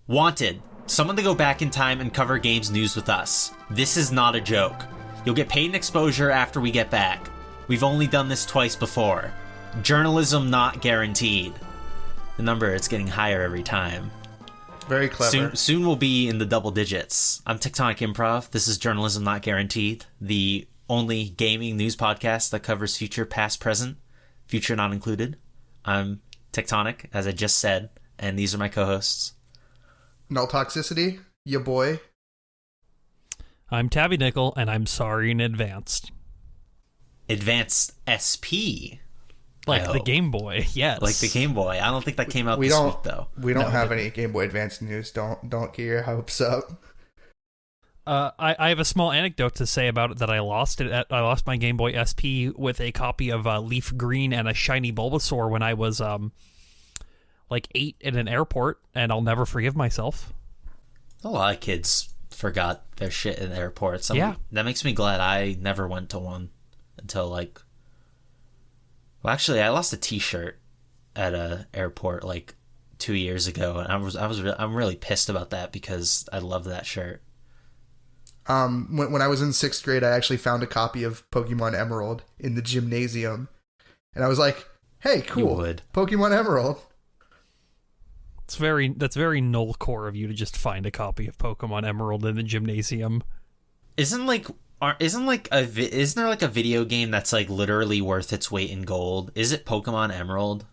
Wanted, someone to go back in time and cover games news with us. This is not a joke. You'll get paid in exposure after we get back. We've only done this twice before. Journalism not guaranteed. The number is getting higher every time. Very clever. Soon we'll be in the double digits. I'm Tectonic Improv. This is Journalism Not Guaranteed, the only gaming news podcast that covers future, past, present, future not included. I'm Tectonic, as I just said, and these are my co-hosts. Null Toxicity, ya boy. I'm Tabby Nickel, and I'm sorry in advance. Advanced SP. Like the Game Boy, yes. Like the Game Boy. I don't think that came out this week, though. We don't have any Game Boy Advance news. Don't get your hopes up. I have a small anecdote to say about it that I lost it. I lost my Game Boy SP with a copy of Leaf Green and a shiny Bulbasaur when I was like 8 in an airport, and I'll never forgive myself. A lot of kids forgot their shit in airports. Yeah. That makes me glad I never went to one until like... Well, actually, I lost a T-shirt at a airport like 2 years ago, and I'm really pissed about that because I love that shirt. When I was in 6th grade, I actually found a copy of Pokemon Emerald in the gymnasium, and I was like, "Hey, cool, You would. Pokemon Emerald." That's very null core of you to just find a copy of Pokemon Emerald in the gymnasium. Isn't there like a video game that's like literally worth its weight in gold? Is it Pokemon Emerald?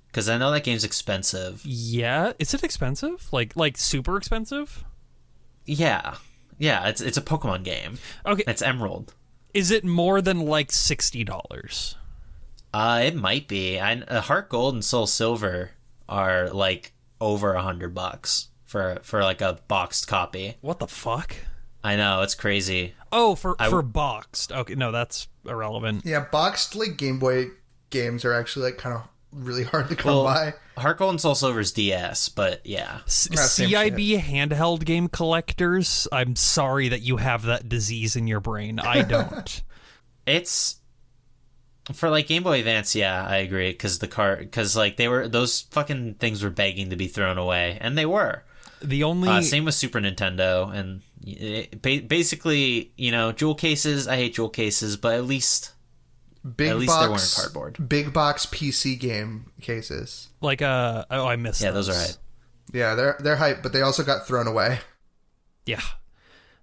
Because I know that game's expensive. Yeah, is it expensive? Like super expensive? Yeah, it's a Pokemon game. Okay, it's Emerald. Is it more than like $60? It might be. Heart Gold and Soul Silver are like over $100 for like a boxed copy. What the fuck? I know, it's crazy. Oh, for boxed. Okay, no, that's irrelevant. Yeah, boxed like Game Boy games are actually like kind of really hard to come by. Heart Gold and Soul Silver's DS, but yeah. CIB handheld game collectors, I'm sorry that you have that disease in your brain. I don't. It's for like Game Boy Advance, yeah, I agree, because like those fucking things were begging to be thrown away, and they were. The only same with Super Nintendo, and basically, jewel cases. I hate jewel cases, but at least they weren't cardboard. Big box PC game cases. Like I missed. Yeah, those are hype. Yeah, they're hype, but they also got thrown away. Yeah,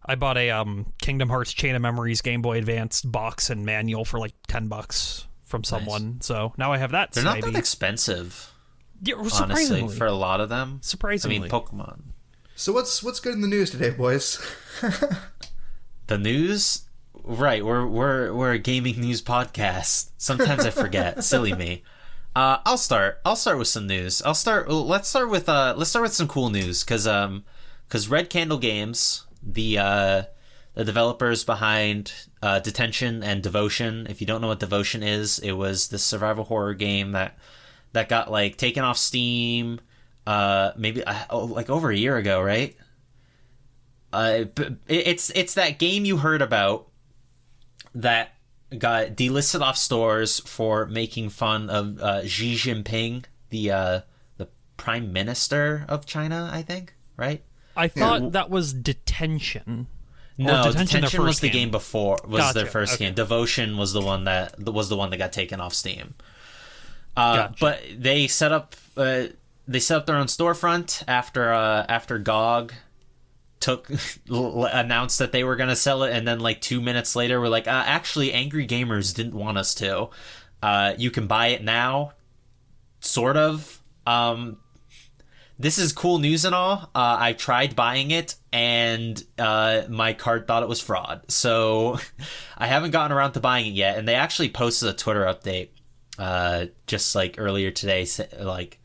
I bought a Kingdom Hearts Chain of Memories Game Boy Advance box and manual for like $10 from someone. Nice. So now I have that. They're not that expensive. Yeah, surprisingly. Honestly, for a lot of them. Surprisingly. I mean, Pokemon. So what's good in the news today, boys? The news? Right, we're a gaming news podcast. Sometimes I forget. Silly me. I'll start with some news. Let's start with some cool news cuz Red Candle Games, the developers behind Detention and Devotion. If you don't know what Devotion is, it was this survival horror game that got like taken off Steam maybe like over a year ago, right? It's that game you heard about that got delisted off stores for making fun of Xi Jinping, the Prime Minister of China, I think, right? I thought that was Detention. No, Detention was the game before. Gotcha. Their first game. Devotion was the one that got taken off Steam. Gotcha. But they set up their own storefront after GOG announced that they were gonna sell it, and then like 2 minutes later we're like, actually Angry Gamers didn't want us to. You can buy it now, sort of. This is cool news and all. I tried buying it, and my card thought it was fraud, so I haven't gotten around to buying it yet. And they actually posted a Twitter update just like earlier today, like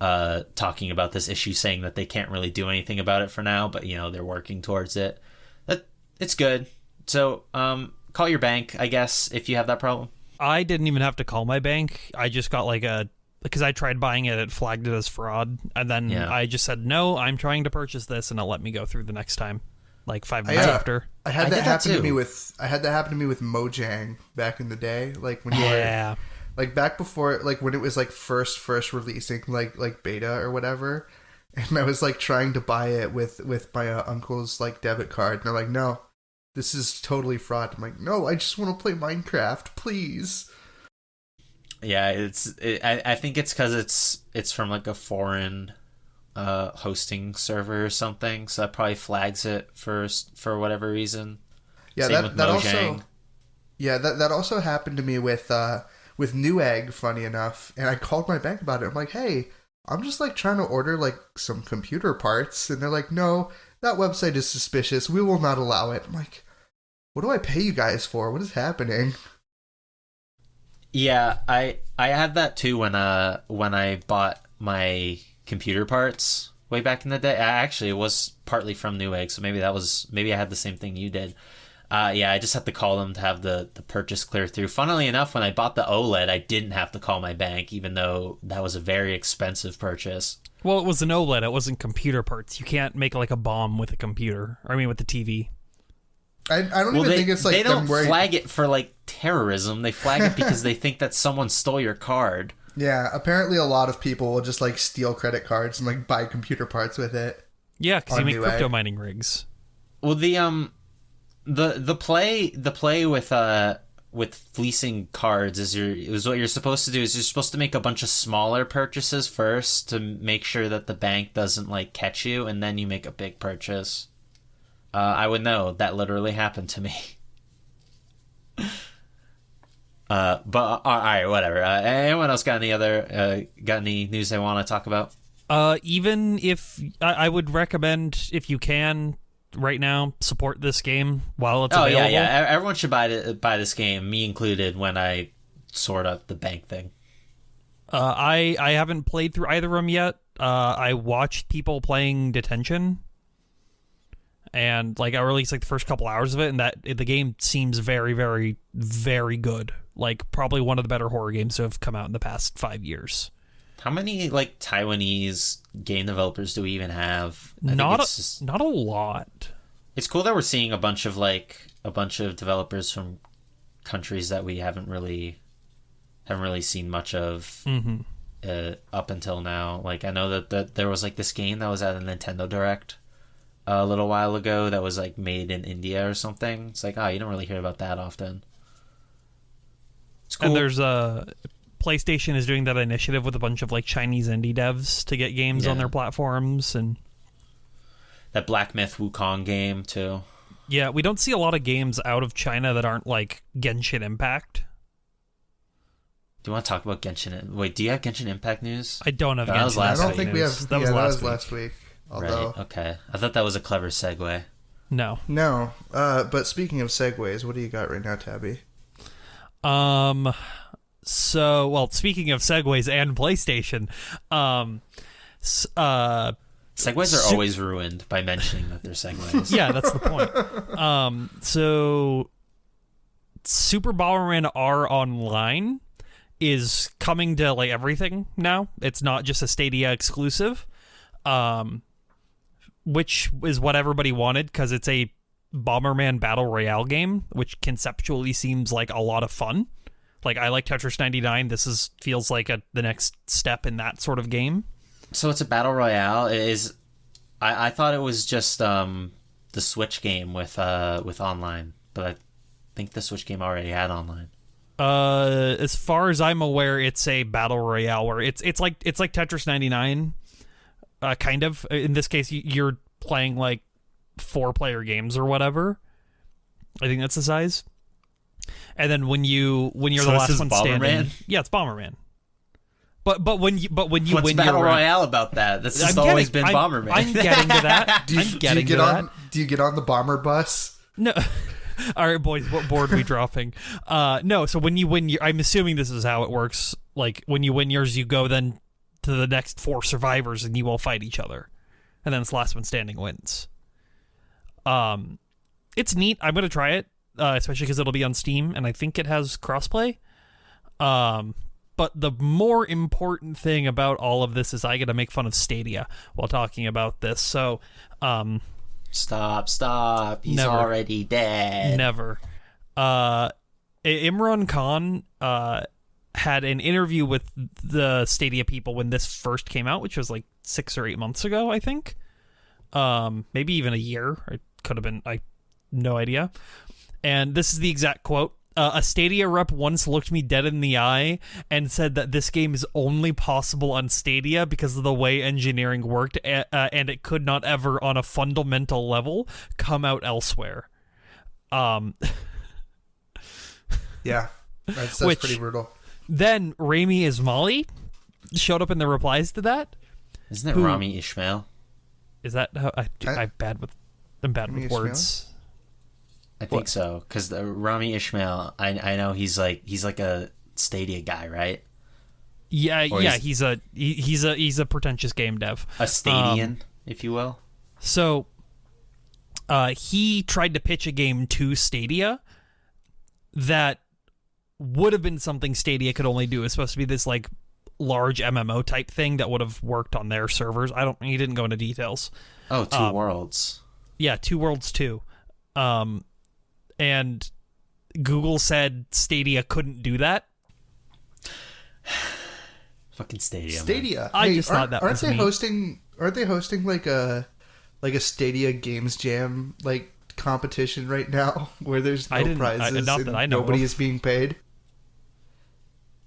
talking about this issue, saying that they can't really do anything about it for now, but they're working towards it. It's good. So call your bank, I guess, if you have that problem. I didn't even have to call my bank. I just got because I tried buying it, it flagged it as fraud, and then I just said, no, I'm trying to purchase this, and it let me go through the next time, like 5 minutes after. I had that happen to me with Mojang back in the day, like when you were like back before, like when it was like first releasing like beta or whatever. and I was like trying to buy it with my uncle's like debit card, and they're like, no, this is totally fraud. I'm like, no, I just want to play Minecraft, please. Yeah, I think it's because it's from like a foreign hosting server or something, so that probably flags it first for whatever reason. Yeah, Same that with Mojang. also. Yeah, that also happened to me with Newegg, funny enough, and I called my bank about it. I'm like, hey, I'm just like trying to order like some computer parts, and they're like, no, that website is suspicious. We will not allow it. I'm like, what do I pay you guys for? What is happening? Yeah, I had that too when I bought my computer parts way back in the day. Actually, it was partly from Newegg, so maybe I had the same thing you did. Yeah, I just had to call them to have the purchase clear through. Funnily enough, when I bought the OLED, I didn't have to call my bank, even though that was a very expensive purchase. Well, it was an OLED. It wasn't computer parts. You can't make like a bomb with a computer. Or, I mean, with the TV. I don't even think it's like they don't them wearing... flag it for like terrorism. They flag it because they think that someone stole your card. Yeah, apparently a lot of people will just like steal credit cards and like buy computer parts with it. Yeah, because you make Newegg. crypto mining rigs. Well, the play with fleecing cards is what you're supposed to do. Is you're supposed to make a bunch of smaller purchases first to make sure that the bank doesn't like catch you, and then you make a big purchase. I would know that literally happened to me. But all right, whatever. Anyone else got any news they want to talk about? Even if I would recommend, if you can, right now, support this game while it's available. Yeah. Everyone should buy this game, me included, when I sort out the bank thing. I haven't played through either of them yet. I watched people playing Detention, and like I released like the first couple hours of it, and the game seems very, very, very good. Like probably one of the better horror games to have come out in the past 5 years. How many like Taiwanese game developers do we even have? Not a lot. It's cool that we're seeing a bunch of developers from countries that we haven't really seen much of up until now. Like I know that there was like this game that was at a Nintendo Direct a little while ago that was like made in India or something. It's like, you don't really hear about that often. It's cool. And there's PlayStation is doing that initiative with a bunch of like Chinese indie devs to get games on their platforms, and that Black Myth Wukong game too. Yeah, we don't see a lot of games out of China that aren't like Genshin Impact. Do you want to talk about Genshin? Wait, do you have Genshin Impact news? I don't have Genshin. That was last I don't week. think we have. That was last week. Although... Right. Okay. I thought that was a clever segue. No. But speaking of segues, what do you got right now, Tabby? So, well, speaking of segues and PlayStation, segues are always ruined by mentioning that they're segues. Yeah, that's the point. So Super Bomberman R Online is coming to like everything now. It's not just a Stadia exclusive, which is what everybody wanted because it's a Bomberman Battle Royale game, which conceptually seems like a lot of fun. Like, I like Tetris 99. This feels like the next step in that sort of game. So it's a Battle Royale. I thought it was just the Switch game with online, but I think the Switch game already had online. As far as I'm aware, it's a Battle Royale where it's like Tetris 99, kind of. In this case, you're playing like 4-player games or whatever. I think that's the size. And then when you're the last one standing, yeah, it's Bomberman. But when you What's win Battle your Royale about that? This has always been Bomberman. I'm getting to that. Do you get on the bomber bus? No. All right, boys, what board are we dropping? No, so when you win I'm assuming this is how it works. Like, when you win yours, you go then to the next 4 survivors, and you all fight each other. And then it's last one standing wins. It's neat. I'm going to try it, especially because it'll be on Steam, and I think it has crossplay. But the more important thing about all of this is I get to make fun of Stadia while talking about this. So, Stop. He's Never. already dead. Never. Imran Khan had an interview with the Stadia people when this first came out, which was like 6 or 8 months ago, I think. Maybe even a year. It could have been, I no idea. And this is the exact quote. A Stadia rep once looked me dead in the eye and said that this game is only possible on Stadia because of the way engineering worked, and it could not ever, on a fundamental level, come out elsewhere. Yeah, that's Which, pretty brutal. Then Rami Ismaili showed up in the replies to that. Isn't it Rami Ishmael? Is that how I'm bad with words? I think so, because Rami Ishmael, I know he's like a Stadia guy, right? Yeah, he's a pretentious game dev, a Stadian, if you will. So, he tried to pitch a game to Stadia that would have been something Stadia could only do. It's supposed to be this like large MMO type thing that would have worked on their servers. He didn't go into details. Oh, Two Worlds. Yeah, Two Worlds 2. And Google said Stadia couldn't do that. Fucking Stadia. Stadia. Man. I just thought that was me. Aren't they hosting like a Stadia Games Jam like competition right now where there's no prizes and nobody is being paid?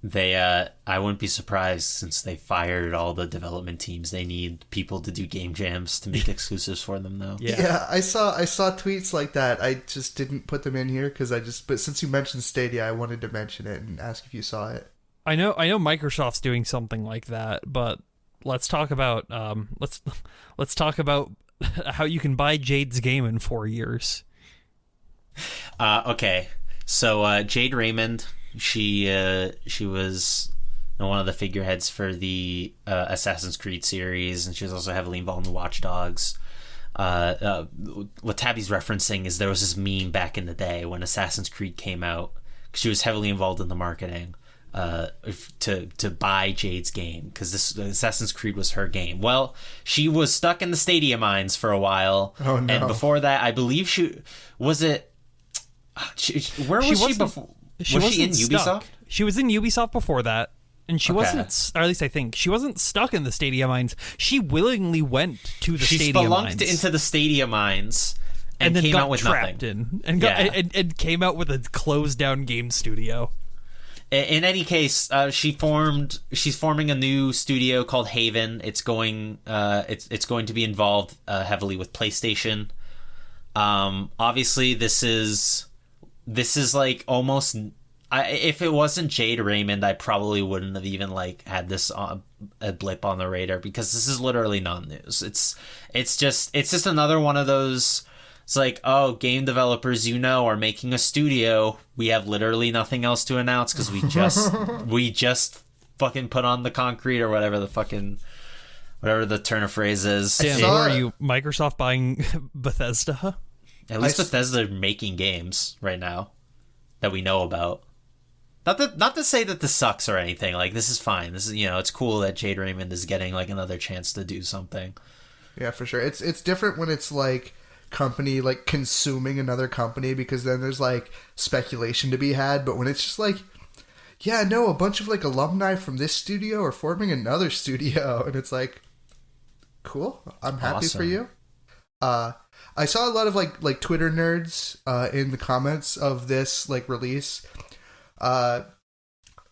I wouldn't be surprised since they fired all the development teams. They need people to do game jams to make exclusives for them, though. Yeah, I saw tweets like that. I just didn't put them in here but since you mentioned Stadia, I wanted to mention it and ask if you saw it. I know Microsoft's doing something like that, but let's talk about let's talk about how you can buy Jade's game in 4 years. Okay, so Jade Raymond. She was one of the figureheads for the Assassin's Creed series, and she was also heavily involved in Watch Dogs. What Tabby's referencing is there was this meme back in the day when Assassin's Creed came out. She was heavily involved in the marketing to buy Jade's game because this Assassin's Creed was her game. Well, she was stuck in the Stadia mines for a while, and before that, I believe where was she before? Was she in Ubisoft? She was in Ubisoft before that, and she wasn't, or at least I think, she wasn't stuck in the Stadia mines. She willingly went to the Stadia mines. She spelunked into the Stadia mines and then came got out with trapped nothing. And came out with a closed-down game studio. In any case, she's forming a new studio called Haven. It's going to be involved heavily with PlayStation. Obviously, this is like almost. If it wasn't Jade Raymond, I probably wouldn't have even like had this a blip on the radar because this is literally non-news. It's just another one of those. It's like, oh, game developers, are making a studio. We have literally nothing else to announce because we just fucking put on the concrete or whatever the turn of phrase is. Sam, are you Microsoft buying Bethesda? At least Bethesda are making games right now that we know about. Not to say that this sucks or anything. Like, this is fine. This is, it's cool that Jade Raymond is getting like another chance to do something. Yeah, for sure. It's different when it's like company like consuming another company because then there's like speculation to be had. But when it's just like, yeah, no, a bunch of like alumni from this studio are forming another studio, and it's like, cool. I'm happy for you. I saw a lot of like Twitter nerds in the comments of this like release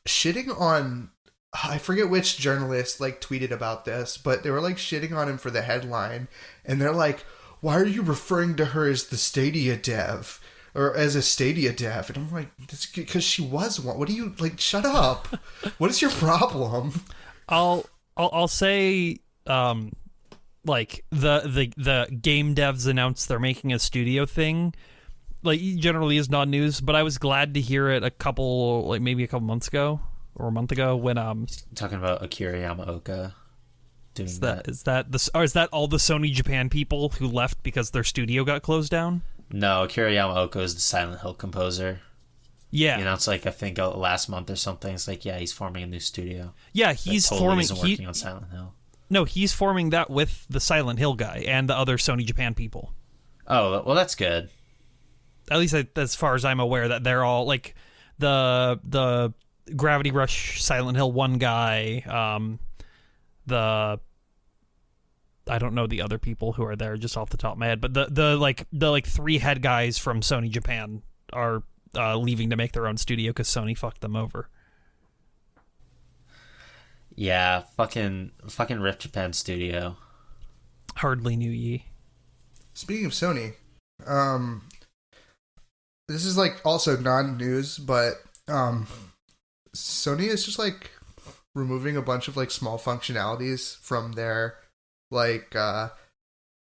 shitting on, I forget which journalist like tweeted about this, but they were like shitting on him for the headline, and they're like, why are you referring to her as the Stadia dev or as a Stadia dev? And I'm like, that's because she was one. What do you like? Shut up. What is your problem? I'll say like the game devs announced they're making a studio thing, like, generally is not news, but I was glad to hear it maybe a couple months ago or a month ago when talking about Akira Yamaoka doing is that all the Sony Japan people who left because their studio got closed down? No, Akira Yamaoka is the Silent Hill composer. Yeah, it's like I think last month or something. It's like, yeah, he's forming a new studio. Yeah, he's forming. Isn't working on Silent Hill. No, he's forming that with the Silent Hill guy and the other Sony Japan people. Oh, well, that's good. At least as far as I'm aware, that they're all like the Gravity Rush Silent Hill 1 guy, the I don't know the other people who are there just off the top of my head, but the 3 head guys from Sony Japan are leaving to make their own studio because Sony fucked them over. Yeah, fucking Rip Japan Studio. Hardly knew ye. Speaking of Sony, this is like also non-news, but Sony is just like removing a bunch of like small functionalities from their like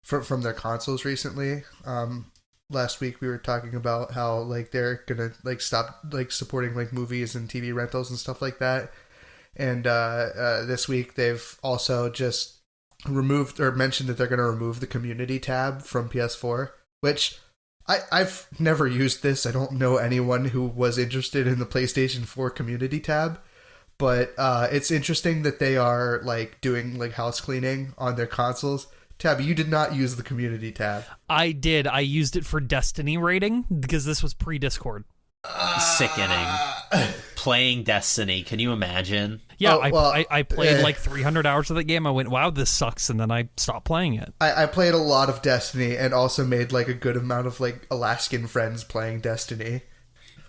from their consoles recently. Last week we were talking about how like they're gonna like stop like supporting like movies and TV rentals and stuff like that. And this week they've also just removed or mentioned that they're going to remove the community tab from PS4, which I've never used this. I don't know anyone who was interested in the PlayStation 4 community tab, but it's interesting that they are like doing like house cleaning on their consoles. Tabby, you did not use the community tab. I did. I used it for Destiny rating because this was pre-Discord. Sickening. Playing Destiny, can you imagine? Yeah, I played like 300 hours of the game. I went, wow, this sucks, and then I stopped playing it. I played a lot of Destiny and also made like a good amount of like Alaskan friends playing Destiny.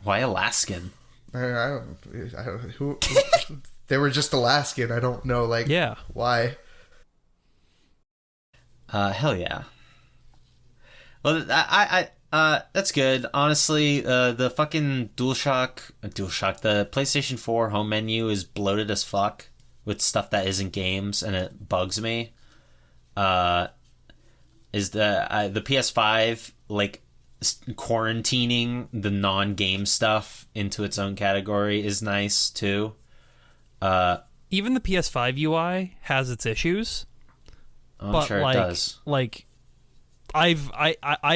Why Alaskan? I don't who they were just Alaskan. I don't know like why. Hell yeah. Well, I that's good. Honestly, the fucking DualShock, the PlayStation 4 home menu is bloated as fuck with stuff that isn't games, and it bugs me. Is the PS5 like quarantining the non-game stuff into its own category is nice too. Even the PS5 UI has its issues. I'm sure like, it does. Like, I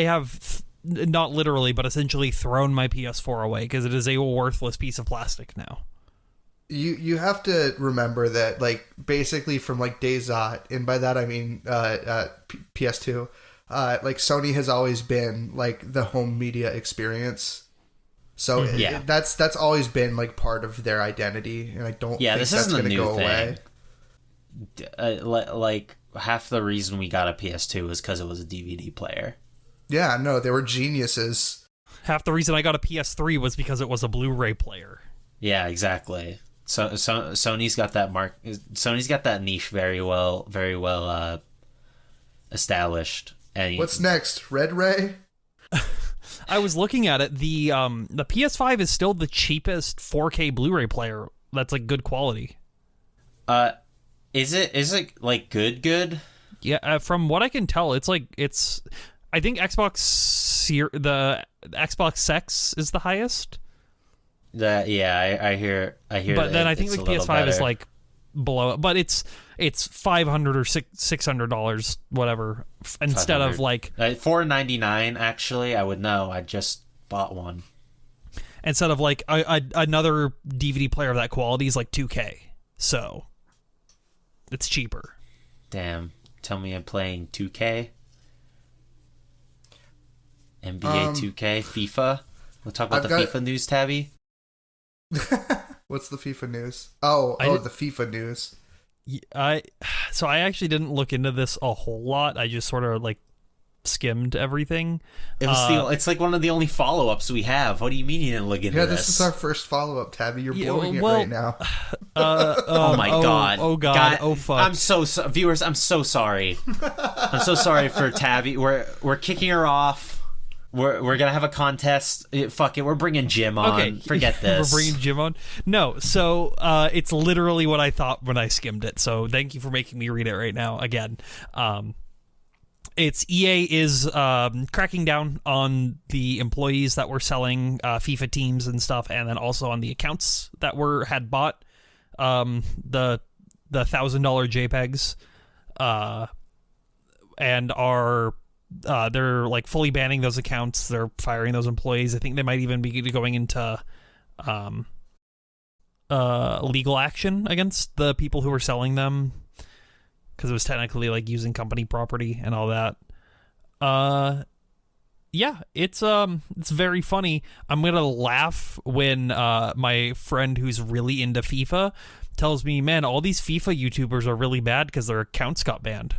have not literally, but essentially thrown my PS4 away because it is a worthless piece of plastic now. You have to remember that, like, basically from like Dayzot, and by that I mean PS2. Like Sony has always been like the home media experience, so that's always been like part of their identity, and I don't think that's going to go away. Like half the reason we got a PS2 was because it was a DVD player. Yeah, no, they were geniuses. Half the reason I got a PS3 was because it was a Blu-ray player. Yeah, exactly. So Sony's got that Sony's got that niche very well established. And what's next? Red Ray? I was looking at it. The PS5 is still the cheapest 4K Blu-ray player that's like good quality. Is it like good? Yeah, from what I can tell, it's I think the Xbox X is the highest. I hear. But then I think like PS5 is like below it, but it's $500 or $600, whatever, instead of like $499. Actually, I would know. I just bought one. Instead of like another DVD player of that quality is like $2K, so it's cheaper. Damn! Tell me I'm playing 2K. NBA 2K, FIFA. We'll talk about FIFA news, Tabby. What's the FIFA news? The FIFA news. I actually didn't look into this a whole lot. I just sort of like skimmed everything. It's like one of the only follow-ups we have. What do you mean you didn't look into this? Yeah, this is our first follow-up, Tabby. You're blowing it right now. Oh my god. Oh god. Oh fuck. Viewers, I'm so sorry. I'm so sorry for Tabby. We're kicking her off. We're gonna have a contest. Fuck it, we're bringing Jim on. Okay. Forget this. We're bringing Jim on? No, so it's literally what I thought when I skimmed it, so thank you for making me read it right now again. It's EA is cracking down on the employees that were selling FIFA teams and stuff, and then also on the accounts that had bought the $1,000 JPEGs and are they're like fully banning those accounts. They're firing those employees. I think they might even be going into legal action against the people who were selling them, because it was technically like using company property and all that. Yeah, it's very funny. I'm gonna laugh when my friend who's really into FIFA tells me, man, all these FIFA YouTubers are really bad because their accounts got banned.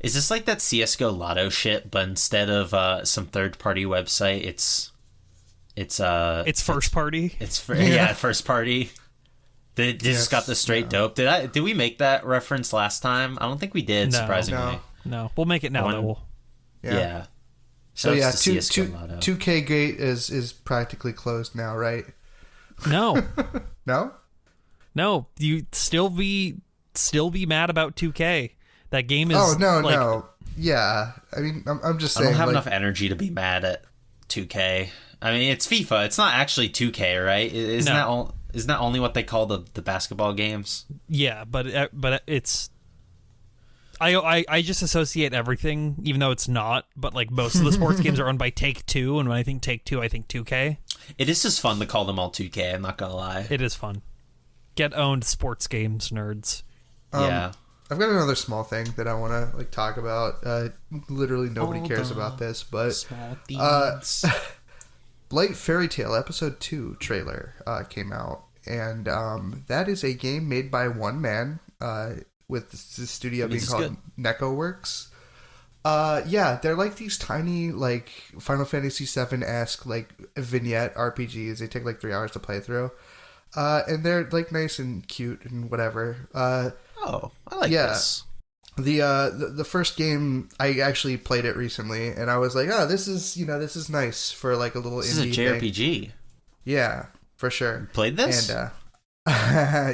Is this like that CS:GO Lotto shit, but instead of some third-party website, it's first party. First party. They just got the straight dope. Did we make that reference last time? I don't think we did. No. Surprisingly, No, we'll make it now. Though. Yeah. So yeah, Shouts to CS:GO Lotto. 2K Gate is practically closed now, right? No, No. You still be mad about 2K. That game is. Oh no. Yeah, I mean, I'm just saying. I don't have enough energy to be mad at 2K. I mean, it's FIFA. It's not actually 2K, right? Isn't that only what they call the basketball games? Yeah, but it's. I just associate everything, even though it's not. But like most of the sports games are owned by Take-Two, and when I think Take-Two, I think 2K. It is just fun to call them all 2K. I'm not gonna lie. It is fun. Get owned, sports games nerds. Yeah. I've got another small thing that I want to talk about. Literally nobody cares about this, but Small things. Blight Fairy Tale Episode 2 trailer came out, and that is a game made by one man with the studio being called NecoWorks. Yeah, they're like these tiny, like Final Fantasy VII-esque like vignette RPGs. They take like 3 hours to play through, and they're like nice and cute and whatever. Oh, I like this. The first game, I actually played it recently, and I was like, oh, this is nice for like a little This indie is a JRPG. thing. Yeah, for sure. You played this? And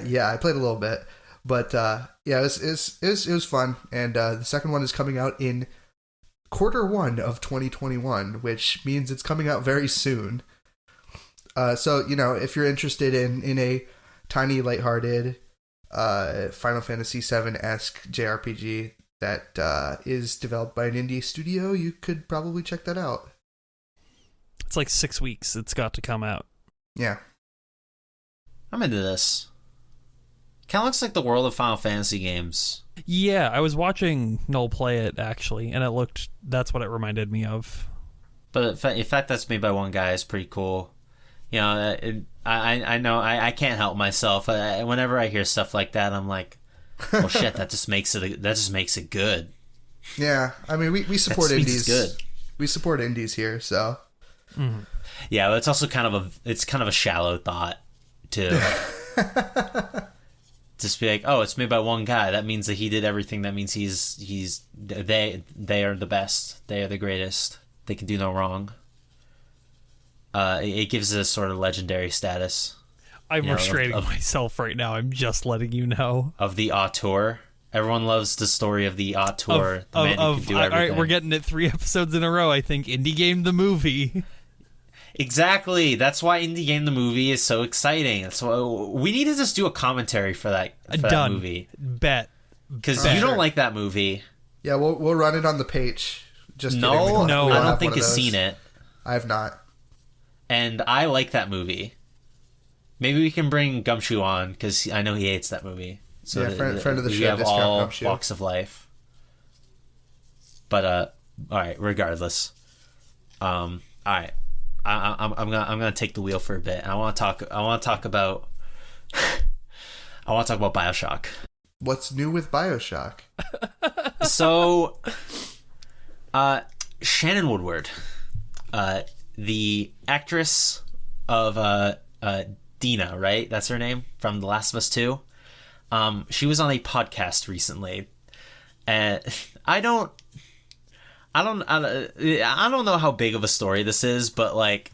yeah, I played a little bit, but yeah, it was fun. And the second one is coming out in Q1 of 2021, which means it's coming out very soon. So if you're interested in a tiny, lighthearted Final Fantasy VII-esque JRPG that is developed by an indie studio, you could probably check that out. It's like 6 weeks. It's got to come out. Yeah. I'm into this. Kind of looks like the world of Final Fantasy games. Yeah, I was watching Noel play it, actually, and that's what it reminded me of. But the fact that's made by one guy is pretty cool. I know I can't help myself. Whenever I hear stuff like that, I'm like, well, shit, that just makes it good. Yeah, I mean, we support indies. Good. We support indies here, so. Mm-hmm. Yeah, but it's also kind of a shallow thought to just be like, oh, it's made by one guy. That means that he did everything. That means they are the best. They are the greatest. They can do no wrong. It gives it a sort of legendary status. I'm restraining myself right now. I'm just letting you know. Of the auteur. Everyone loves the story of the auteur. The man who can do everything. All right, we're getting it 3 episodes in a row, I think. Indie Game the movie. Exactly. That's why Indie Game the movie is so exciting. So we need to just do a commentary for that movie. Bet. Because you don't like that movie. Yeah, we'll run it on the page. Just no, kidding. I don't think you've seen it. I have not. And I like that movie. Maybe we can bring Gumshoe on, because I know he hates that movie. So yeah, friend of the show. We have all Gumshoe. Walks of life. But all right. Regardless, all right. I'm gonna take the wheel for a bit. I want to talk about. I want to talk about BioShock. What's new with BioShock? So, Shannon Woodward, the actress of Dina, right? That's her name from The Last of Us 2. She was on a podcast recently, and I don't know how big of a story this is, but like,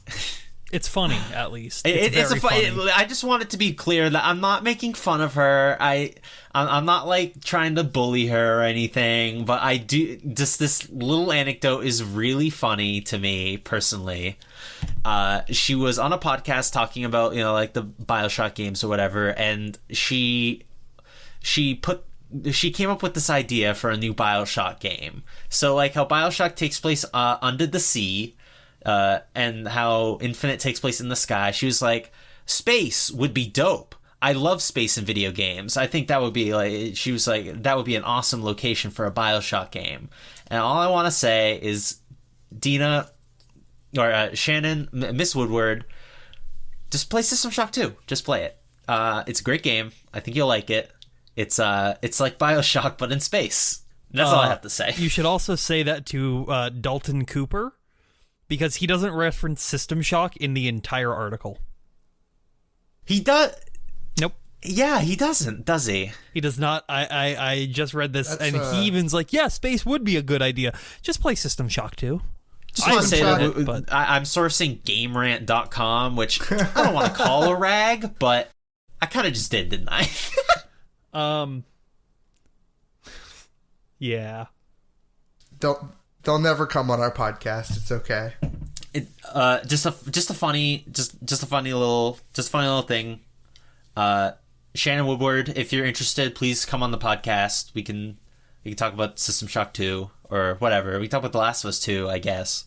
it's funny at least. It's funny. I just want it to be clear that I'm not making fun of her. I'm not like trying to bully her or anything, but I do. Just this little anecdote is really funny to me personally. She was on a podcast talking about like the BioShock games or whatever, and she came up with this idea for a new BioShock game. So like how BioShock takes place under the sea, and how Infinite takes place in the sky. She was like, space would be dope. I love space in video games. I think that would be like, she was like, that would be an awesome location for a BioShock game. And all I want to say is, Dina, or Shannon, Miss Woodward, just play System Shock 2. Just play it. It's a great game. I think you'll like it. It's like BioShock but in space. That's all I have to say. You should also say that to Dalton Cooper, because he doesn't reference System Shock in the entire article. He does. Nope. Yeah, he doesn't, does he? He does not. I just read this, That's, and he even's like, yeah, space would be a good idea. Just play System Shock 2. Just want to say that I'm sourcing GameRant.com, which I don't want to call a rag, but I kind of just did, didn't I? Yeah. They'll never come on our podcast. It's okay. Just a funny little thing. Shannon Woodward, if you're interested, please come on the podcast. We can talk about System Shock 2 or whatever. We can talk about The Last of Us 2, I guess.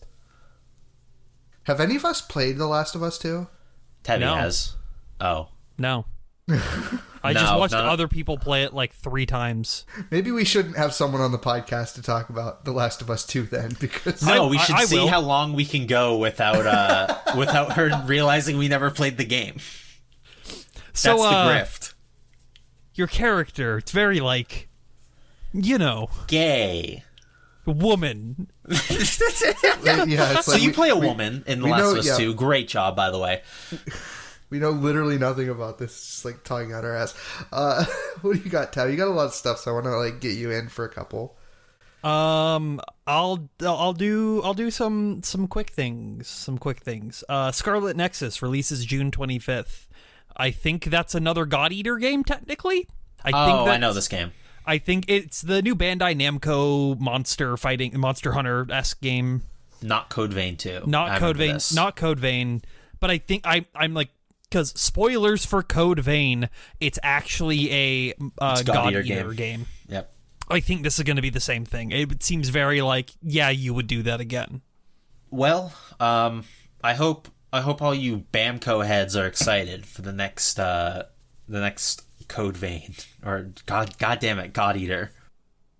Have any of us played The Last of Us 2? Tabby No. has. Oh. No. I just watched other people play it like 3 times. Maybe we shouldn't have someone on the podcast to talk about The Last of Us 2 then, because No, we should I see will. how long we can go without without her realizing we never played the game. So, That's the grift. Your character, it's very like, you know, Gay. woman. yeah, it's So like you play a woman in The we Last know- of Us yeah. 2. Great job, by the way. We know literally nothing about this. It's just like talking out our ass. What do you got, Tab? You got a lot of stuff, so I want to like get you in for a couple. I'll do some quick things. Scarlet Nexus releases June 25th. I think that's another God Eater game technically. I know this game. I think it's the new Bandai Namco Monster Hunter-esque game. Not Code Vein 2. Not Code Vein, but I think I'm like, because spoilers for Code Vein, it's actually a God Eater game. Yep. I think this is going to be the same thing. It seems very like, yeah, you would do that again. Well, I hope all you Bamco heads are excited for the next Code Vein, or God damn it, God Eater.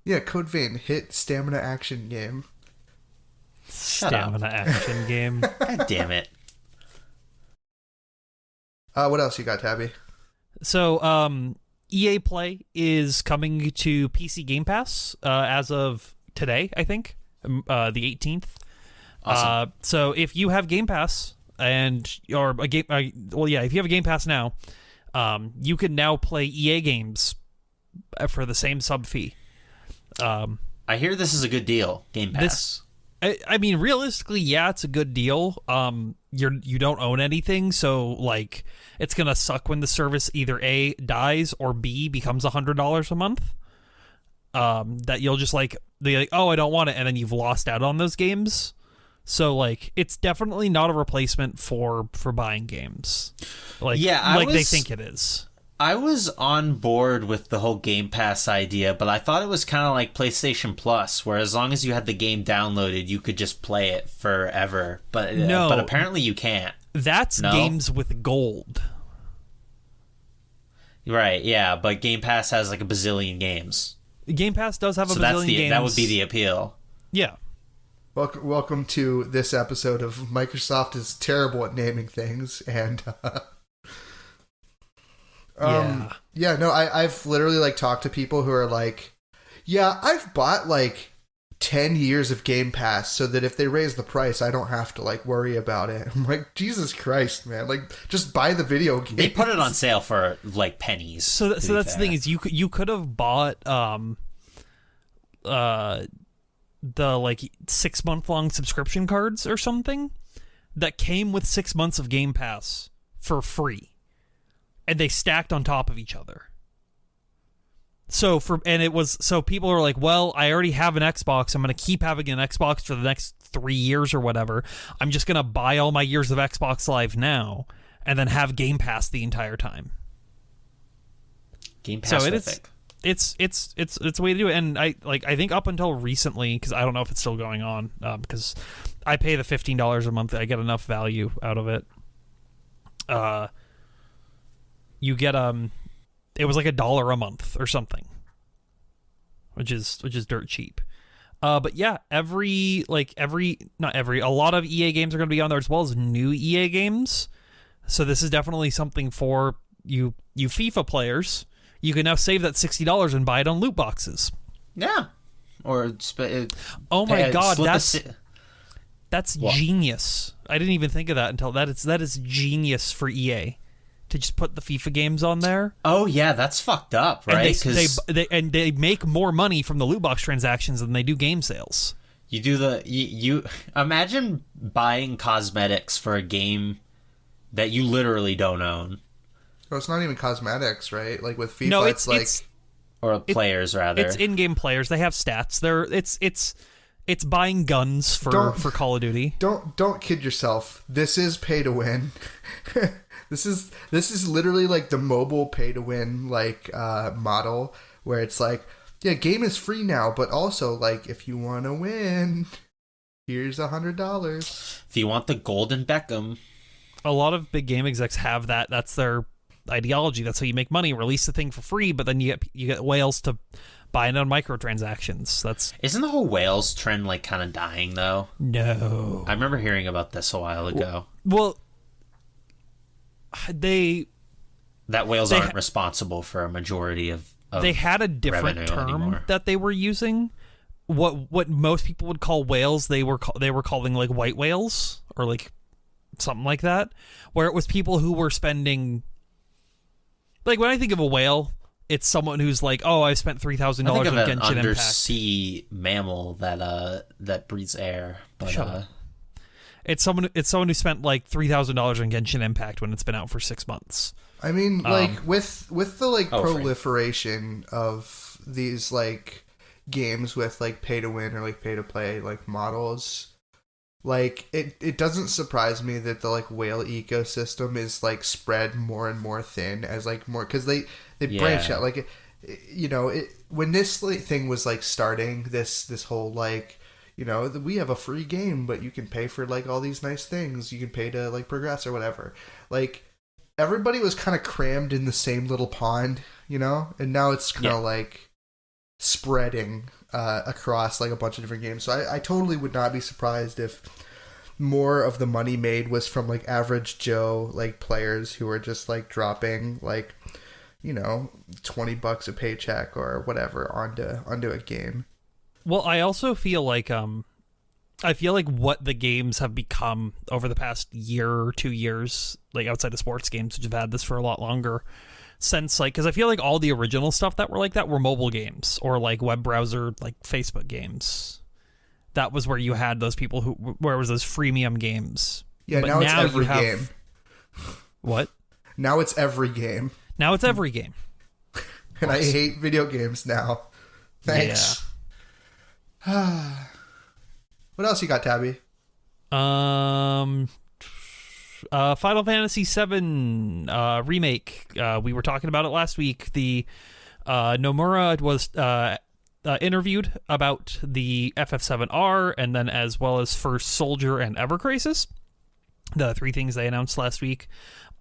Yeah, Code Vein, hit stamina action game. Stamina action game. God damn it. What else you got, Tabby? So, EA Play is coming to PC Game Pass as of today, I think, the 18th. Awesome. So if you have Game Pass if you have a Game Pass now, you can now play EA games for the same sub fee. I hear this is a good deal, Game Pass. I mean, realistically, yeah, it's a good deal. You don't own anything, so like it's gonna suck when the service either A, dies, or B, becomes $100 a month. That you'll just like be like, oh, I don't want it, and then you've lost out on those games. So like, it's definitely not a replacement for buying games. Like, yeah, they think it is. I was on board with the whole Game Pass idea, but I thought it was kind of like PlayStation Plus, where as long as you had the game downloaded, you could just play it forever. But No. but apparently you can't. That's No? games with gold. Right, yeah, but Game Pass has like a bazillion games. Game Pass does have a So bazillion games. that would be the appeal. Yeah. Welcome to this episode of Microsoft is terrible at naming things, and I've literally like talked to people who are like, yeah, I've bought like 10 years of Game Pass so that if they raise the price, I don't have to like worry about it. I'm like, Jesus Christ, man! Like, just buy the video game. They put it on sale for like pennies. So that's the thing is you could have bought the like 6-month long subscription cards or something that came with 6 months of Game Pass for free, and they stacked on top of each other. So people are like, well, I already have an Xbox. I'm going to keep having an Xbox for the next 3 years or whatever. I'm just going to buy all my years of Xbox Live now and then have Game Pass the entire time. Game Pass. It's a way to do it, and I think up until recently, because I don't know if it's still going on, because I pay the $15 a month, I get enough value out of it. You get it was like $1 a month or something, which is dirt cheap. But yeah, a lot of EA games are going to be on there, as well as new EA games. So this is definitely something for you FIFA players you can now save that $60 and buy it on loot boxes. Yeah. Or oh my god, that's what? Genius. I didn't even think of that until that is genius for EA to just put the FIFA games on there. Oh yeah, that's fucked up, right? And they make more money from the loot box transactions than they do game sales. You do you imagine buying cosmetics for a game that you literally don't own. Well, it's not even cosmetics, right? Like with FIFA, or players rather. It's in-game players. They have stats. It's buying guns for Call of Duty. Don't kid yourself. This is pay to win. This is literally like the mobile pay to win model where it's like, yeah, game is free now, but also like if you want to win, here's $100. If you want the golden Beckham. A lot of big game execs have that. That's their ideology. That's how you make money. Release the thing for free, but then you get whales to buy it on microtransactions. Isn't the whole whales trend like kind of dying though? No, I remember hearing about this a while ago. Well, whales aren't responsible for a majority of they had a different term anymore. That they were using. What most people would call whales, they were calling like white whales or like something like that, where it was people who were spending. Like when I think of a whale, it's someone who's like, oh, I spent $3,000 on Genshin Impact. Undersea mammal that breathes air. But, Shut up. It's someone who spent like $3,000 on Genshin Impact when it's been out for 6 months. I mean, like with the like proliferation of these like games with like pay to win or like pay to play like models, like it doesn't surprise me that the like whale ecosystem is like spread more and more thin as like more, because they branch out, like when this like, thing was like starting this whole like, we have a free game but you can pay for like all these nice things, you can pay to like progress or whatever, like everybody was kind of crammed in the same little pond, and now it's kind of like spreading across like a bunch of different games. So I totally would not be surprised if more of the money made was from like average Joe like players who are just like dropping like $20 a paycheck or whatever onto a game. Well, I also feel like what the games have become over the past year or 2 years, like outside of sports games, which have had this for a lot longer, since like, because I feel like all the original stuff that were like that were mobile games or like web browser, like Facebook games. That was where you had those people where it was those freemium games. Yeah, but now it's every game. What? Now it's every game. Now it's every game. And I hate video games now. Thanks. Yeah. What else you got, Tabby? Final Fantasy VII remake. We were talking about it last week. The Nomura was interviewed about the FF7R, and then as well as First Soldier and Ever Crisis, the three things they announced last week.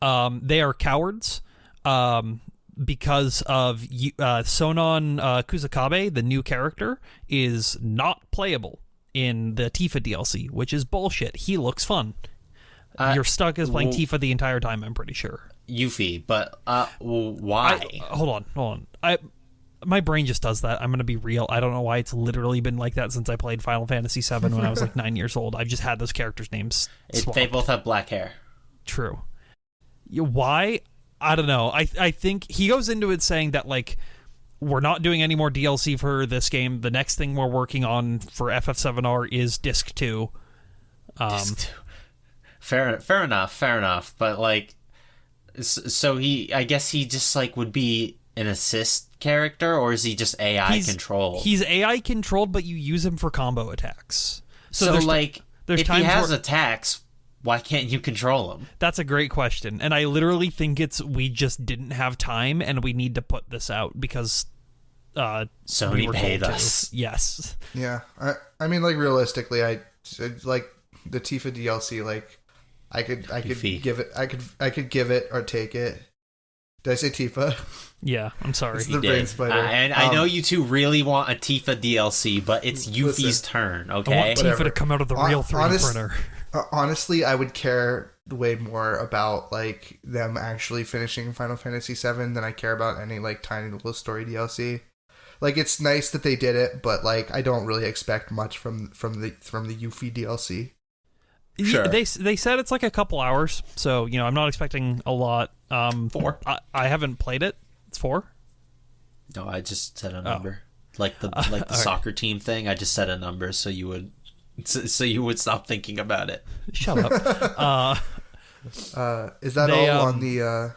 They are cowards because of Sonon Kusakabe, the new character, is not playable in the Tifa DLC, which is bullshit. He looks fun. You're stuck as playing Tifa the entire time, I'm pretty sure. Yuffie, but why? Hold on. My brain just does that. I'm going to be real. I don't know why it's literally been like that since I played Final Fantasy VII when I was like 9 years old. I've just had those characters' names swapped. They both have black hair. True. Why? I don't know. I think he goes into it saying that like, we're not doing any more DLC for this game. The next thing we're working on for FF7R is Disc 2. Disc 2. Fair enough. But like, so I guess he just like would be an assist character, or is he just AI controlled? He's AI controlled, but you use him for combo attacks. So like, if he has attacks, why can't you control him? That's a great question, and I literally think we just didn't have time, and we need to put this out because Sony paid us. Yes. Yeah, I mean, like realistically, I like the Tifa DLC. Like, I could give it or take it. Did I say Tifa? Yeah, I'm sorry. It's the brain spider. And I know you two really want a Tifa DLC, but it's Yuffie's turn, okay? I want Tifa to come out of the real 3D printer. Honestly, I would care way more about like them actually finishing Final Fantasy VII than I care about any like tiny little story DLC. Like, it's nice that they did it, but like I don't really expect much from the Yuffie DLC. Sure. They said it's like a couple hours, so I'm not expecting a lot. 4. I haven't played it. It's 4. No, I just said a number. Like the soccer team thing. I just said a number so you would stop thinking about it. Shut up. Is that all on the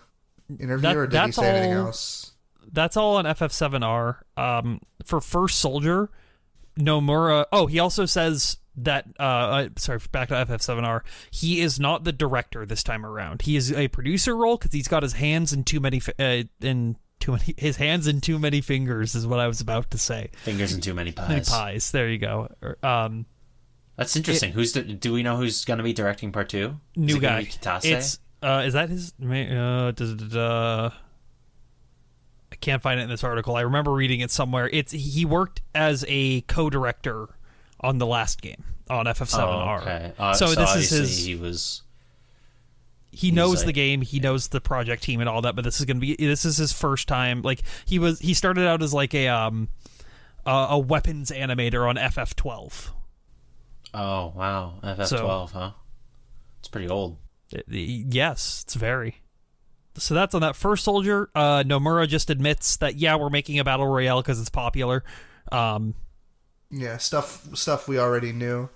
interview, or did he say anything else? That's all on FF7R. For First Soldier, Nomura. Oh, he also says that. Sorry, back to FF7R. He is not the director this time around. He is a producer role because he's got his hands in too many. His hands in too many fingers is what I was about to say. Fingers in too many pies. Many pies. There you go. That's interesting. Do we know who's going to be directing part 2? New guy. Kitase? It's is that his? I can't find it in this article. I remember reading it somewhere. He worked as a co-director on the last game on FF7R. Oh, okay. So this is his. He knows the game. He knows the project team and all that. But this is his first time. Like he started out as like a weapons animator on FF12. Oh wow, FF12, huh? It's pretty old. Yes, it's very. So that's on that. First Soldier. Nomura just admits that we're making a battle royale because it's popular. Yeah, stuff we already knew.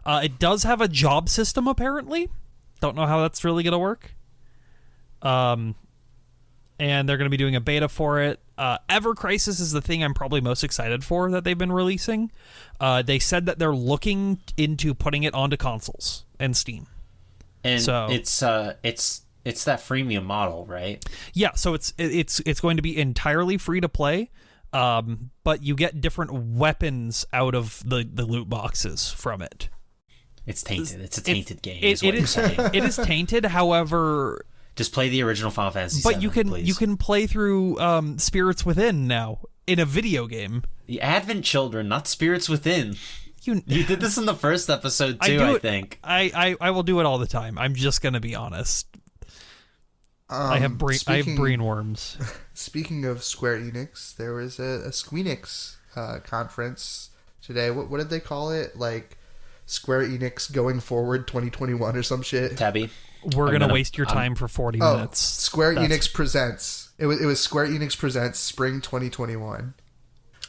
It does have a job system apparently. Don't know how that's really gonna work. And they're gonna be doing a beta for it. Ever Crisis is the thing I'm probably most excited for that they've been releasing. They said that they're looking into putting it onto consoles and Steam. And so it's that freemium model, right? Yeah, so it's going to be entirely free to play, but you get different weapons out of the loot boxes from it. It's tainted. It's a tainted game. It is tainted. However, just play the original Final Fantasy VII, but you can play through Spirits Within now in a video game. The Advent Children, not Spirits Within. You did this in the first episode too, I think. I will do it all the time. I'm just gonna be honest. I have brain worms. Speaking of Square Enix, there was a Squeenix conference today. What did they call it? Like Square Enix going forward 2021 or some shit. Tabby. We're gonna waste your time for 40 minutes. Square Enix presents. It was Square Enix presents Spring 2021.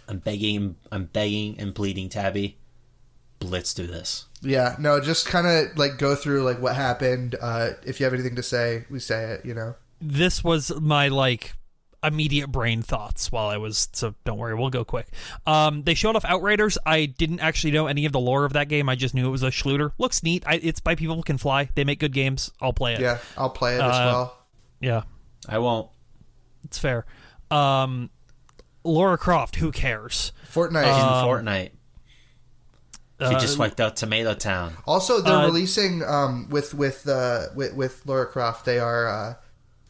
I'm begging and pleading, Tabby. Let's do this. Yeah, no, just kind of like go through like what happened. If you have anything to say, we say it. This was my like immediate brain thoughts while I was. So don't worry, we'll go quick. They showed off Outriders. I didn't actually know any of the lore of that game. I just knew it was a Schluter. Looks neat. It's by People Can Fly. They make good games. I'll play it. Yeah, I'll play it as well. Yeah, I won't. It's fair. Lara Croft. Who cares? Fortnite. She's in Fortnite. She just wiped out Tomato Town. Also, they're releasing with Lara Croft. They're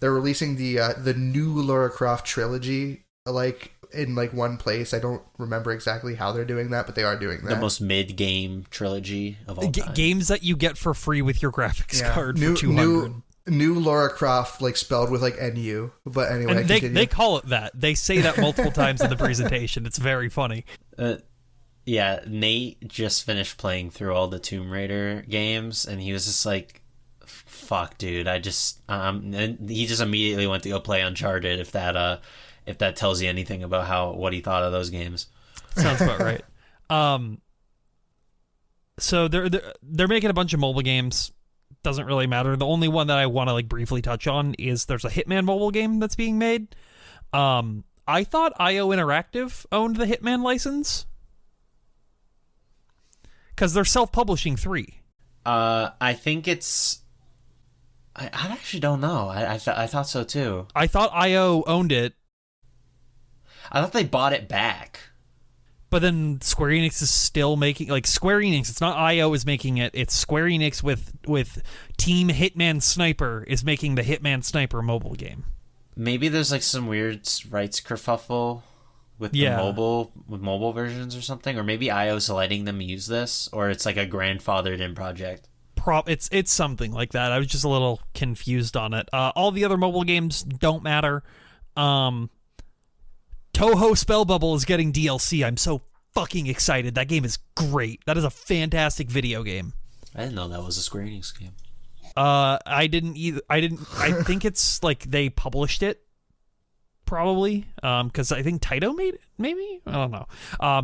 releasing the new Lara Croft trilogy like in like one place. I don't remember exactly how they're doing that, but they are doing that. The most mid-game trilogy of all time. Games that you get for free with your graphics card for $200. New Lara Croft, like spelled with like NU. But anyway, and they call it that. They say that multiple times in the presentation. It's very funny. Yeah, Nate just finished playing through all the Tomb Raider games, and he was just like, "Fuck, dude!" And he just immediately went to go play Uncharted. If that tells you anything about what he thought of those games, sounds about right. So they're making a bunch of mobile games. Doesn't really matter. The only one that I want to like briefly touch on is there's a Hitman mobile game that's being made. I thought IO Interactive owned the Hitman license. Because they're self-publishing 3. I think it's... I actually don't know. I thought so too. I thought IO owned it. I thought they bought it back. But then Square Enix is still making... Like, Square Enix, it's not IO is making it. It's Square Enix with Team Hitman Sniper is making the Hitman Sniper mobile game. Maybe there's like some weird rights kerfuffle with the mobile versions or something, or maybe iOS letting them use this, or it's like a grandfathered in project. It's something like that. I was just a little confused on it. All the other mobile games don't matter. Toho Spell Bubble is getting DLC. I'm so fucking excited. That game is great. That is a fantastic video game. I didn't know that was a Square Enix game. I didn't either. I think it's like they published it, probably. Because I think Taito made it. Maybe, I don't know. I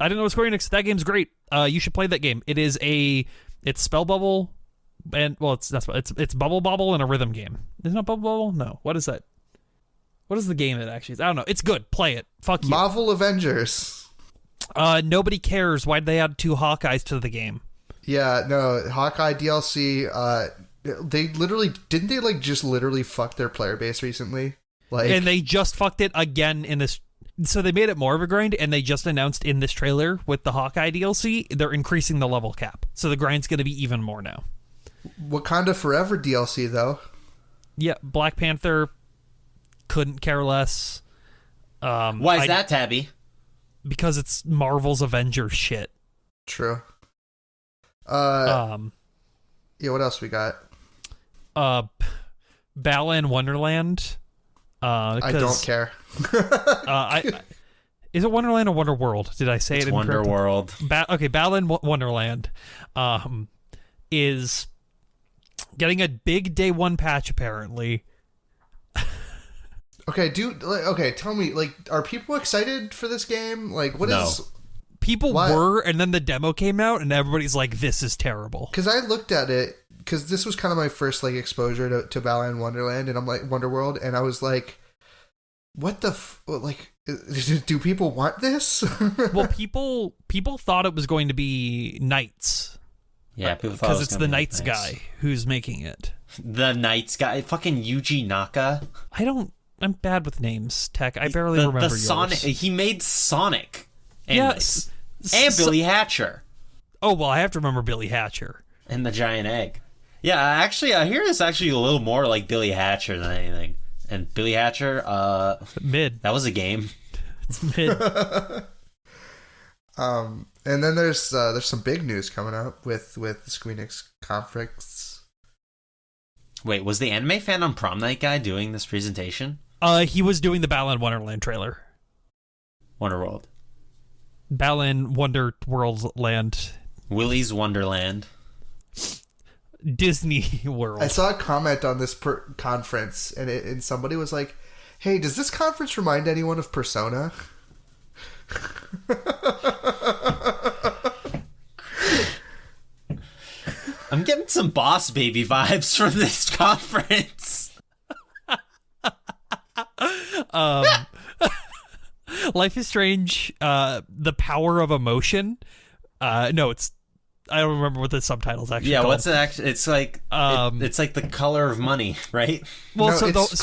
didn't know it was Square Enix. That game's great. You should play that game. It's Spell Bubble, and well, it's Bubble Bobble and a rhythm game. Isn't it Bubble Bobble? No. What is that? What is the game that actually is? I don't know. It's good. Play it. Fuck you. Marvel Avengers. Nobody cares. Why'd they add 2 Hawkeyes to the game? Yeah, no, Hawkeye DLC, they didn't they like just literally fuck their player base recently? Like, and they just fucked it again in this. So they made it more of a grind, and they just announced in this trailer with the Hawkeye DLC, they're increasing the level cap. So the grind's going to be even more now. Wakanda Forever DLC, though. Yeah, Black Panther, couldn't care less. Why is that, Tabby? Because it's Marvel's Avengers shit. True. Yeah, what else we got? Balan Wonderland. I don't care. Is it Wonderland or Wonderworld? Did I say it incorrectly? Wonderworld. Okay, Balan Wonderland is getting a big day 1 patch apparently. Okay, tell me, like, are people excited for this game? Like, what is... People were, and then the demo came out, and everybody's like, this is terrible. Because I looked at it, because this was kind of my first, like, exposure to Balan Wonderland, and I'm like, Wonderworld, and I was like, what the... like, do people want this? Well, people thought it was going to be Knights. Yeah, people thought because it's the Knights guy who's making it. The Knights guy? Fucking Yuji Naka? I'm bad with names, Tech. I barely remember yours. Sonic. He made Sonic. Yes. And Billy Hatcher. Oh, well, I have to remember Billy Hatcher. And the giant egg. Yeah, actually, I hear it's actually a little more like Billy Hatcher than anything. And Billy Hatcher, mid. That was a game. It's mid. And then there's some big news coming up with the Square Enix conference. Wait, was the Anime Fan on Prom Night guy doing this presentation? He was doing the Balan Wonderland trailer. Wonderworld. Balan Wonderworld Land. Willy's Wonderland. Disney World. I saw a comment on this conference, and somebody was like, "Hey, does this conference remind anyone of Persona?" I'm getting some Boss Baby vibes from this conference. Life is Strange, The Power of Emotion. No, it's... I don't remember what the subtitle's actually called. What's it actually? It's like it's like The Color of Money, right? Well, no, it's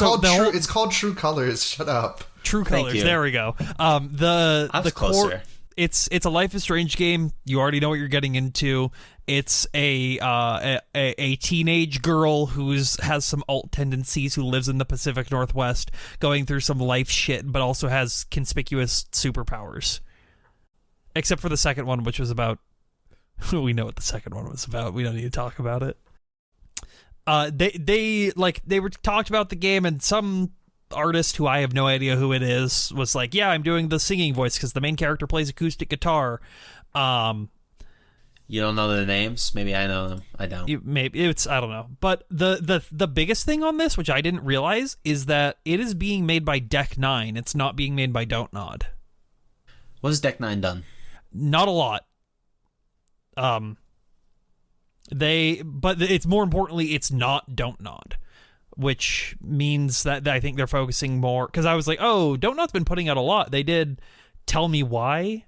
called True Colors. Shut up. True Colors. There we go. The closer. core. It's a Life is Strange game. You already know what you're getting into. It's a teenage girl who has some alt tendencies, who lives in the Pacific Northwest, going through some life shit, but also has conspicuous superpowers. Except for the second one, which was about... We know what the second one was about. We don't need to talk about it. They were talked about the game, and some artist who I have no idea who it is was like, "Yeah, I'm doing the singing voice because the main character plays acoustic guitar." You don't know the names? Maybe I know them. I don't. Maybe it's, I don't know. But the biggest thing on this, which I didn't realize, is that it is being made by Deck 9. It's not being made by Don't Nod. What has Deck 9 done? Not a lot. But it's more importantly, it's not Don't Nod, which means that I think they're focusing more, because I was like, oh, Don't Nod's been putting out a lot. They did Tell Me Why,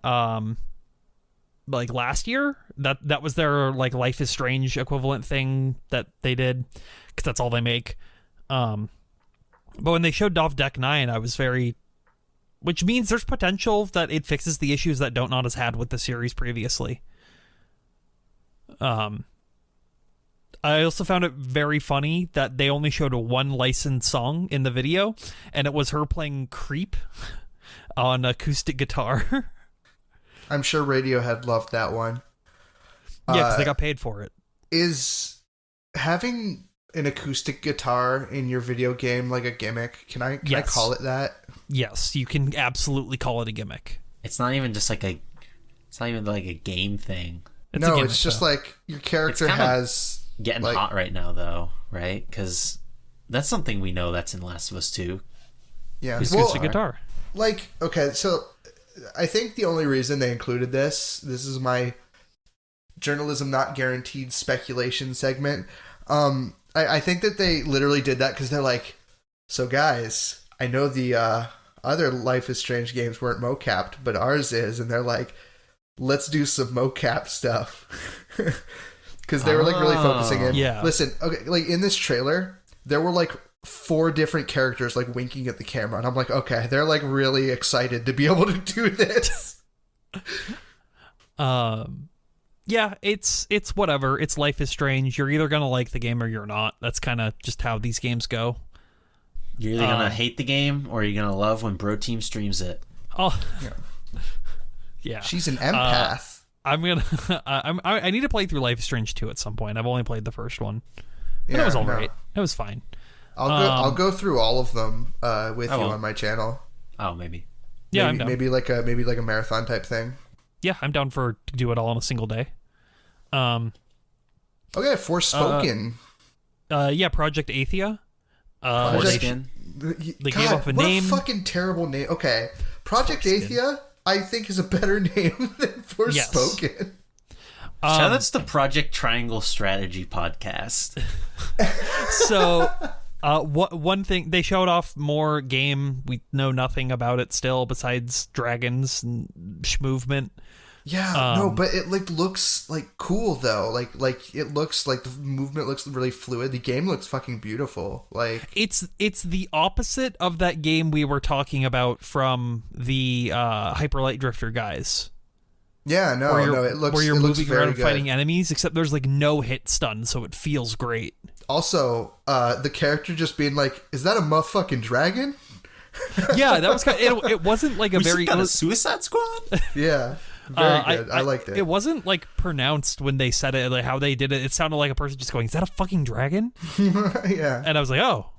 like last year. That was their like Life is Strange equivalent thing that they did, because that's all they make. But when they showed off Deck 9, I was which means there's potential that it fixes the issues that Don't Nod has had with the series previously. I also found it very funny that they only showed one licensed song in the video, and it was her playing Creep on acoustic guitar. I'm sure Radiohead loved that one. Yeah, because they got paid for it. is having an acoustic guitar in your video game like a gimmick? Can I Yes. call it that? Yes, you can absolutely call it a gimmick. It's not even just like a. It's not even like a game thing. It's a No, gimmick, it's just though. like your character It's kinda has Getting like, hot right now, though, right? Because that's something we know that's in Last of Us 2. yeah. acoustic guitar. Like, okay, so I think the only reason they included this is my journalism not guaranteed speculation segment. I think that they literally did that because they're like, so guys, I know the other Life is Strange games weren't mocapped, but ours is, and they're like, let's do some mocap stuff. Because they were like really focusing in. Yeah. Listen, okay, like in this trailer, there were like 4 different characters like winking at the camera, and I'm like, okay, they're like really excited to be able to do this. Yeah, it's whatever. It's Life is Strange. You're either gonna like the game or you're not. That's kind of just how these games go. You're either gonna hate the game or you're gonna love when Bro Team streams it. Oh, Yeah. yeah. She's an empath. I'm gonna. I need to play through Life is Strange 2 at some point. I've only played the first one. Yeah, It was all no. right. It was fine. I'll go through all of them with you won't. on my channel. Oh, maybe. Yeah, maybe, I'm down. maybe like a marathon type thing. Yeah, I'm down to do it all in a single day. Okay, Forspoken. Yeah, Project Athia. Project- Forspoken. They gave up a what name. a fucking terrible name. Okay, Project Forspoken. Athia, I think is a better name than Forspoken. Shout outs to Project Triangle Strategy Podcast. So, one thing, they showed off more game. We know nothing about it still besides dragons and movement. Yeah, no, but it like looks like cool though. Like it looks like the movement looks really fluid. The game looks fucking beautiful. Like It's the opposite of that game we were talking about from the Hyper Light Drifter guys. yeah, no, it looks where you're it looks moving very around good. fighting enemies, except there's like no hit stun, so it feels great. Also, the character just being like, "Is that a motherfucking dragon?" Yeah, that was kind of, it wasn't like a We very got a Suicide Squad? Yeah, very good. I liked it. It wasn't like pronounced when they said it, like how they did it. It sounded like a person just going, "Is that a fucking dragon?" Yeah. And I was like, "Oh,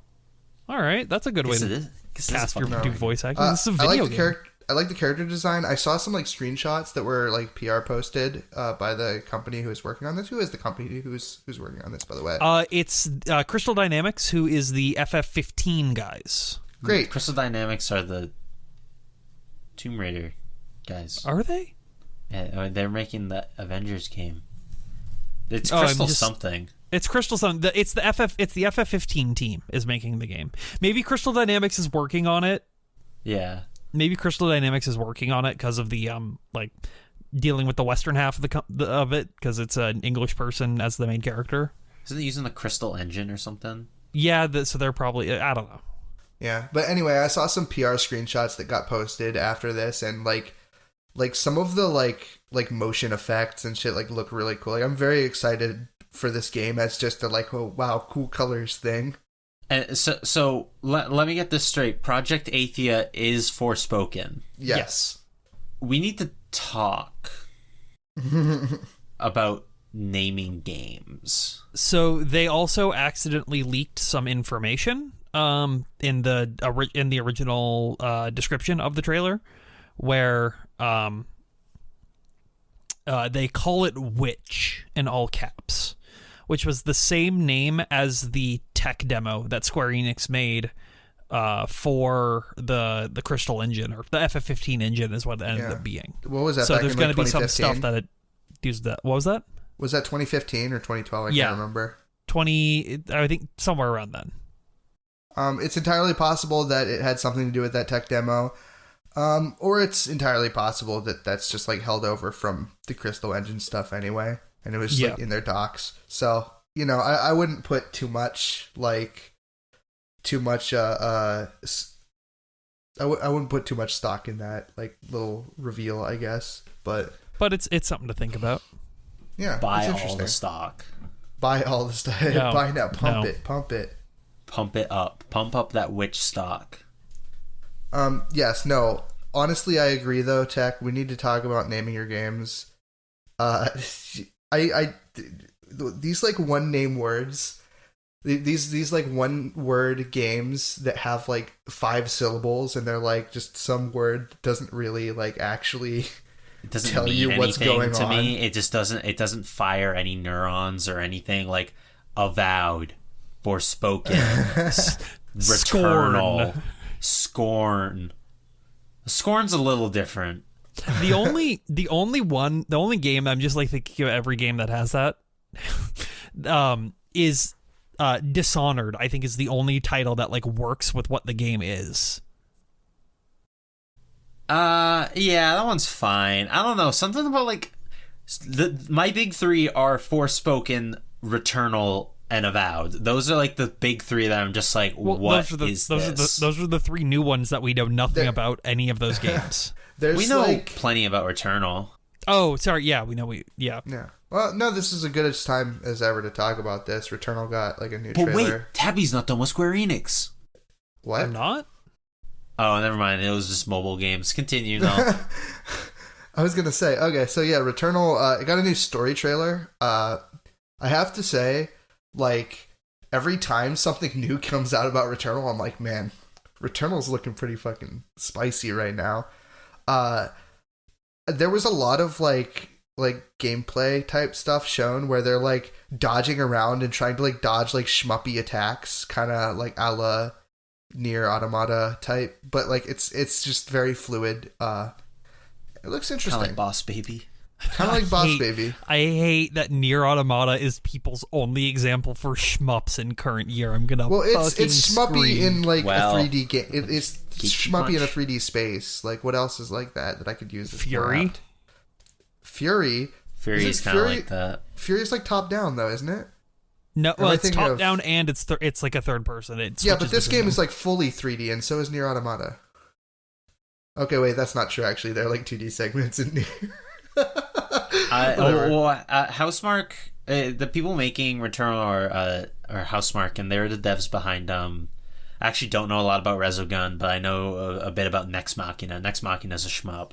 all right, that's a good way Guess it to is. Guess it is cast your fucking- do voice acting." This is a I video like the game. I like the character design. I saw some like screenshots that were like PR posted by the company who is working on this. Who is the company who's working on this, by the way? It's Crystal Dynamics, who is the FF15 guys. Great. Crystal Dynamics are the Tomb Raider guys. Are they? Yeah, they're making the Avengers game. It's Oh, I'm Crystal just- something. It's Crystal something. It's the FF15 team is making the game. Maybe Crystal Dynamics is working on it. Yeah. Maybe Crystal Dynamics is working on it because of the like dealing with the western half of of it, because it's an English person as the main character. Isn't it using the Crystal engine or something? Yeah, so they're probably, I don't know. Yeah, but anyway, I saw some PR screenshots that got posted after this, and like some of the like motion effects and shit like look really cool. Like, I'm very excited for this game as just a like, oh wow, cool colors thing. And so let me get this straight. Project Athia is Forspoken. Yes. We need to talk about naming games. So they also accidentally leaked some information in the original description of the trailer, where they call it Witch in all caps, which was the same name as the tech demo that Square Enix made for the Crystal engine, or the FF15 engine is what it ended up being. What was that? So back there's in, going like, to be some 2015? stuff that it used that. What was that? Was that 2015 or 2012? I Yeah. can't remember. 20, I think somewhere around then. It's entirely possible that it had something to do with that tech demo. Or it's entirely possible that that's just like held over from the Crystal Engine stuff anyway, and it was just like in their docs. So, you know, I wouldn't put too much I wouldn't put too much stock in that like little reveal, I guess. But it's something to think about. yeah, Buy it's all interesting. the stock. Buy all the stuff. No, Buy now. Pump no. it. Pump it. Pump it up. Pump up that witch stock. Yes, no. Honestly, I agree though, Tech. We need to talk about naming your games. I these like one name words, these like one word games that have like 5 syllables, and they're like just some word that doesn't really like actually It doesn't tell mean you what's anything going to on. me. It just doesn't. It doesn't fire any neurons or anything. Like avowed, forspoken, returnal, scorn. Scorn's a little different. The only game I'm just like thinking of every game that has that is Dishonored. I think is the only title that like works with what the game is. Yeah, that one's fine. I don't know, something about like my big 3 are Forspoken, Returnal, and Avowed. Those are like the big 3 that I'm just like, what is this? Those are the 3 new ones that we know nothing about any of those games. We know plenty about Returnal. Oh, sorry. Yeah, we know. Yeah. Well, no, this is as good a time as ever to talk about this. Returnal got like a new trailer. But wait, Tabby's not done with Square Enix. What? I'm not? Oh, never mind. It was just mobile games. Continue, though. I was gonna say, okay, so yeah, Returnal, it got a new story trailer. I have to say, like, every time something new comes out about Returnal, I'm like, man, Returnal's looking pretty fucking spicy right now. There was a lot of like gameplay type stuff shown where they're like dodging around and trying to like dodge like shmuppy attacks, kind of like a la Nier Automata type, but like it's just very fluid. It looks interesting. Kind of like Boss Baby. Kind of like Boss Baby. I hate that Nier Automata is people's only example for shmups in current year. I'm gonna it's shmuppy scream. in like Well, a 3D game. It's shmuppy in a 3D space. Like what else is like that I could use? Fury. Fury's kind of like that. Fury's like top down though, isn't it? No, well, it's top down and it's like a third person. Yeah, but this game is like fully 3D, and so is Nier Automata. Okay, wait, that's not true. Actually, they're like 2D segments in Nier. Housemarque, the people making Returnal are Housemarque, and they're the devs behind. I actually don't know a lot about Resogun, but I know a bit about Nex Machina. Nex Machina is a shmup,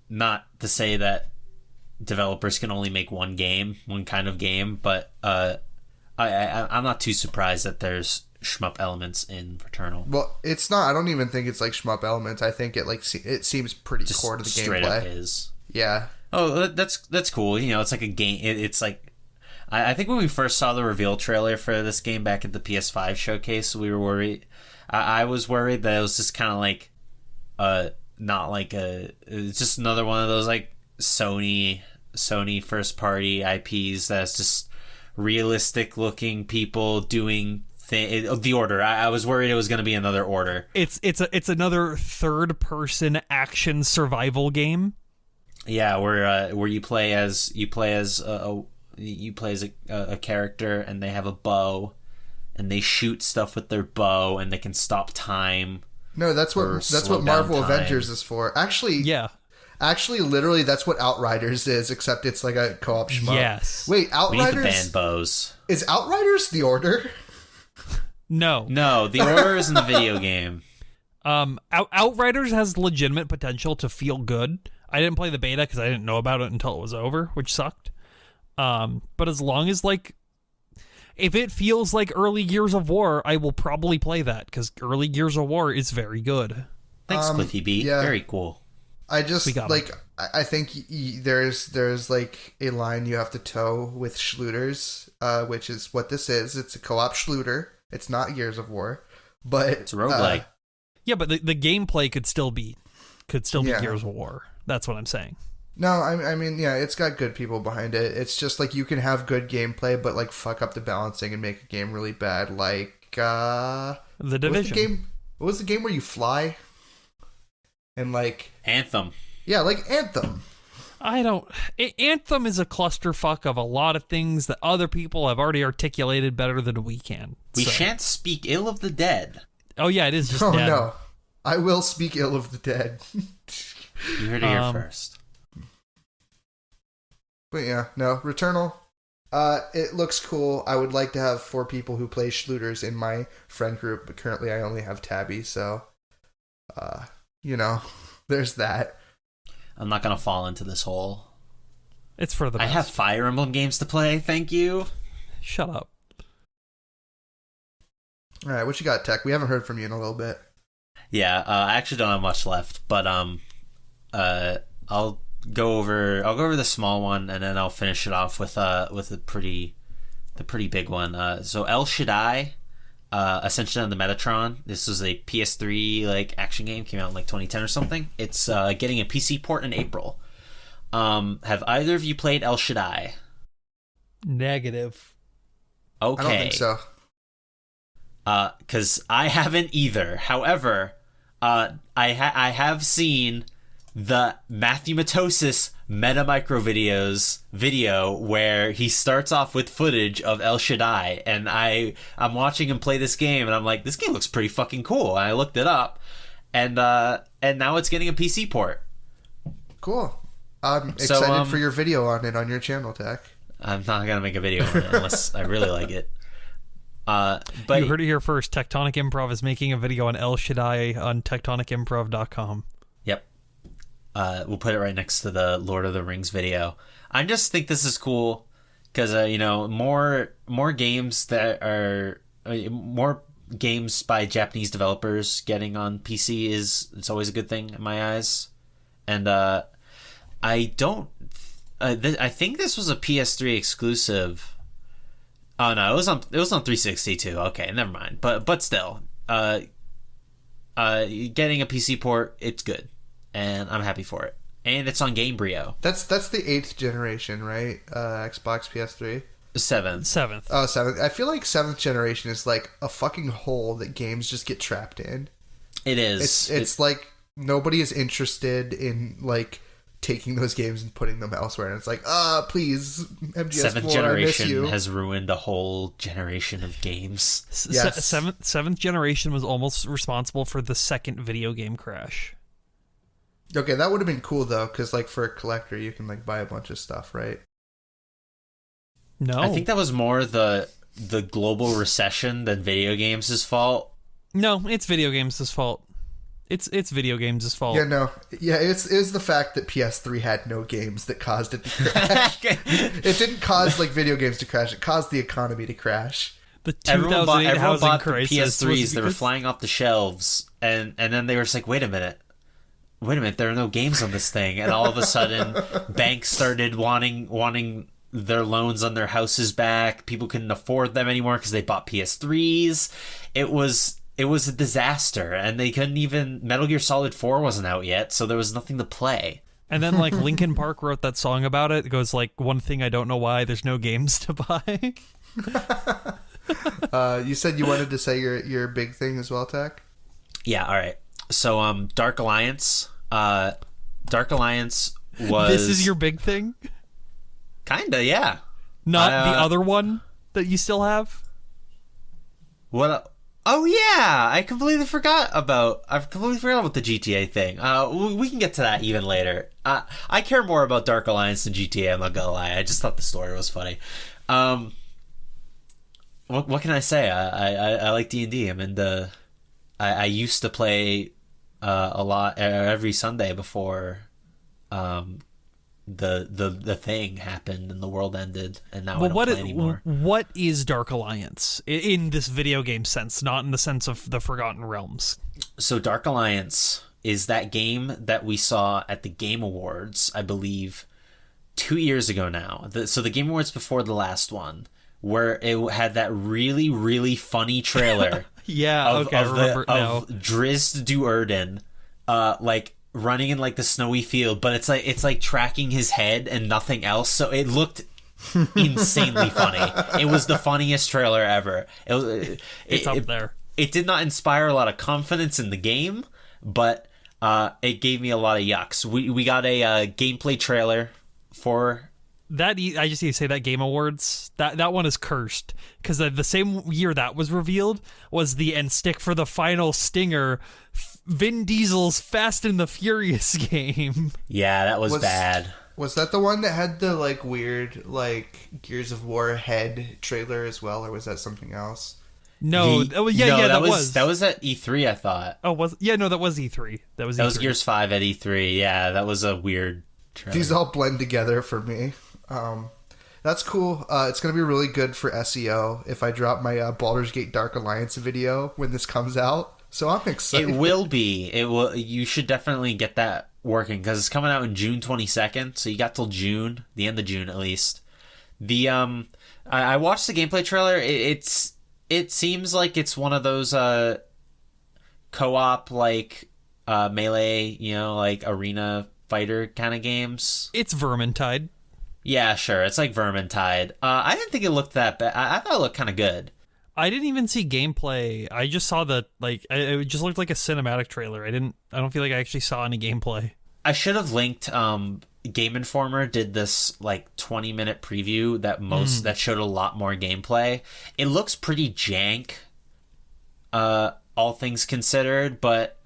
not to say that developers can only make one kind of game, but I'm not too surprised that there's shmup elements in Returnal. Well, it's not. I don't even think it's like shmup elements. I think it like it seems pretty Just core to the straight gameplay. up is. Yeah. Oh, that's cool. You know, it's like a game. It's like I think when we first saw the reveal trailer for this game back at the PS5 showcase, we were worried. I was worried that it was just kind of like not like it's just another one of those like Sony first party IPs that's just realistic looking people doing The Order. I was worried it was going to be another Order. It's another third person action survival game. Yeah, where you play as a character, and they have a bow, and they shoot stuff with their bow, and they can stop time. No, that's what Marvel Avengers is for. Actually, yeah. Actually, literally, that's what Outriders is, except it's like a co-op shmup. Yes. Wait, Outriders? We need the band bows. Is Outriders The Order? No, The Order is in the video game. Outriders has legitimate potential to feel good. I didn't play the beta because I didn't know about it until it was over, which sucked. But as long as like, if it feels like early Gears of War, I will probably play that because early Gears of War is very good. Thanks, Cliffy B. Yeah. Very cool. I just like I think there's like a line you have to toe with Schluters, which is what this is. It's a co-op Schluter. It's not Gears of War, but it's a roguelike. Yeah, but the gameplay could still be Gears of War. That's what I'm saying. No, I mean, yeah, it's got good people behind it. It's just like you can have good gameplay, but like fuck up the balancing and make a game really bad. Like The Division. What was the game where you fly? And like Anthem. Yeah, like Anthem. Anthem is a clusterfuck of a lot of things that other people have already articulated better than we can. We shan't speak ill of the dead. Oh yeah, it is just dead. Oh no. I will speak ill of the dead. You heard it here first. But yeah, no, Returnal. It looks cool. I would like to have 4 people who play Schluters in my friend group, but currently I only have Tabby, so there's that. I'm not gonna fall into this hole. It's for the best. I have Fire Emblem games to play, thank you. Shut up. All right, what you got, Tech? We haven't heard from you in a little bit. Yeah, I actually don't have much left, but I'll go over the small one, and then I'll finish it off with the pretty big one. So El Shaddai, Ascension of the Metatron. This was a PS3 like action game, came out in like 2010 or something. It's getting a PC port in April. Have either of you played El Shaddai? Negative. Okay. I don't think so. Because I haven't either. However, I have seen the Matthew Matosis Meta Microvideos video where he starts off with footage of El Shaddai, and I'm watching him play this game, and I'm like, this game looks pretty fucking cool. And I looked it up, and now it's getting a PC port. Cool. I'm excited for your video on it on your channel, Tech. I'm not gonna make a video on it unless I really like it. But You heard it here first. Tectonic Improv is making a video on El Shaddai on tectonicimprov.com. Yep. We'll put it right next to the Lord of the Rings video. I just think this is cool because more games that are more games by Japanese developers getting on PC it's always a good thing in my eyes. And I think this was a PS3 exclusive. Oh no, it was on 360 too. Okay, never mind. But still, getting a PC port, it's good, and I'm happy for it. And it's on Gamebryo. That's the 8th generation, right? Xbox, PS3. Seventh. Oh, 7th. I feel like 7th generation is like a fucking hole that games just get trapped in. It is. It's like nobody is interested in like taking those games and putting them elsewhere, and it's like, please, MGS4, 7th generation I miss you. has ruined a whole generation of games. Yes. Seventh generation was almost responsible for the second video game crash. Okay, that would have been cool though, because like for a collector, you can like buy a bunch of stuff, right? No, I think that was more the global recession than video games' fault. No, it's video games' fault. It's video games' fault. Yeah, no. Yeah, it was the fact that PS3 had no games that caused it to crash. It didn't cause like video games to crash. It caused the economy to crash. The 2008 housing bought crisis. the PS3s. They were flying off the shelves, and then they were just like, wait a minute, there are no games on this thing. And all of a sudden, banks started wanting their loans on their houses back. People couldn't afford them anymore because they bought PS3s. It was a disaster, and they couldn't even... Metal Gear Solid 4 wasn't out yet, so there was nothing to play. And then, like, Linkin Park wrote that song about it. It goes, like, one thing I don't know why, there's no games to buy. You said you wanted to say your big thing as well, Tech? Yeah, all right. So, Dark Alliance. Dark Alliance was... This is your big thing? Kinda, yeah. Not the other one that you still have? What... Oh yeah, I completely forgot about the GTA thing. We can get to that even later. I care more about Dark Alliance than GTA. I'm not gonna lie. I just thought the story was funny. What can I say? I like D&D. I'm into. I used to play a lot every Sunday before the thing happened and the world ended, and now I don't play anymore. What is Dark Alliance in this video game sense, not in the sense of the Forgotten Realms? So Dark Alliance is that game that we saw at the Game Awards, I believe, 2 years ago now. So the Game Awards before the last one, where it had that really, really funny trailer. Yeah, of Drizzt Do'Urden, like running in like the snowy field, but it's like tracking his head and nothing else. So it looked insanely funny. It was the funniest trailer ever. It's up there. It did not inspire a lot of confidence in the game, but it gave me a lot of yucks. We got a gameplay trailer for that. I just need to say that Game Awards, that one is cursed, because the same year that was revealed was the end stick for the final stinger, Vin Diesel's Fast and the Furious game. Yeah, that was bad. Was that the one that had the like weird like Gears of War head trailer as well, or was that something else? No, that was at E3, I thought. Oh, that was E3. That was Gears 5 at E3. Yeah, that was a weird trailer. These all blend together for me. That's cool. It's going to be really good for SEO if I drop my Baldur's Gate Dark Alliance video when this comes out. So I'm excited. It will be. It will. You should definitely get that working because it's coming out in June 22nd. So you got till June, the end of June at least. The I watched the gameplay trailer. It seems like it's one of those co-op like melee, like arena fighter kind of games. It's Vermintide. Yeah, sure. It's like Vermintide. I didn't think it looked that bad. I thought it looked kind of good. I didn't even see gameplay. I just saw it just looked like a cinematic trailer. I don't feel like I actually saw any gameplay. I should have linked. Game Informer did this like 20-minute preview that showed a lot more gameplay. It looks pretty jank, all things considered, but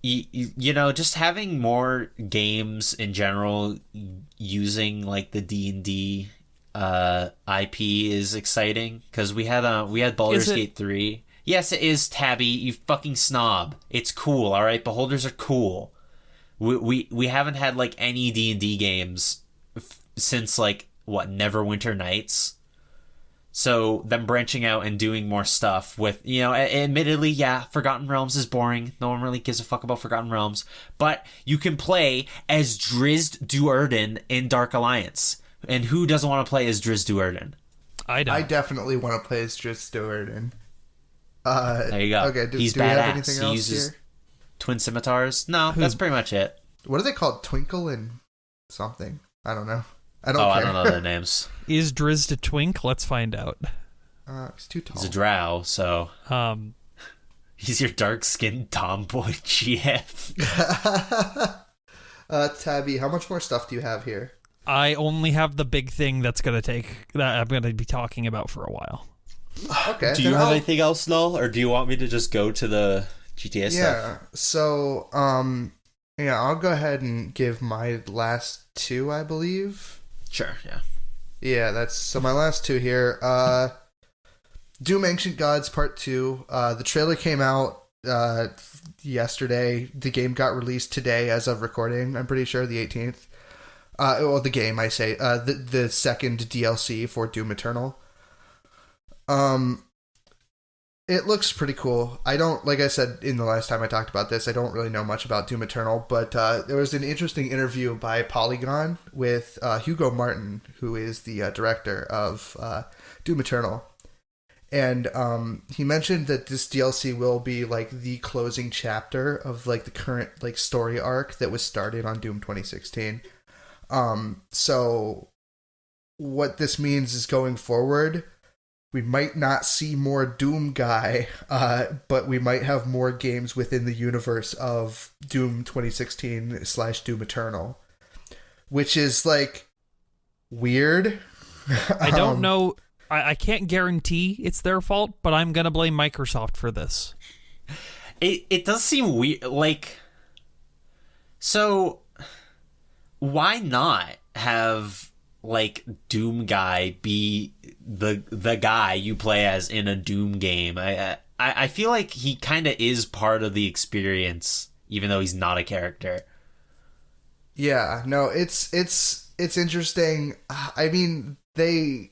just having more games in general using like the D&D IP is exciting because we had Baldur's Gate 3. Yes, it is, Tabby, you fucking snob. It's cool, all right? Beholders are cool. We haven't had like any D&D games since like Neverwinter Nights. So them branching out and doing more stuff with, admittedly, yeah, Forgotten Realms is boring. No one really gives a fuck about Forgotten Realms. But you can play as Drizzt Do'Urden in Dark Alliance. And who doesn't want to play as Drizzt Do'Urden? I don't. I definitely want to play as Drizzt Do'Urden. There you go. Okay, He's do badass. we have anything else He uses here? twin scimitars. No, that's pretty much it. What are they called? Twinkle and something. I don't know. I don't care. I don't know their names. Is Drizzt a twink? Let's find out. He's too tall. He's a drow, so he's your dark-skinned tomboy GF. Tabby, how much more stuff do you have here? I only have the big thing that I'm going to be talking about for a while. Okay. Do you have anything else, Null, or do you want me to just go to the GTA stuff? Yeah. So, I'll go ahead and give my last two, I believe. Sure. Yeah. Yeah, so my last two here. Doom Ancient Gods Part 2. The trailer came out yesterday. The game got released today as of recording. I'm pretty sure the 18th. The game, I say. The second DLC for Doom Eternal. It looks pretty cool. I don't, like I said in the last time I talked about this, I don't really know much about Doom Eternal, but there was an interesting interview by Polygon with Hugo Martin, who is the director of Doom Eternal. And he mentioned that this DLC will be like the closing chapter of like the current like story arc that was started on Doom 2016. So what this means is going forward, we might not see more Doom guy, but we might have more games within the universe of Doom 2016 / Doom Eternal, which is like weird. I don't know. I can't guarantee it's their fault, but I'm going to blame Microsoft for this. It does seem weird. Like, so why not have like Doom guy be the guy you play as in a Doom game? I feel like he kind of is part of the experience, even though he's not a character. Yeah, no, it's interesting. I mean, they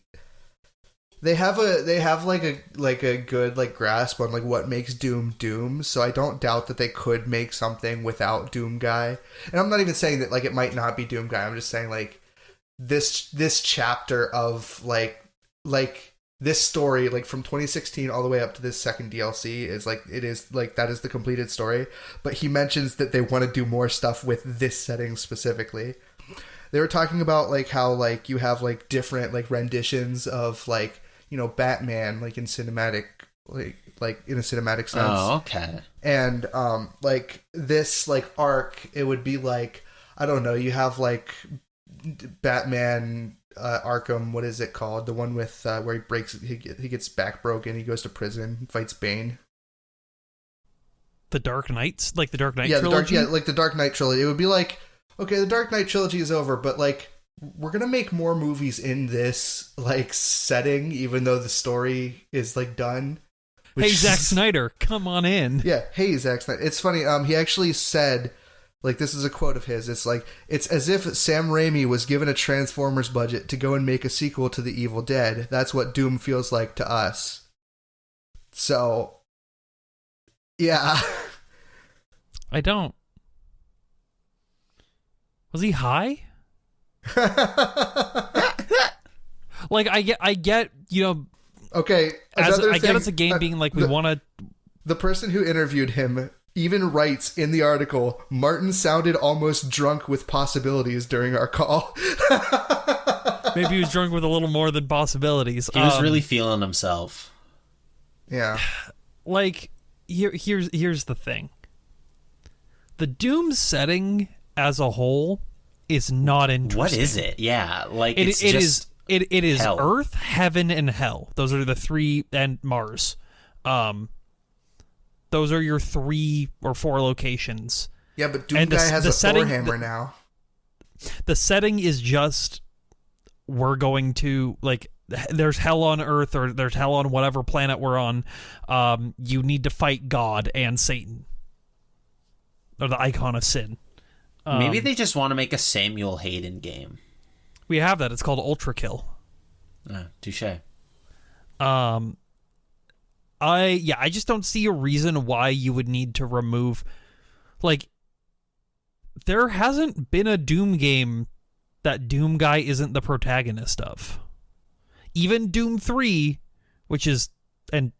have like a good like grasp on like what makes Doom, so I don't doubt that they could make something without Doom guy. And I'm not even saying that like it might not be Doom guy. I'm just saying like this chapter of like this story, like from 2016 all the way up to this second DLC is like, it is like, that is the completed story. But he mentions that they want to do more stuff with this setting specifically. They were talking about like how like you have like different like renditions of like, Batman like in cinematic like in a cinematic sense. Oh, okay. And like this like arc, it would be like, I don't know, you have like Batman Arkham, what is it called? The one with where he gets back broken, he goes to prison, fights Bane. The Dark Knights, like the Dark Knight trilogy? trilogy? Like the Dark Knight trilogy. It would be like, okay, the Dark Knight trilogy is over, but like we're gonna make more movies in this like setting, even though the story is like done. Hey, Zack Snyder, come on in. Yeah, hey, Zack Snyder. It's funny. He actually said Like, this is a quote of his. It's like, it's as if Sam Raimi was given a Transformers budget to go and make a sequel to The Evil Dead. That's what Doom feels like to us. So, yeah. I don't. Was he high? Like, I get, you know. Okay. I get it's a game being like, we want to. The person who interviewed him even writes in the article, Martin sounded almost drunk with possibilities during our call. Maybe he was drunk with a little more than possibilities. He was really feeling himself. Yeah. Like, here's the thing. The Doom setting as a whole is not interesting. What is it? Yeah, like it is hell. Earth, heaven, and hell. Those are the three, and Mars. Those are your 3 or 4 locations. Yeah, but Doom Guy has a Thor hammer now. The setting is just, we're going to, like, there's hell on Earth, or there's hell on whatever planet we're on. You need to fight God and Satan, or the icon of sin. Maybe they just want to make a Samuel Hayden game. We have that. It's called Ultra Kill. Touche. I just don't see a reason why you would need to remove, like, there hasn't been a Doom game that Doom Guy isn't the protagonist of. Even Doom 3, and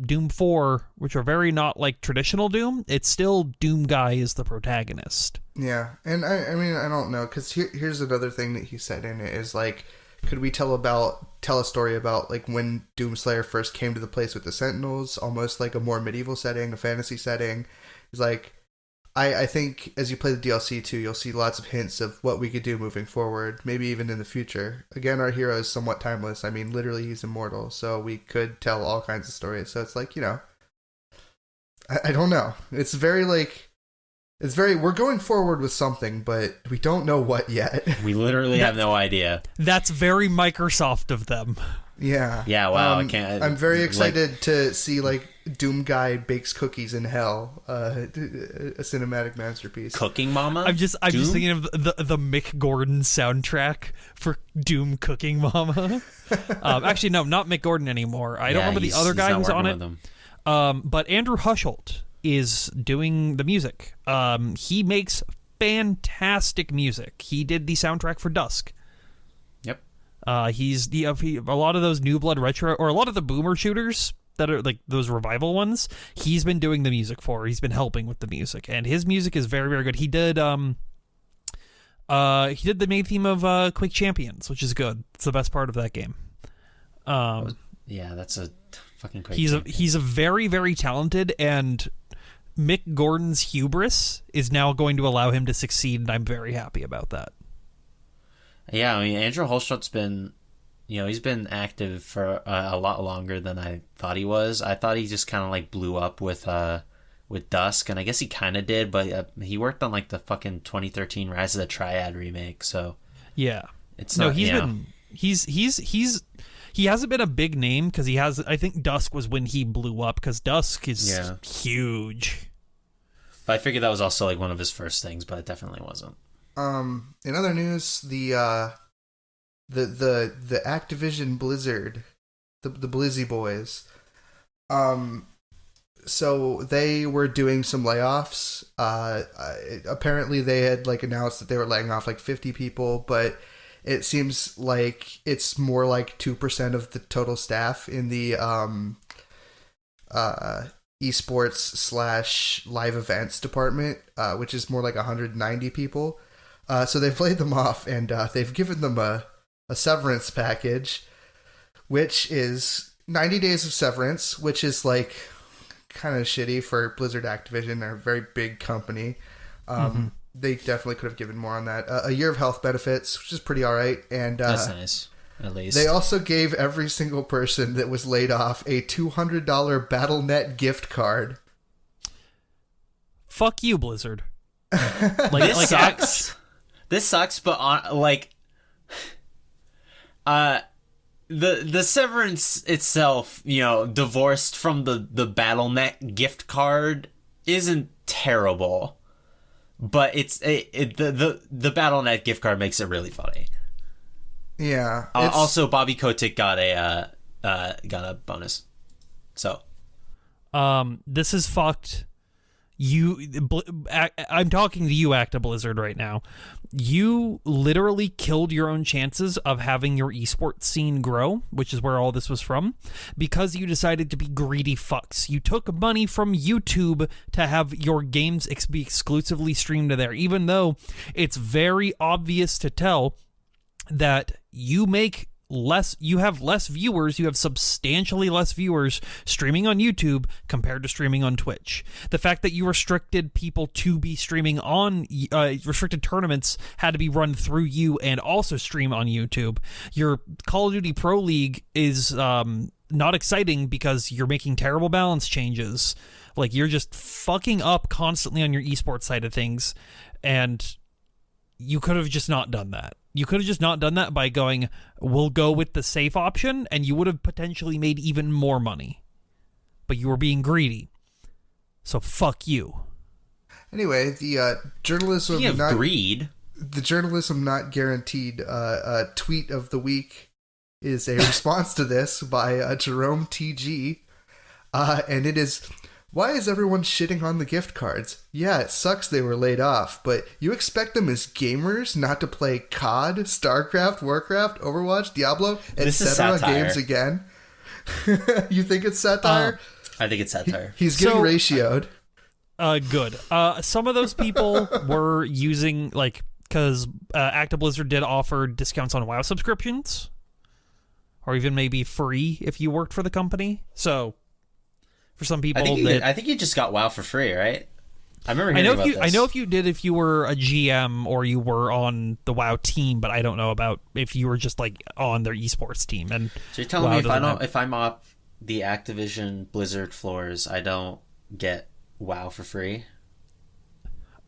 Doom 4, which are very not like traditional Doom, it's still Doom Guy is the protagonist. Yeah, and I mean, I don't know, because here's another thing that he said in it is, like, could we tell a story about, like, when Doomslayer first came to the place with the Sentinels, almost like a more medieval setting, a fantasy setting. He's like, I think as you play the DLC too, you'll see lots of hints of what we could do moving forward, maybe even in the future. Again, our hero is somewhat timeless. I mean, literally, he's immortal, so we could tell all kinds of stories. So it's like, you know, I don't know. It's very, like, we're going forward with something, but we don't know what yet. We literally have no idea. That's very Microsoft of them. Yeah. Yeah, wow, I can't... I'm very excited to see, like, Doom Guy bakes cookies in hell, a cinematic masterpiece. Cooking Mama? I'm just thinking of the Mick Gordon soundtrack for Doom Cooking Mama. Actually, no, not Mick Gordon anymore. I don't remember the other guy who's on it. But Andrew Hushholt is doing the music. He makes fantastic music. He did the soundtrack for Dusk. Yep. He's a lot of those New Blood Retro, or a lot of the boomer shooters that are like those revival ones, he's been doing the music for. He's been helping with the music, and his music is very, very good. He did the main theme of Quake Champions, which is good. It's the best part of that game. Yeah, that's a fucking Quake He's a very, very talented, and Mick Gordon's hubris is now going to allow him to succeed, and I'm very happy about that. Yeah, I mean, Andrew Holstadt's been, you know, he's been active for a lot longer than I thought he was. I thought he just kind of, like, blew up with Dusk, and I guess he kind of did, but he worked on, like, the fucking 2013 Rise of the Triad remake, so... Yeah. It's not, he hasn't been a big name, because I think Dusk was when he blew up, because Dusk is huge. But I figured that was also, like, one of his first things, but it definitely wasn't. In other news, the Activision Blizzard, the Blizzy boys, so they were doing some layoffs. Apparently they had, like, announced that they were laying off like 50 people, but it seems like it's more like 2% of the total staff in the esports / live events department, which is more like 190 people. So they've laid them off, and they've given them a severance package, which is 90 days of severance, which is, like, kind of shitty for Blizzard Activision. They're a very big company. They definitely could have given more on that. A year of health benefits, which is pretty all right. And that's nice, at least. They also gave every single person that was laid off a $200 Battle.net gift card. Fuck you, Blizzard. This sucks. This sucks, but the severance itself, you know, divorced from the Battle.net gift card, isn't terrible. but the Battle.net gift card makes it really funny. Yeah. Also, Bobby Kotick got a bonus. So, this is fucked. I'm talking to you, Acta Blizzard, right now. You literally killed your own chances of having your esports scene grow, which is where all this was from, because you decided to be greedy fucks. You took money from YouTube to have your games be exclusively streamed to there, even though it's very obvious to tell that you have less viewers, you have substantially less viewers streaming on YouTube compared to streaming on Twitch. The fact that you restricted people to be streaming on restricted tournaments had to be run through you and also stream on YouTube. Your Call of Duty Pro League is not exciting because you're making terrible balance changes. Like, you're just fucking up constantly on your esports side of things, and you could have just not done that. You could have just not done that by going, we'll go with the safe option, and you would have potentially made even more money. But you were being greedy. So fuck you. Anyway, the journalism greed. The journalism not guaranteed tweet of the week is a response to this by Jerome TG, and it is, why is everyone shitting on the gift cards? Yeah, it sucks they were laid off, but you expect them as gamers not to play COD, StarCraft, Warcraft, Overwatch, Diablo, etc. games again? You think it's satire? I think it's satire. He's getting ratioed. Good. Some of those people were using, like, because Acta Blizzard did offer discounts on WoW subscriptions, or even maybe free if you worked for the company. So, for some people, I think you just got WoW for free, right? I remember hearing about this. I know if you did, if you were a GM or you were on the WoW team, but I don't know about if you were just like on their esports team. And so you're telling me if I'm up the Activision Blizzard floors, I don't get WoW for free?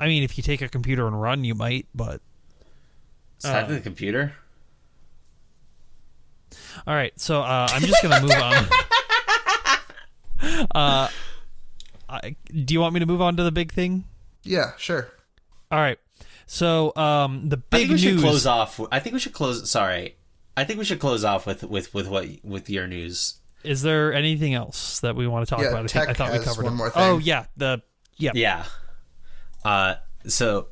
I mean, if you take a computer and run, you might, but it's technically the computer. All right, so I'm just gonna move on. Do you want me to move on to the big thing? Yeah, sure. All right. So the big news. Should close off. I think we should close. Sorry, I think we should close off with your news. Is there anything else that we want to talk about? Tech I thought we has covered one it. more thing. Oh yeah, Yeah. So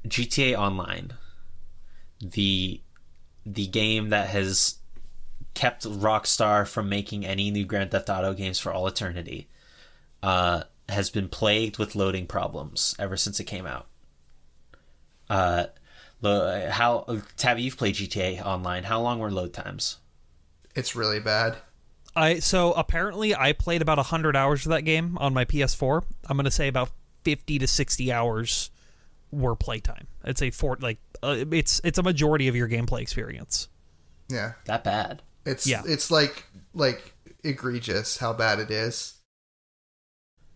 GTA Online, the game that has kept Rockstar from making any new Grand Theft Auto games for all eternity, has been plagued with loading problems ever since it came out. Tabby, you've played GTA Online. How long were load times? It's really bad. So apparently I played about 100 hours of that game on my PS4. I'm going to say about 50 to 60 hours were playtime. It's it's a majority of your gameplay experience. Yeah. That bad. It's like egregious how bad it is.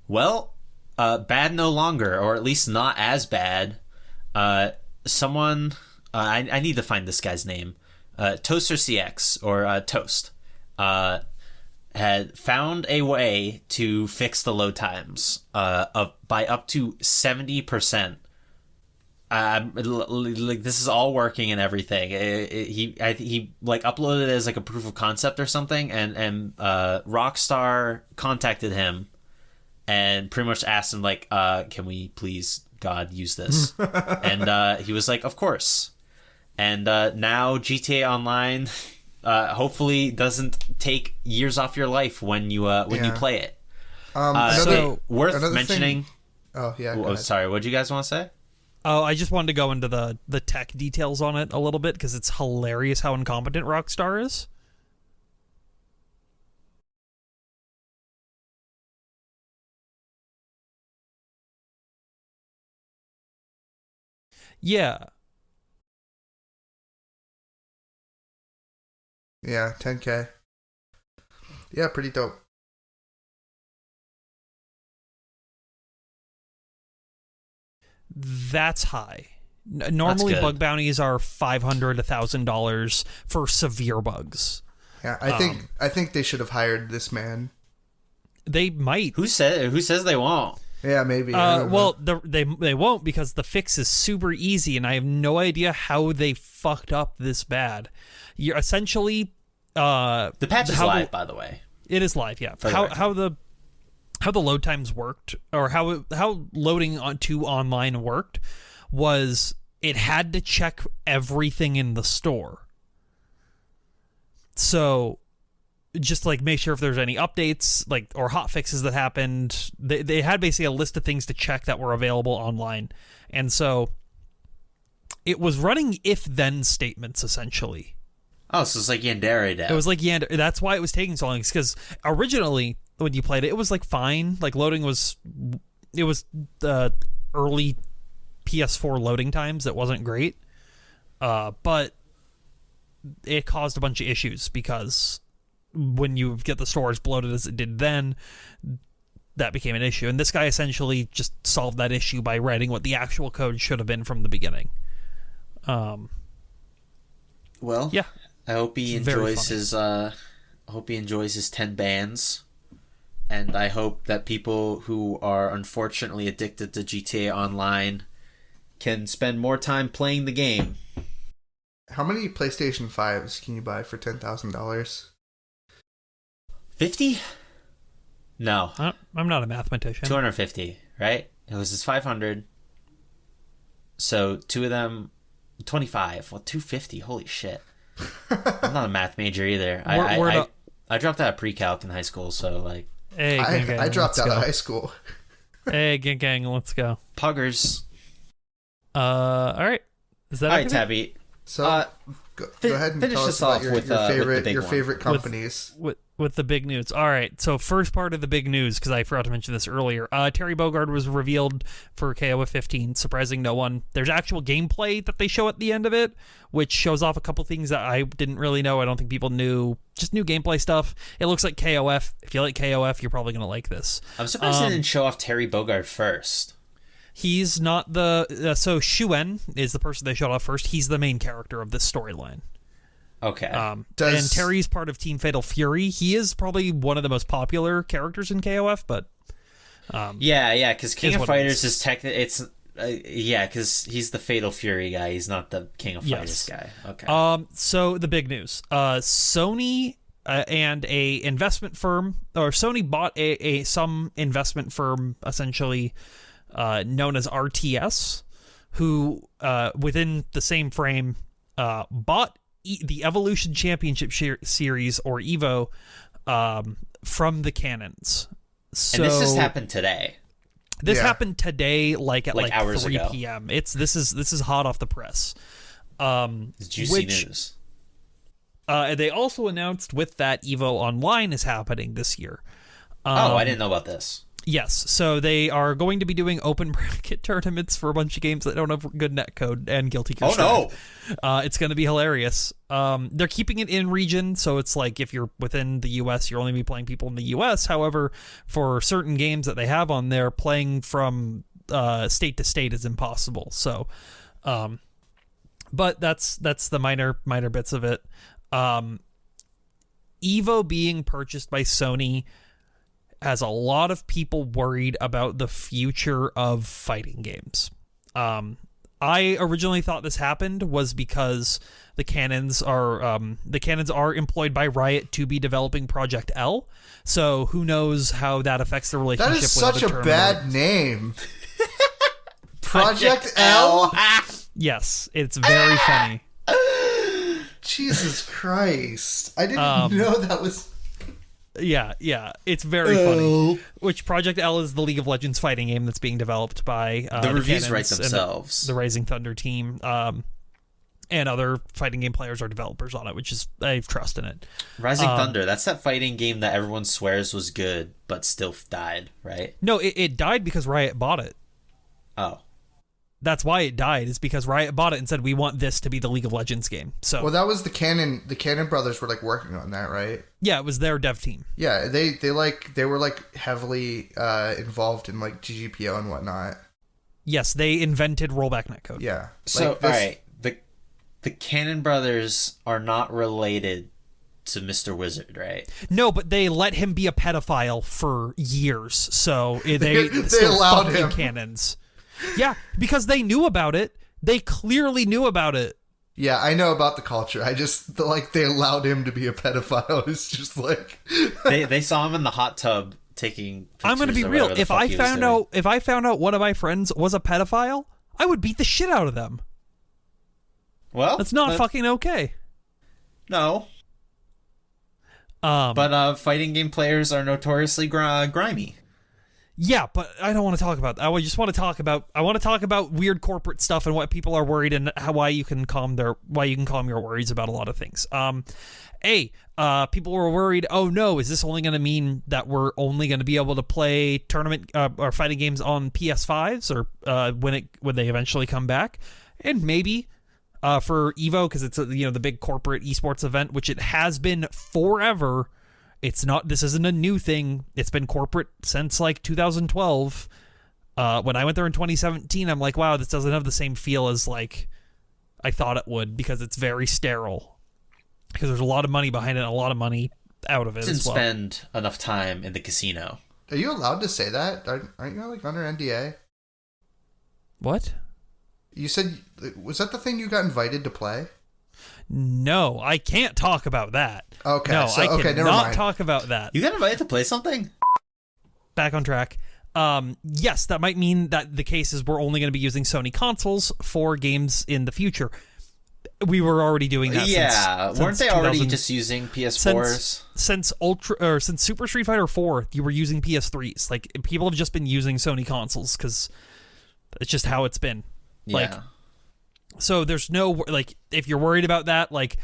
Well, bad no longer, or at least not as bad. Someone, I need to find this guy's name. Toaster CX, or Toast, had found a way to fix the load times by up to 70%. Like, this is all working and everything. He uploaded it as like a proof of concept or something, and Rockstar contacted him and pretty much asked him, like, can we please, God, use this? And he was like, of course. And now GTA Online hopefully doesn't take years off your life when you play it. Worth mentioning. Oh yeah. Oh, sorry. What did you guys want to say? Oh, I just wanted to go into the tech details on it a little bit because it's hilarious how incompetent Rockstar is. Yeah. Yeah, 10K. Yeah, pretty dope. That's high. Normally, bug bounties are $500, $1,000 for severe bugs. Yeah, I think they should have hired this man. They might. Who says they won't? Yeah, maybe. I don't know. Well, they won't, because the fix is super easy, and I have no idea how they fucked up this bad. You're essentially The patch is live, by the way. it is live. Yeah, For the record. how the load times worked, or how loading onto online worked, was it had to check everything in the store. So just like make sure if there's any updates, like, or hot fixes that happened. They had basically a list of things to check that were available online. And so it was running if-then statements, essentially. Oh, so it's like Yandere Dev. It was like Yandere. That's why it was taking so long, because originally when you played it, it was like fine. Like loading was, it was the early PS4 loading times that wasn't great. But it caused a bunch of issues, because when you get the store as bloated as it did then, that became an issue. And this guy essentially just solved that issue by writing what the actual code should have been from the beginning. Well, yeah. I hope he enjoys his hope he enjoys his 10 bans. And I hope that people who are unfortunately addicted to GTA Online can spend more time playing the game. How many PlayStation 5s can you buy for $10,000? 50? No. I'm not a mathematician. 250, right? It was his 500. So two of them, 25. Well, 250. Holy shit. I'm not a math major either. I dropped out of pre-calc in high school, so like. Hey, gang, I dropped out of high school. Hey, gang, let's go. Puggers. All right. Is that all right, everything? Tabby? So go ahead and finish tell us this about off your with the big favorite companies. With the big news. All right, so first part of the big news, because I forgot to mention this earlier. Terry Bogard was revealed for KOF 15, surprising no one. There's actual gameplay that they show at the end of it, which shows off a couple things that I didn't really know. I don't think people knew. Just new gameplay stuff. It looks like KOF. If you like KOF, you're probably going to like this. I'm surprised they didn't show off Terry Bogard first. He's not the... so Shuen is the person they showed off first. He's the main character of this storyline. Okay. And Terry's part of Team Fatal Fury. He is probably one of the most popular characters in KOF, but yeah, because King of Fighters is technically because he's the Fatal Fury guy. He's not the King of Fighters guy. Okay. So the big news: Sony and a investment firm, or Sony bought some investment firm, essentially known as RTS, who within the same frame bought the Evolution Championship Series, or EVO, from the Cannons. So, and this just happened today. This happened today, like at hours 3 ago. p.m. This is hot off the press. It's juicy news. They also announced with that EVO Online is happening this year. I didn't know about this. Yes, so they are going to be doing open bracket tournaments for a bunch of games that don't have good netcode and Guilty Gear Strive. No! It's going to be hilarious. They're keeping it in region, so it's like if you're within the U.S., you'll only be playing people in the U.S. However, for certain games that they have on there, playing from state to state is impossible. So, but that's the minor bits of it. EVO being purchased by Sony has a lot of people worried about the future of fighting games. I originally thought this happened was because the Cannons are employed by Riot to be developing Project L. So who knows how that affects the relationship. That is with such other a bad tournaments. name. Project L? Yes, it's very funny. Jesus Christ. I didn't know that was... Yeah, it's very funny. Which Project L is the League of Legends fighting game that's being developed by the reviews Cannons write themselves. the Rising Thunder team, and other fighting game players are developers on it, which is I have trust in it. Rising Thunder, that's that fighting game that everyone swears was good, but still died, right? No, it died because Riot bought it. Oh. That's why it died, is because Riot bought it and said, we want this to be the League of Legends game. So, well, that was the Cannon brothers were like working on that, right? Yeah, it was their dev team. Yeah, they were like heavily involved in like GGPO and whatnot. Yes, they invented rollback netcode. Yeah. So, all right, the Cannon brothers are not related to Mr. Wizard, right? No, but they let him be a pedophile for years, so they allowed him. Canons. Yeah, because they knew about it. They clearly knew about it. Yeah, I know about the culture. I just they allowed him to be a pedophile. It's just like they saw him in the hot tub taking pictures. I'm going to be real. If I found out one of my friends was a pedophile, I would beat the shit out of them. Well, that's not fucking okay. No. But fighting game players are notoriously grimy. Yeah, but I don't want to talk about that. I want to talk about weird corporate stuff and what people are worried and why you can calm your worries about a lot of things. People were worried, oh no, is this only going to mean that we're only going to be able to play tournament or fighting games on PS5s or when they eventually come back? And maybe for EVO, because it's the big corporate esports event, which it has been forever. This isn't a new thing. It's been corporate since like 2012. When I went there in 2017, I'm like, wow, this doesn't have the same feel as like I thought it would, because it's very sterile. Because there's a lot of money behind it and a lot of money out of it Didn't as well. spend enough time in the casino. Are you allowed to say that? Aren't you like under NDA? What? You said, was that the thing you got invited to play? No, I can't talk about that. Okay, no, I never cannot mind. talk about that. You got invited to play something? Back on track. Yes, that might mean that the case is we're only going to be using Sony consoles for games in the future. We were already doing that. Yeah, weren't they already just using PS4s? Since Super Street Fighter 4, you were using PS3s. Like, people have just been using Sony consoles because it's just how it's been. Yeah. Like, so there's no, like, if you're worried about that, like,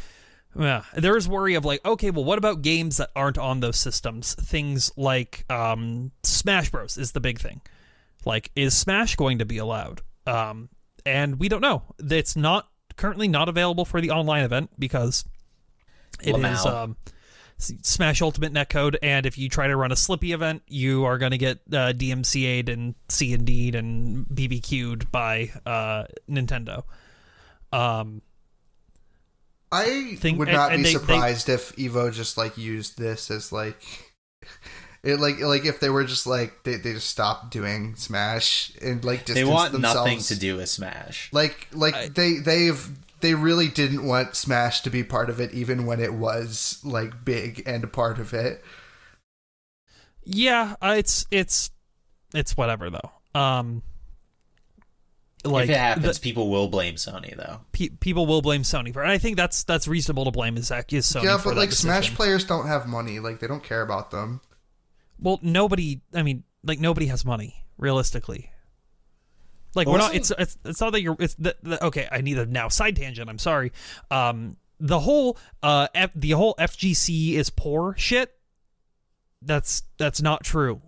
there is worry of like, okay, well, what about games that aren't on those systems? Things like Smash Bros. Is the big thing. Like, is Smash going to be allowed? And we don't know. It's currently not available for the online event because it is Smash Ultimate netcode, and if you try to run a Slippy event, you are going to get DMCA'd and C&D'd and BBQ'd by Nintendo. I would not be surprised if Evo just like used this as like it like if they were just like they just stopped doing Smash and like they want themselves. Nothing to do with Smash. They really didn't want Smash to be part of it, even when it was like big and a part of it. Yeah, it's whatever though. Like, if it happens, people will blame Sony, though. People will blame Sony for it. And I think that's reasonable to blame is Sony. Yeah, for but like decision. Smash players don't have money. Like, they don't care about them. Well, nobody has money, realistically. Like, we're not. It's not that you're. It's okay. I need a now side tangent. I'm sorry. The whole FGC is poor shit. That's not true.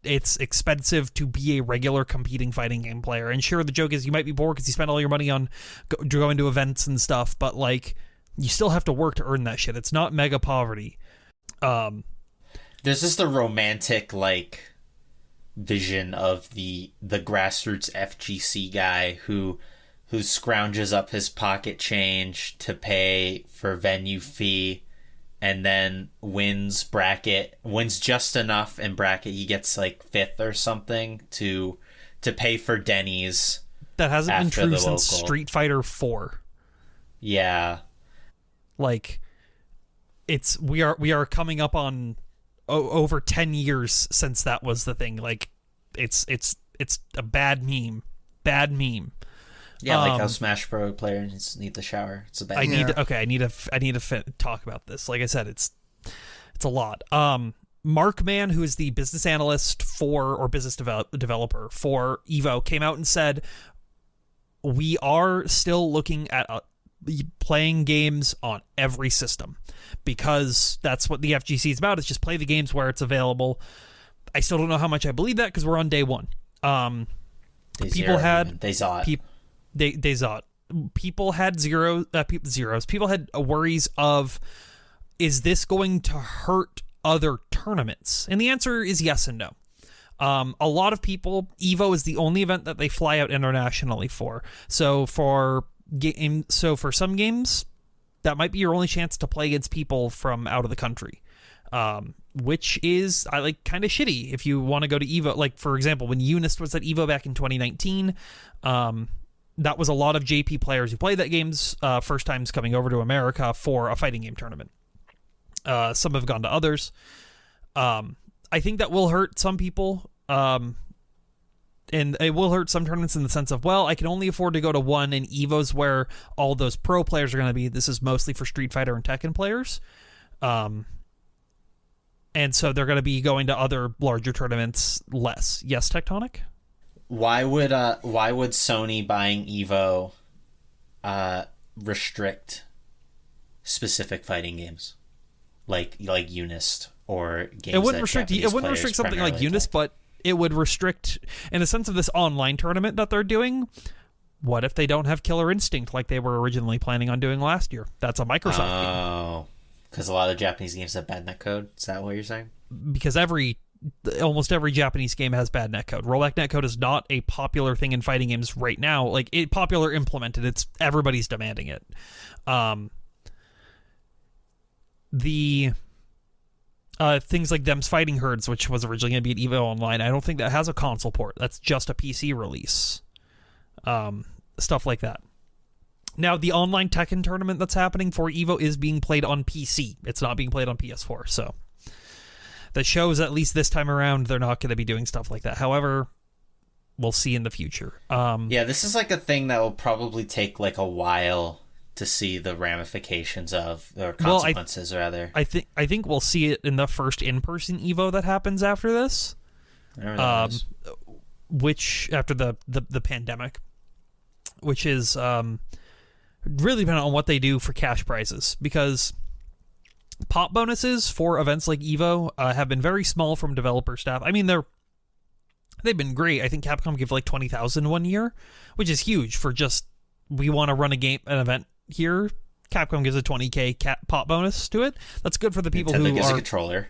It's expensive to be a regular competing fighting game player. And sure, the joke is you might be bored because you spend all your money on going to events and stuff, but like you still have to work to earn that shit. It's not mega poverty. There's just a romantic like vision of the grassroots FGC guy who scrounges up his pocket change to pay for venue fee. And then wins just enough in bracket. He gets like 5th or something to pay for Denny's. That hasn't been true since Street Fighter 4. Yeah, like we are coming up on over 10 years since that was the thing. Like it's a bad meme. Yeah, like how Smash Bros. Players need the shower. It's a bad. I need to talk about this. Like I said, it's a lot. Markman, who is the business analyst or business developer for Evo, came out and said, "We are still looking at playing games on every system because that's what the FGC is about. It's just play the games where it's available." I still don't know how much I believe that because we're on day one. People had worries of, is this going to hurt other tournaments? And the answer is yes and no. A lot of people, Evo is the only event that they fly out internationally for. So for some games, that might be your only chance to play against people from out of the country. Which is kind of shitty if you want to go to Evo. Like, for example, when Eunice was at Evo back in 2019, that was a lot of JP players who played that game's first times coming over to America for a fighting game tournament. Some have gone to others. I think that will hurt some people, and it will hurt some tournaments in the sense of, well, I can only afford to go to one, and Evo's where all those pro players are going to be. This is mostly for Street Fighter and Tekken players. And so they're going to be going to other larger tournaments less. Yes, Tectonic? Why would Sony buying Evo restrict specific fighting games like Eunice or games? It wouldn't restrict something like Eunice, but it would restrict, in the sense of this online tournament that they're doing. What if they don't have Killer Instinct like they were originally planning on doing last year? That's a Microsoft game. Oh. Because a lot of Japanese games have bad netcode? Is that what you're saying? Because almost every Japanese game has bad netcode. Rollback netcode is not a popular thing in fighting games right now. Like, popular implemented. Everybody's demanding it. The things like Them's Fighting Herds, which was originally going to be at EVO Online, I don't think that has a console port. That's just a PC release. Stuff like that. Now, the online Tekken tournament that's happening for EVO is being played on PC. It's not being played on PS4, so that shows, at least this time around, they're not going to be doing stuff like that. However, we'll see in the future. Yeah, this is like a thing that will probably take like a while to see the ramifications of, or consequences, rather. I think we'll see it in the first in-person EVO that happens after this. Which, after the pandemic, which is really dependent on what they do for cash prizes, because pop bonuses for events like EVO have been very small from developer staff. I mean, they've been great. I think Capcom gave like 20,000 one year, which is huge for just, we want to run an event here. Capcom gives a 20k pop bonus to it. That's good for the people Nintendo gives a controller.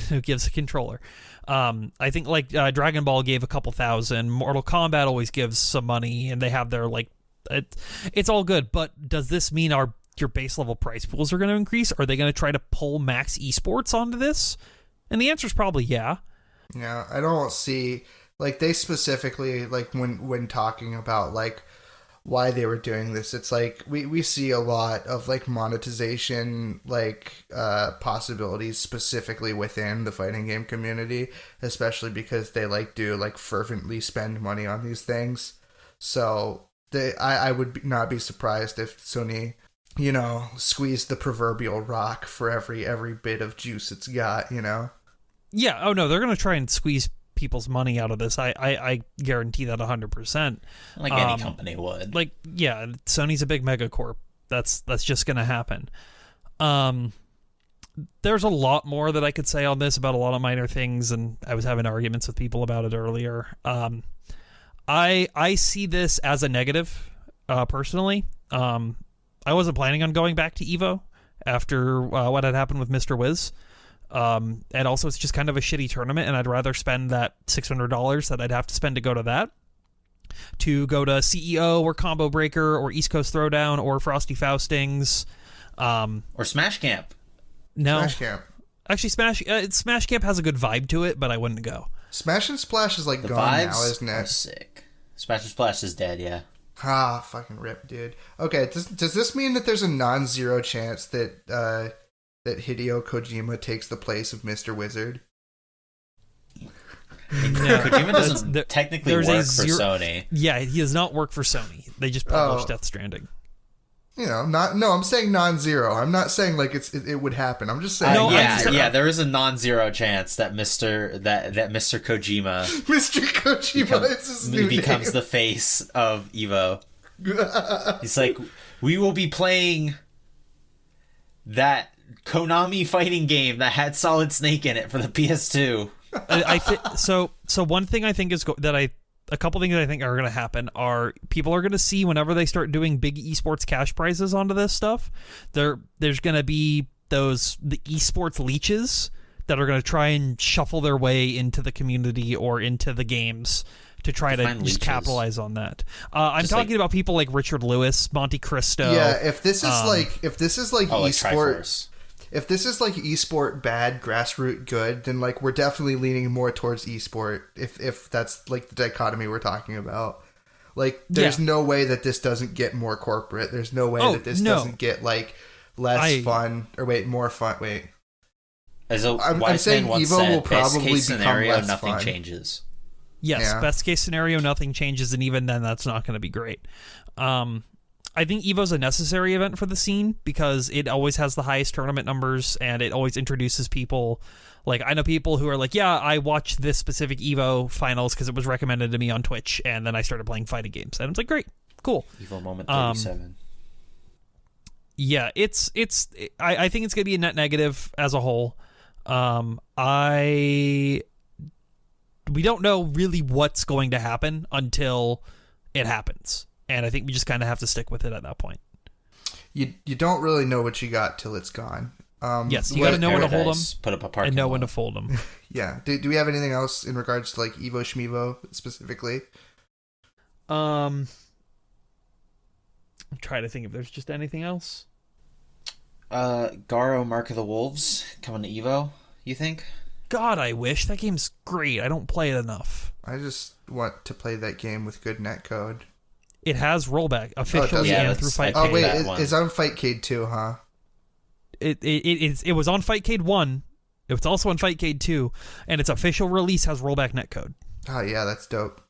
Who gives a controller. I think like Dragon Ball gave a couple thousand. Mortal Kombat always gives some money, and they have their like. It's all good, but does this mean your base level price pools are going to increase? Are they going to try to pull Max Esports onto this? And the answer is probably yeah. Yeah, I don't see, like, they specifically, like, when talking about like why they were doing this, it's like we see a lot of like monetization like possibilities specifically within the fighting game community, especially because they like do like fervently spend money on these things. So I would not be surprised if Sony, squeezed the proverbial rock for every bit of juice it's got, Yeah, oh no, they're going to try and squeeze people's money out of this. I guarantee that 100%. Like any company would. Like, yeah, Sony's a big megacorp. That's just going to happen. There's a lot more that I could say on this about a lot of minor things, and I was having arguments with people about it earlier. I see this as a negative, personally. I wasn't planning on going back to EVO after what had happened with Mr. Wiz. And also, it's just kind of a shitty tournament, and I'd rather spend that $600 that I'd have to spend to go to that to go to CEO or Combo Breaker or East Coast Throwdown or Frosty Faustings. Or Smash Camp. No. Smash Camp. Actually, Smash Camp has a good vibe to it, but I wouldn't go. Smash and Splash is like the gone vibes now, isn't it? Are sick. Smash and Splash is dead, yeah. Ah, fucking rip, dude. Okay, does this mean that there's a non-zero chance that that Hideo Kojima takes the place of Mr. Wizard? No, Kojima doesn't technically work for Sony. Yeah, he does not work for Sony. They just published Death Stranding. I'm saying non-zero. I'm not saying like it would happen. I'm just saying there is a non-zero chance that Mr. Kojima Mr. Kojima is his new becomes name. the face of EVO. He's like, we will be playing that Konami fighting game that had Solid Snake in it for the PS2. So one thing I think is a couple things that I think are going to happen are people are going to see whenever they start doing big esports cash prizes onto this stuff, there's going to be the esports leeches that are going to try and shuffle their way into the community or into the games to try to Define just leeches. capitalize on that. I'm Just talking like- about people like Richard Lewis, Monte Cristo. Yeah, if this is like Oh, like esport, Triforce. if this is like esport bad, grassroots good, then like we're definitely leaning more towards esport. If that's like the dichotomy we're talking about. Like, there's no way that this doesn't get more corporate. There's no way that this doesn't get like less fun or more fun. Wait. As a I'm wise saying man once Evo said, will best probably case become scenario, less nothing fun. changes. Yes, Yeah. best case scenario, nothing changes, and even then, that's not going to be great. I think Evo's a necessary event for the scene because it always has the highest tournament numbers, and it always introduces people. Like, I know people who are like, yeah, I watched this specific Evo finals because it was recommended to me on Twitch, and then I started playing fighting games. And it's like, great, cool. Evil moment 37. Yeah, I think it's going to be a net negative as a whole. We don't know really what's going to happen until it happens. And I think we just kind of have to stick with it at that point. You don't really know what you got till it's gone. Yes, you got to know when to hold them Put up a parking and know lot. when to fold them. Yeah. Do we have anything else in regards to like Evo Shmevo specifically? I'm trying to think if there's just anything else. Garo Mark of the Wolves coming to Evo, you think? God, I wish. That game's great. I don't play it enough. I just want to play that game with good netcode. It has rollback officially Yeah, and through that's- Fight. I Oh paid wait, that one. it's on Fightcade too, huh? It was on Fightcade 1. It's also on Fightcade 2, and its official release has rollback netcode. Oh yeah, that's dope.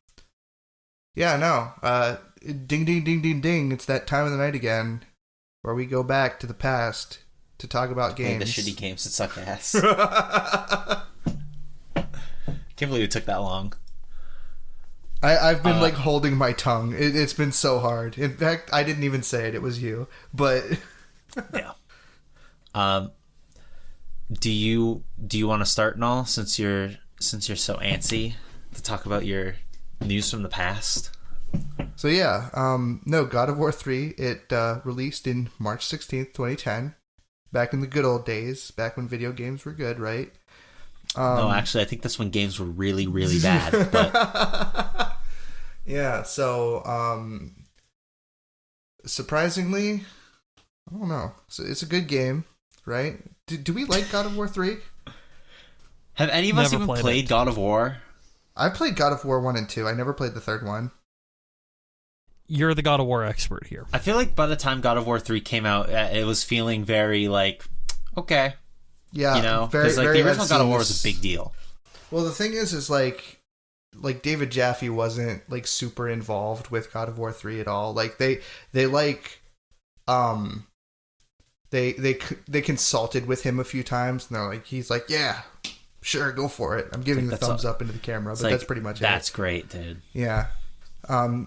Yeah, no. Ding ding ding ding ding. It's that time of the night again, where we go back to the past to talk about Hey, games. the shitty games that suck ass. Can't believe it took that long. I've been like holding my tongue. It's been so hard. In fact, I didn't even say it. It was you. But Yeah. Do you want to start and all since you're so antsy to talk about your news from the past? so yeah, no, God of War 3, it released in March 16th, 2010. Back in the good old days, back when video games were good, right? No, actually, I think that's when games were really, really bad. But Yeah, so surprisingly, I don't know. It's a good game, right? Do we like God of War 3? have any of us Never even played played it. God of War? I played God of War 1 and 2. I never played the third one. You're the God of War expert here. I feel like by the time God of War 3 came out, it was feeling very like, okay, Yeah, you know, very, because like very the original I've God of seen War this- was a big deal. Well, the thing is like David Jaffe wasn't like super involved with God of War 3 at all. Like they like they consulted with him a few times, and they're like, he's like, yeah, sure, go for it. I'm giving the That's thumbs up into the camera, It's but like, that's pretty much it. That's great, dude. Yeah.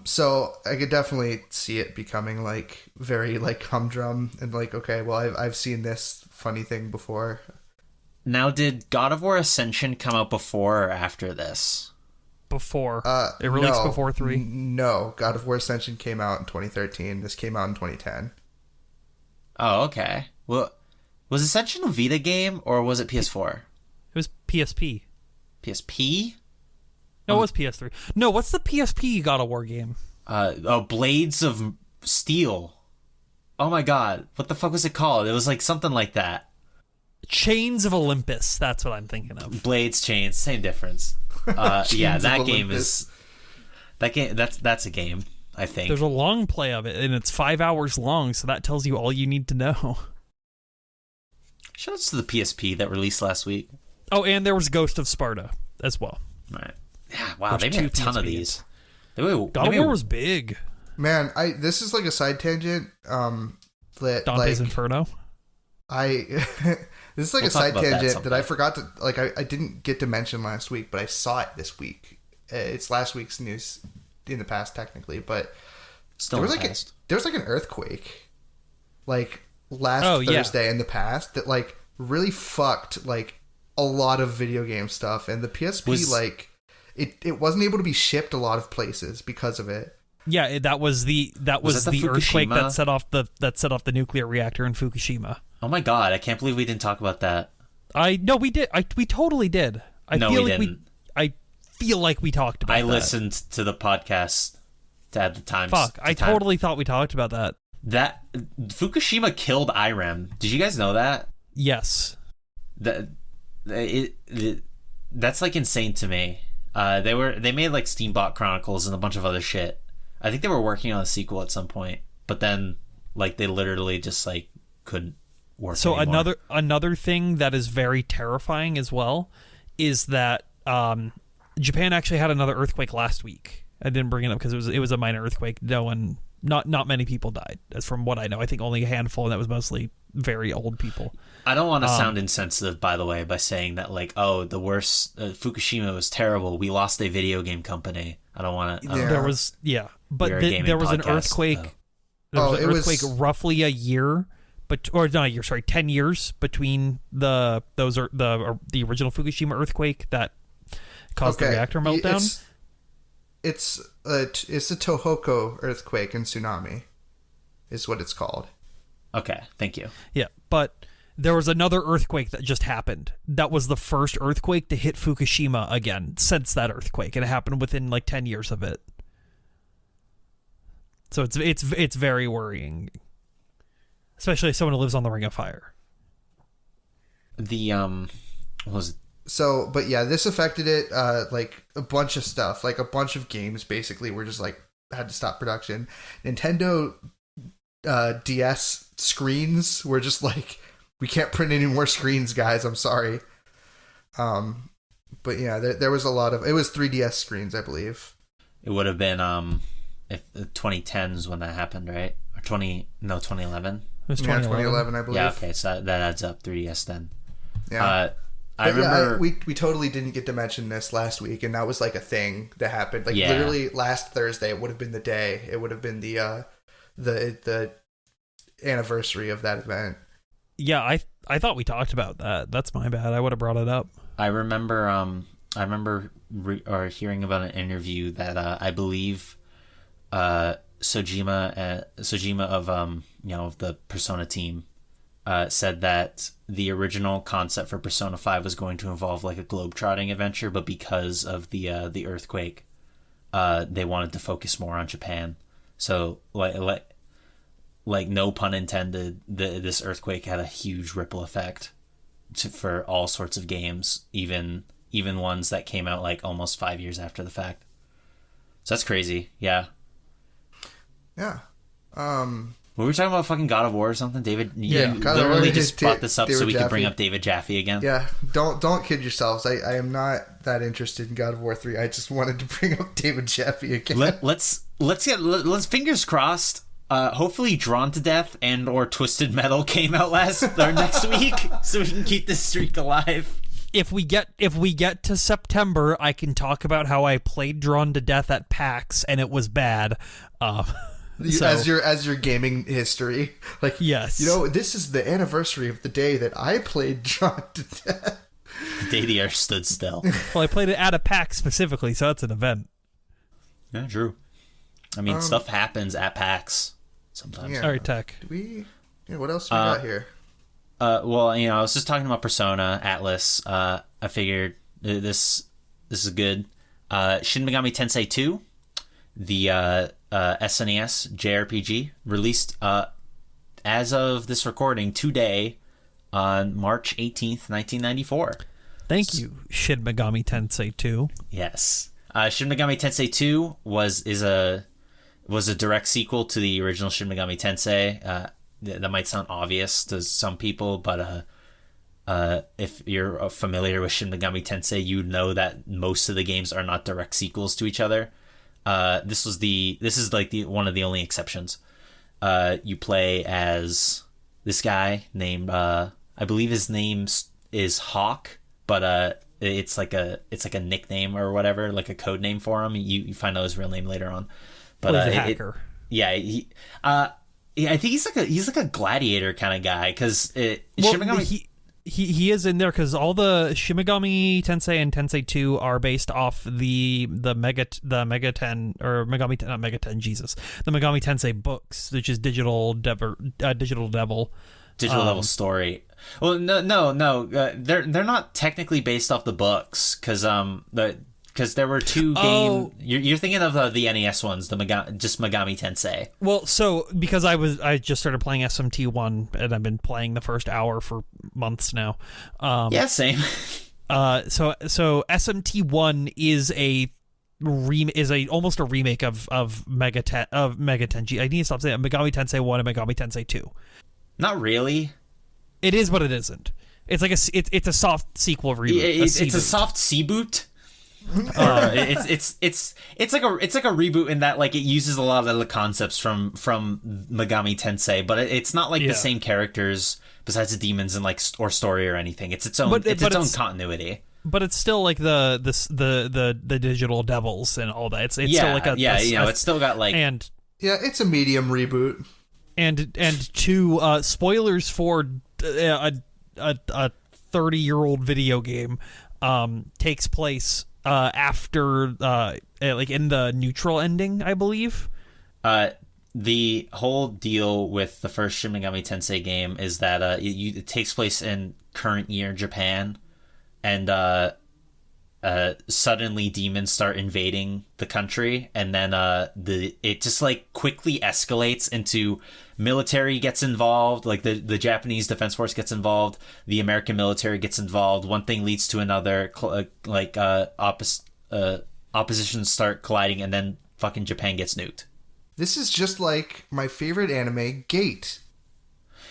So I could definitely see it becoming like very like humdrum and like, okay, well I've seen this funny thing before. Now, did God of War Ascension come out before or after this? Before. It released before 3. No, God of War Ascension came out in 2013. This came out in 2010. Oh, okay. Well, was Ascension a Vita game or was it PS4? It was PSP. PSP? No, it was PS3. No, what's the PSP God of War game? Blades of Steel. Oh my god, what the fuck was it called? It was like something like that. Chains of Olympus. That's what I'm thinking of. Blades, chains, same difference. Yeah, Chains of that game Olympus. is that's a game, I think. There's a long play of it, and it's 5 hours long, so that tells you all you need to know. Shoutouts to the PSP that released last week. Oh, and there was Ghost of Sparta as well. Right. Yeah, wow, There's they made a two ton of PSP these. God of War was big. Man, this is like a side tangent. That Dante's like Inferno. this is like We'll a talk side about that tangent that sometime. I forgot to like. I didn't get to mention last week, but I saw it this week. It's last week's news in the past, technically, but Still there in was the like past. there was like an earthquake, like last Oh, yeah. Thursday in the past that like really fucked like a lot of video game stuff, and the PSP like it wasn't able to be shipped a lot of places because of it. Yeah, that was the Was that the earthquake Fukushima? that set off the nuclear reactor in Fukushima. Oh my god, I can't believe we didn't talk about that. We did. We totally did. I No, feel we like didn't. I feel like we talked about I that. listened to the podcast to add the times. Fuck, I totally thought we talked about that. That Fukushima killed IREM. Did you guys know that? Yes. That's like insane to me. They made like Steambot Chronicles and a bunch of other shit. I think they were working on a sequel at some point, but then like they literally just like couldn't work. So anymore. another thing that is very terrifying as well is that Japan actually had another earthquake last week. I didn't bring it up because it was a minor earthquake. Not many people died, as from what I know. I think only a handful, and that was mostly very old people. I don't want to sound insensitive, by the way, by saying that like, oh, the worst Fukushima was terrible. We lost a video game company. I don't want to. Yeah. There was there was an earthquake. There was an earthquake roughly a year, or not a year. Sorry, 10 years between the original Fukushima earthquake that caused the reactor meltdown. It's a Tohoku earthquake and tsunami, is what it's called. Okay, thank you. Yeah, but there was another earthquake that just happened. That was the first earthquake to hit Fukushima again since that earthquake, and it happened within like 10 years of it. So it's very worrying, especially as someone who lives on the Ring of Fire. What was it? So, but yeah, this affected it, like a bunch of stuff, like a bunch of games basically were just like, had to stop production. Nintendo DS screens were just like, we can't print any more screens, guys, I'm sorry. But yeah, there was a lot of, it was 3DS screens, I believe. It would have been, if the 2010s when that happened, right? Or 2011? It was 2011, I believe. Yeah, okay, so that adds up, 3DS then. Yeah. I remember... Yeah, we totally didn't get to mention this last week, and that was like a thing that happened. Like literally last Thursday, it would have been the day. It would have been the anniversary of that event. Yeah, I thought we talked about that. That's my bad. I would have brought it up. I remember hearing about an interview that I believe Sojima of of the Persona team said that the original concept for Persona 5 was going to involve like a globe-trotting adventure, but because of the earthquake, they wanted to focus more on Japan. So like no pun intended, this earthquake had a huge ripple effect for all sorts of games, even ones that came out like almost 5 years after the fact. So that's crazy. Yeah. Yeah. Were we talking about fucking God of War or something? David, you literally just brought this up so we could bring up David Jaffe again. Yeah, don't kid yourselves. I am not that interested in God of War 3. I just wanted to bring up David Jaffe again. Let's fingers crossed. Hopefully, Drawn to Death and or Twisted Metal came out next week, so we can keep this streak alive. If we get to September, I can talk about how I played Drawn to Death at PAX and it was bad. As your gaming history, like, yes, this is the anniversary of the day that I played Drawn to Death. The day the earth stood still. Well, I played it at a PAX specifically, so it's an event. Yeah, true. I mean, stuff happens at PAX sometimes. Yeah. All right, Tech. What else we got here? Well, I was just talking about Persona Atlas. I figured this is good. Shin Megami Tensei 2, the SNES JRPG, released as of this recording today on March 18th, 1994. Thank you, Shin Megami Tensei 2. Yes. Shin Megami Tensei 2 was a direct sequel to the original Shin Megami Tensei. That might sound obvious to some people, but if you're familiar with Shin Megami Tensei, you know that most of the games are not direct sequels to each other. This is like one of the only exceptions. You play as this guy named I believe his name is Hawk, but it's like a nickname or whatever, like a code name for him. You find out his real name later on. But he's a hacker. I think he's like a gladiator kind of guy, because he is in there because all the Shin Megami Tensei and Tensei 2 are based off the Mega 10 or Megami, not Mega 10, Jesus, the Megami Tensei books, which is Digital Devil Story. Well, no, they're not technically based off the books, because because there were two game. You're thinking of the NES ones, just Megami Tensei. Well, so because I just started playing SMT1 and I've been playing the first hour for months now. Yeah, same. So SMT1 is almost a remake of Mega Tenji. I need to stop saying that. Megami Tensei 1 and Megami Tensei 2. Not really. It is, but it isn't. It's like it's a soft sequel reboot. It's a soft C-boot. It's like a reboot in that like it uses a lot of the concepts from Megami Tensei, but it's not like the same characters besides the demons and like or story or anything. It's its own own continuity. But it's still like the digital devils and all that. It's still like it's still got like it's a medium reboot. And two spoilers for a 30-year-old video game takes place after like in the neutral ending, I believe. The whole deal with the first Shin Megami Tensei game is that it takes place in current year Japan, and suddenly demons start invading the country, and then it just like quickly escalates into military gets involved, like the Japanese Defense Force gets involved, the American military gets involved, one thing leads to another, oppositions start colliding, and then fucking Japan gets nuked. This is just like my favorite anime, Gate.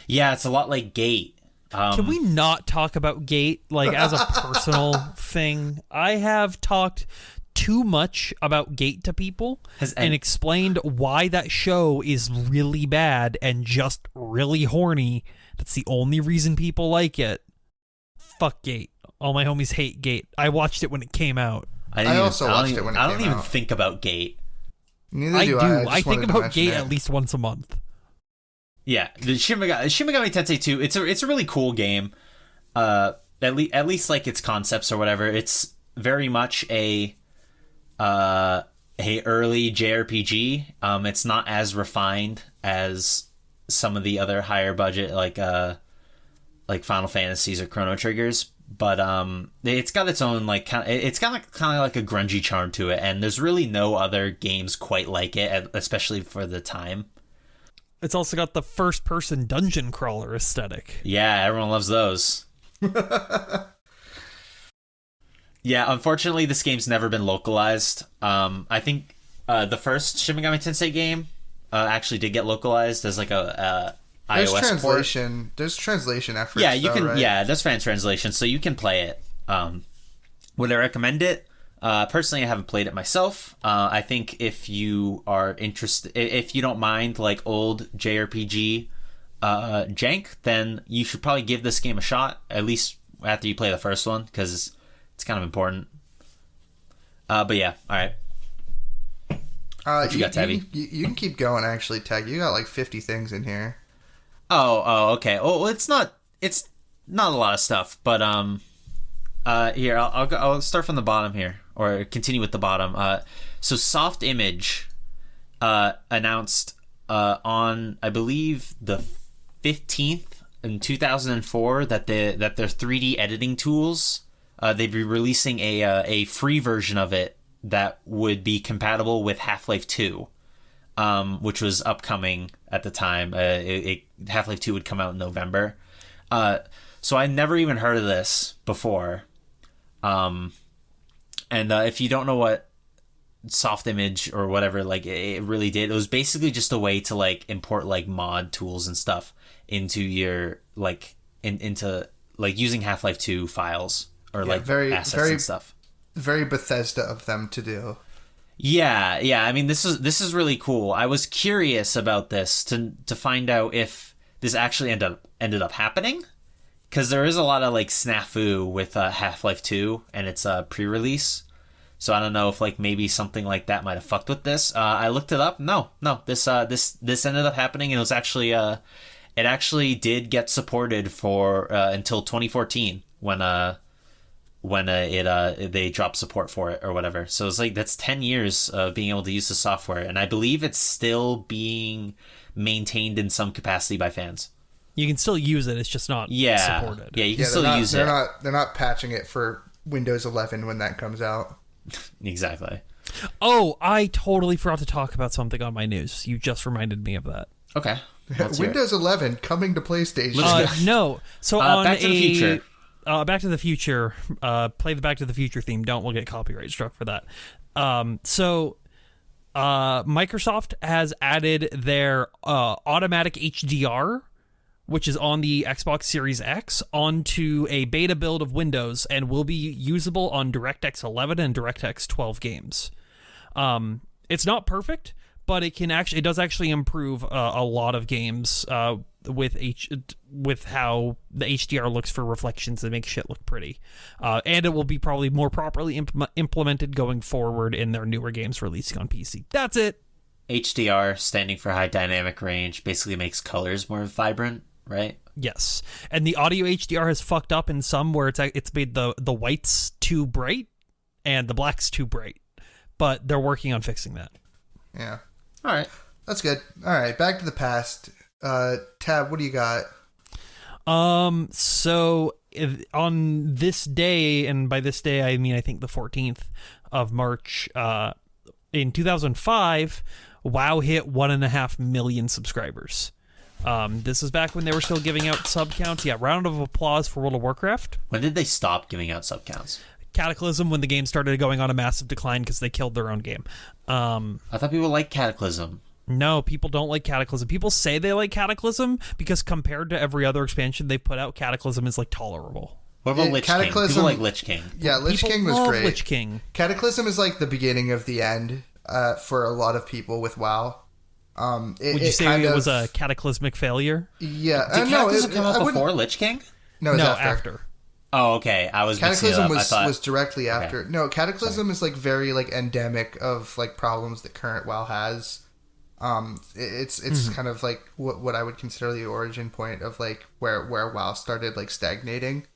Yeah, it's a lot like Gate. Can we not talk about Gate, like, as a personal thing? I have talked too much about Gate to people and explained why that show is really bad and just really horny. That's the only reason people like it. Fuck Gate. All my homies hate Gate. I watched it when it came out. I also watched it when it came out. I don't even think about Gate. Neither do I. I think about Gate at least once a month. Yeah, the Shin Megami Tensei 2, it's a really cool game. At least like its concepts or whatever. It's very much a early JRPG. It's not as refined as some of the other higher budget like Final Fantasies or Chrono Triggers, but it's got its own it's got kind of like a grungy charm to it, and there's really no other games quite like it, especially for the time. It's also got the first-person dungeon crawler aesthetic. Yeah, everyone loves those. Yeah, unfortunately, this game's never been localized. I think the first Shin Megami Tensei game actually did get localized as like a iOS translation. port. There's translation efforts. Yeah, you can. Right? Yeah, there's fan translation, so you can play it. Would I recommend it? Personally, I haven't played it myself. I think if you are interested, if you don't mind like old JRPG jank, then you should probably give this game a shot, at least after you play the first one, because it's kind of important. But yeah, all right. What you got, Tabby? You can keep going, actually, Tag. You got like 50 things in here. Oh, okay. Well, it's not a lot of stuff, but here I'll start from the bottom here, or continue with the bottom. So Soft Image announced on, I believe, the 15th in 2004 that their 3D editing tools, they'd be releasing a free version of it that would be compatible with Half-Life 2, which was upcoming at the time. Half-Life 2 would come out in November. So I never even heard of this before. And if you don't know what Soft Image or whatever, like, it really did, it was basically just a way to like import like mod tools and stuff into your like into like using Half-Life 2 files or assets and stuff. Very Bethesda of them to do. Yeah. I mean, this is really cool. I was curious about this to find out if this actually ended up happening, because there is a lot of like snafu with Half-Life 2 and its pre-release. So I don't know if like maybe something like that might have fucked with this. I looked it up. No. This ended up happening, and it was actually it actually did get supported for until 2014 when they dropped support for it or whatever. So it's like that's 10 years of being able to use the software, and I believe it's still being maintained in some capacity by fans. You can still use it. It's just not supported. Yeah, you can still use it. They're not patching it for Windows 11 when that comes out. Exactly. Oh, I totally forgot to talk about something on my news. You just reminded me of that. Okay. Let's hear it. Windows 11 coming to PlayStation. No. So on Back to the Future. Back to the Future. Play the Back to the Future theme. Don't. We'll get copyright struck for that. Microsoft has added their automatic HDR, which is on the Xbox Series X, onto a beta build of Windows and will be usable on DirectX 11 and DirectX 12 games. It's not perfect, but it does actually improve a lot of games with how the HDR looks for reflections and make shit look pretty. And it will be probably more properly implemented going forward in their newer games releasing on PC. That's it. HDR, standing for high dynamic range, basically makes colors more vibrant, right? Yes. And the audio HDR has fucked up in some where it's made the whites too bright and the blacks too bright. But they're working on fixing that. Yeah. All right. That's good. All right, back to the past. Tab, what do you got? So on this day, and by this day I mean I think the 14th of March, in 2005, WoW hit 1.5 million subscribers. This is back when they were still giving out sub counts. Yeah, round of applause for World of Warcraft. When did they stop giving out sub counts? Cataclysm, when the game started going on a massive decline because they killed their own game. I thought people liked Cataclysm. No, people don't like Cataclysm. People say they like Cataclysm because compared to every other expansion they've put out, Cataclysm is like tolerable. What about Lich King? People like Lich King. Yeah, Lich People King was love great. Lich King. Cataclysm is like the beginning of the end for a lot of people with WoW. Would you say it was a cataclysmic failure? Yeah. Did Cataclysm come out before Lich King? No, it was No, after. Oh, okay. I was mixing it Cataclysm up. was directly after. Okay. No, Cataclysm is like very like endemic of like problems that current WoW has. It's kind of like what I would consider the origin point of like where WoW started like stagnating.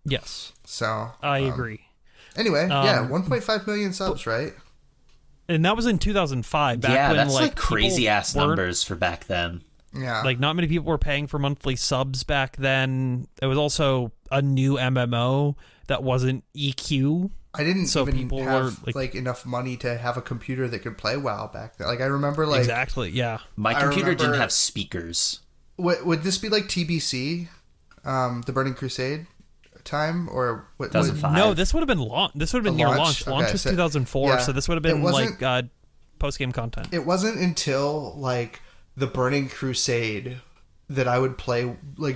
Yes. So I agree. Anyway, yeah, 1.5 million subs, right? And that was in 2005. Back Yeah, when, that's like crazy ass weren't- numbers for back then. Yeah. Like, not many people were paying for monthly subs back then. It was also a new MMO that wasn't EQ. I didn't so even people have were, like enough money to have a computer that could play WoW back then. Like I remember like Exactly, yeah. My I computer didn't remember- have speakers. would this be like TBC, the Burning Crusade time or what? 2005. No, this would have been This would have been near launch. Launch Okay, was so- 2004, yeah, so this would have it been wasn't- like post-game content. It wasn't until like the Burning Crusade that I would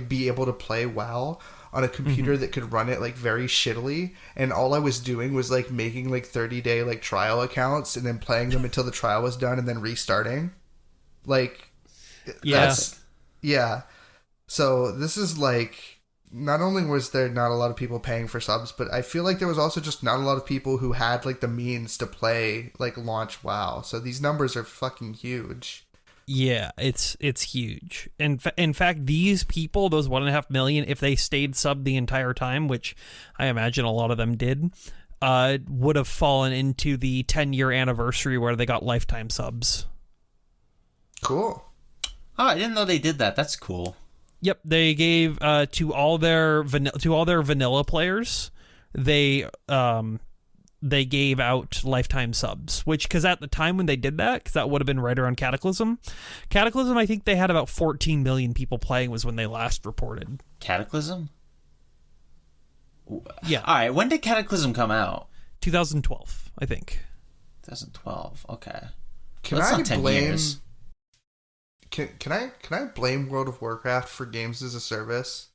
be able to play WoW on a computer that could run it like very shittily, and all I was doing was like making like 30-day like trial accounts and then playing them until the trial was done and then restarting. Like yeah. So this is like, not only was there not a lot of people paying for subs, but I feel like there was also just not a lot of people who had like the means to play like launch WoW. So these numbers are fucking huge. Yeah, it's huge. In fact, these people, those 1.5 million, if they stayed subbed the entire time, which I imagine a lot of them did, would have fallen into the 10-year anniversary where they got lifetime subs. Cool. Oh, I didn't know they did that. That's cool. Yep, they gave to all their vanilla players, they gave out lifetime subs, which, because at the time when they did that, because that would have been right around Cataclysm, I think they had about 14 million people playing was when they last reported. Cataclysm? Yeah. All right, when did Cataclysm come out? 2012, I think. 2012. Okay. Can That's I not 10 blame? years. Can I blame World of Warcraft for games as a service?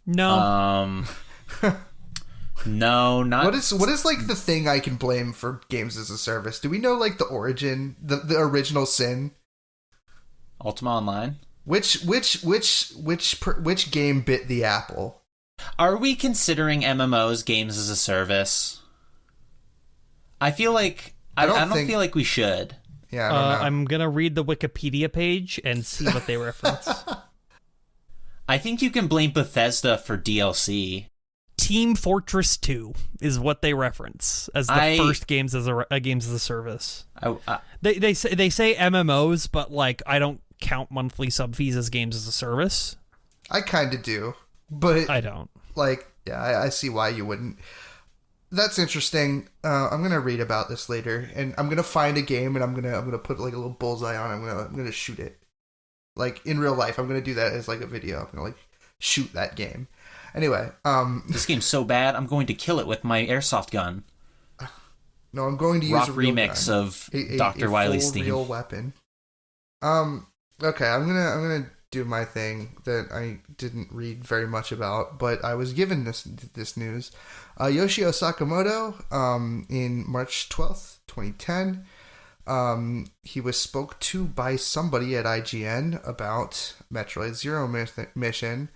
No. No, not. What is like the thing I can blame for games as a service? Do we know like the origin, the original sin? Ultima Online? Which game bit the apple? Are we considering MMOs games as a service? I feel like I don't feel like we should. Yeah, I don't know. I'm gonna read the Wikipedia page and see what they reference. I think you can blame Bethesda for DLC. Team Fortress 2 is what they reference as the first games as a service. They say MMOs, but like I don't count monthly sub fees as games as a service. I kind of do, but I don't. Like, yeah, I see why you wouldn't. that's interesting. I'm gonna read about this later, and I'm gonna find a game, and I'm gonna put like a little bullseye on. I'm gonna shoot it, like in real life. I'm gonna do that as like a video. I'm gonna like shoot that game. Anyway, this game's so bad, I'm going to kill it with my airsoft gun. No, I'm going to use rock a real remix gun. of Dr. Wily's theme. Real weapon. Okay, I'm gonna do my thing that I didn't read very much about, but I was given this news. Yoshio Sakamoto, in March 12th, 2010, he was spoke to by somebody at IGN about Metroid Zero Mission,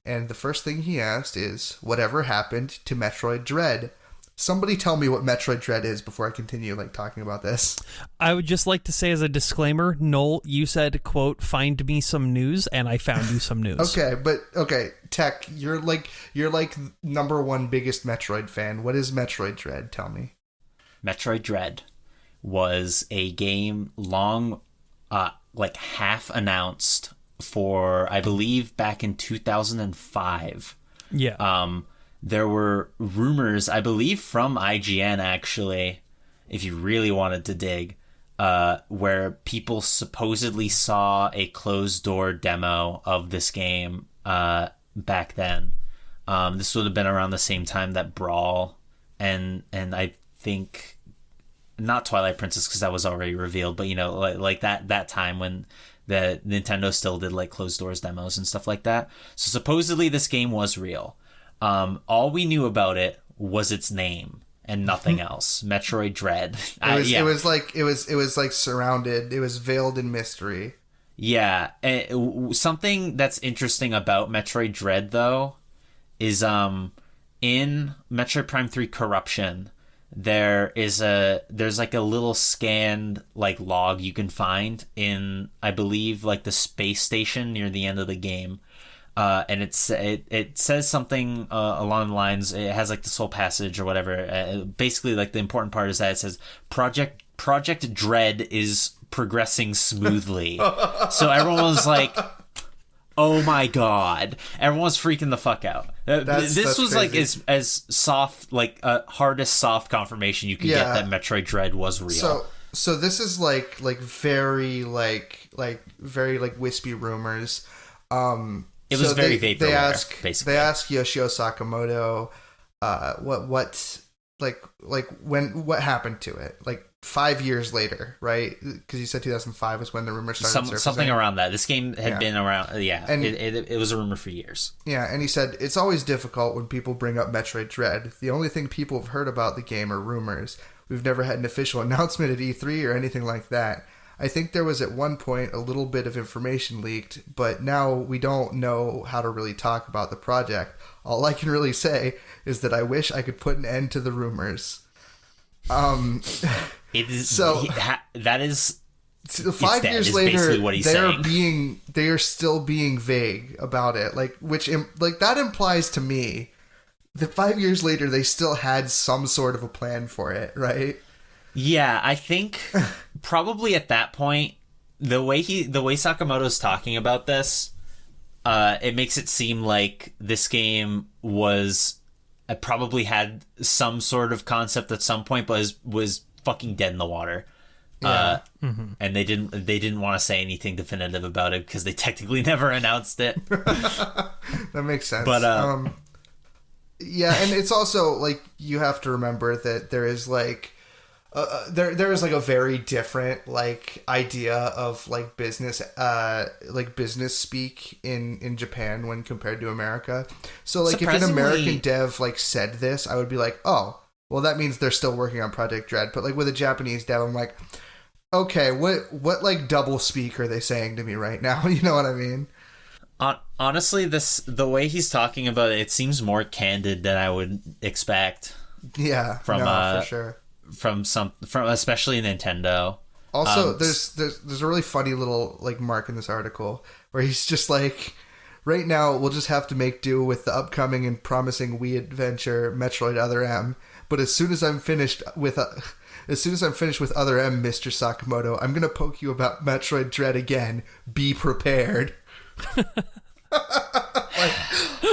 and the first thing he asked is, whatever happened to Metroid Dread? Somebody tell me what Metroid Dread is before I continue talking about this. I would just like to say as a disclaimer, Noel, you said, quote, find me some news, and I found you some news. Okay, Tech, you're like number one biggest Metroid fan. What is Metroid Dread? Tell me. Metroid Dread was a game long, half announced for, I believe, back in 2005. Yeah. There were rumors, I believe, from IGN, actually, if you really wanted to dig, where people supposedly saw a closed-door demo of this game back then. This would have been around the same time that Brawl and I think, not Twilight Princess, because that was already revealed, but, like that time when the Nintendo still did, closed doors demos and stuff like that. So supposedly this game was real. All we knew about it was its name and nothing else. Metroid Dread. It was surrounded. It was veiled in mystery. Yeah. Something that's interesting about Metroid Dread, though, is in Metroid Prime 3 Corruption, there's a little scanned log you can find in, I believe, the space station near the end of the game. And it says something along the lines, it has this whole passage or whatever. Basically, the important part is that it says Project Dread is progressing smoothly. So everyone was like, oh my god. Everyone was freaking the fuck out. This was crazy. as soft, hardest soft confirmation you could get that Metroid Dread was real. So this is very wispy rumors. It was very vaporware, basically. They ask Yoshio Sakamoto, what happened to it? 5 years later, right? Because you said 2005 was when the rumor started surfacing. Something around that. This game had been around, and it was a rumor for years. Yeah, and he said, it's always difficult when people bring up Metroid Dread. The only thing people have heard about the game are rumors. We've never had an official announcement at E3 or anything like that. I think there was at one point a little bit of information leaked, but now we don't know how to really talk about the project. All I can really say is that I wish I could put an end to the rumors. It is so that is 5 years later. They are still being vague about it, which that implies to me that 5 years later they still had some sort of a plan for it, right? Yeah, I think probably at that point, the way Sakamoto's talking about this, it makes it seem like this game probably had some sort of concept at some point, but was fucking dead in the water. Yeah. And they didn't want to say anything definitive about it because they technically never announced it. That makes sense. But yeah, and it's also you have to remember that there is there is a very different idea of business business speak in Japan when compared to America. So if an American dev said this, I would be like, oh, well, that means they're still working on Project Dread. But with a Japanese dev, I'm like, okay, what double speak are they saying to me right now? You know what I mean? Honestly, the way he's talking about it seems more candid than I would expect. Yeah, for sure. From especially Nintendo. Also, there's a really funny little mark in this article where he's just right now we'll just have to make do with the upcoming and promising Wii adventure Metroid Other M. But as soon as I'm finished with Other M, Mr. Sakamoto, I'm gonna poke you about Metroid Dread again. Be prepared.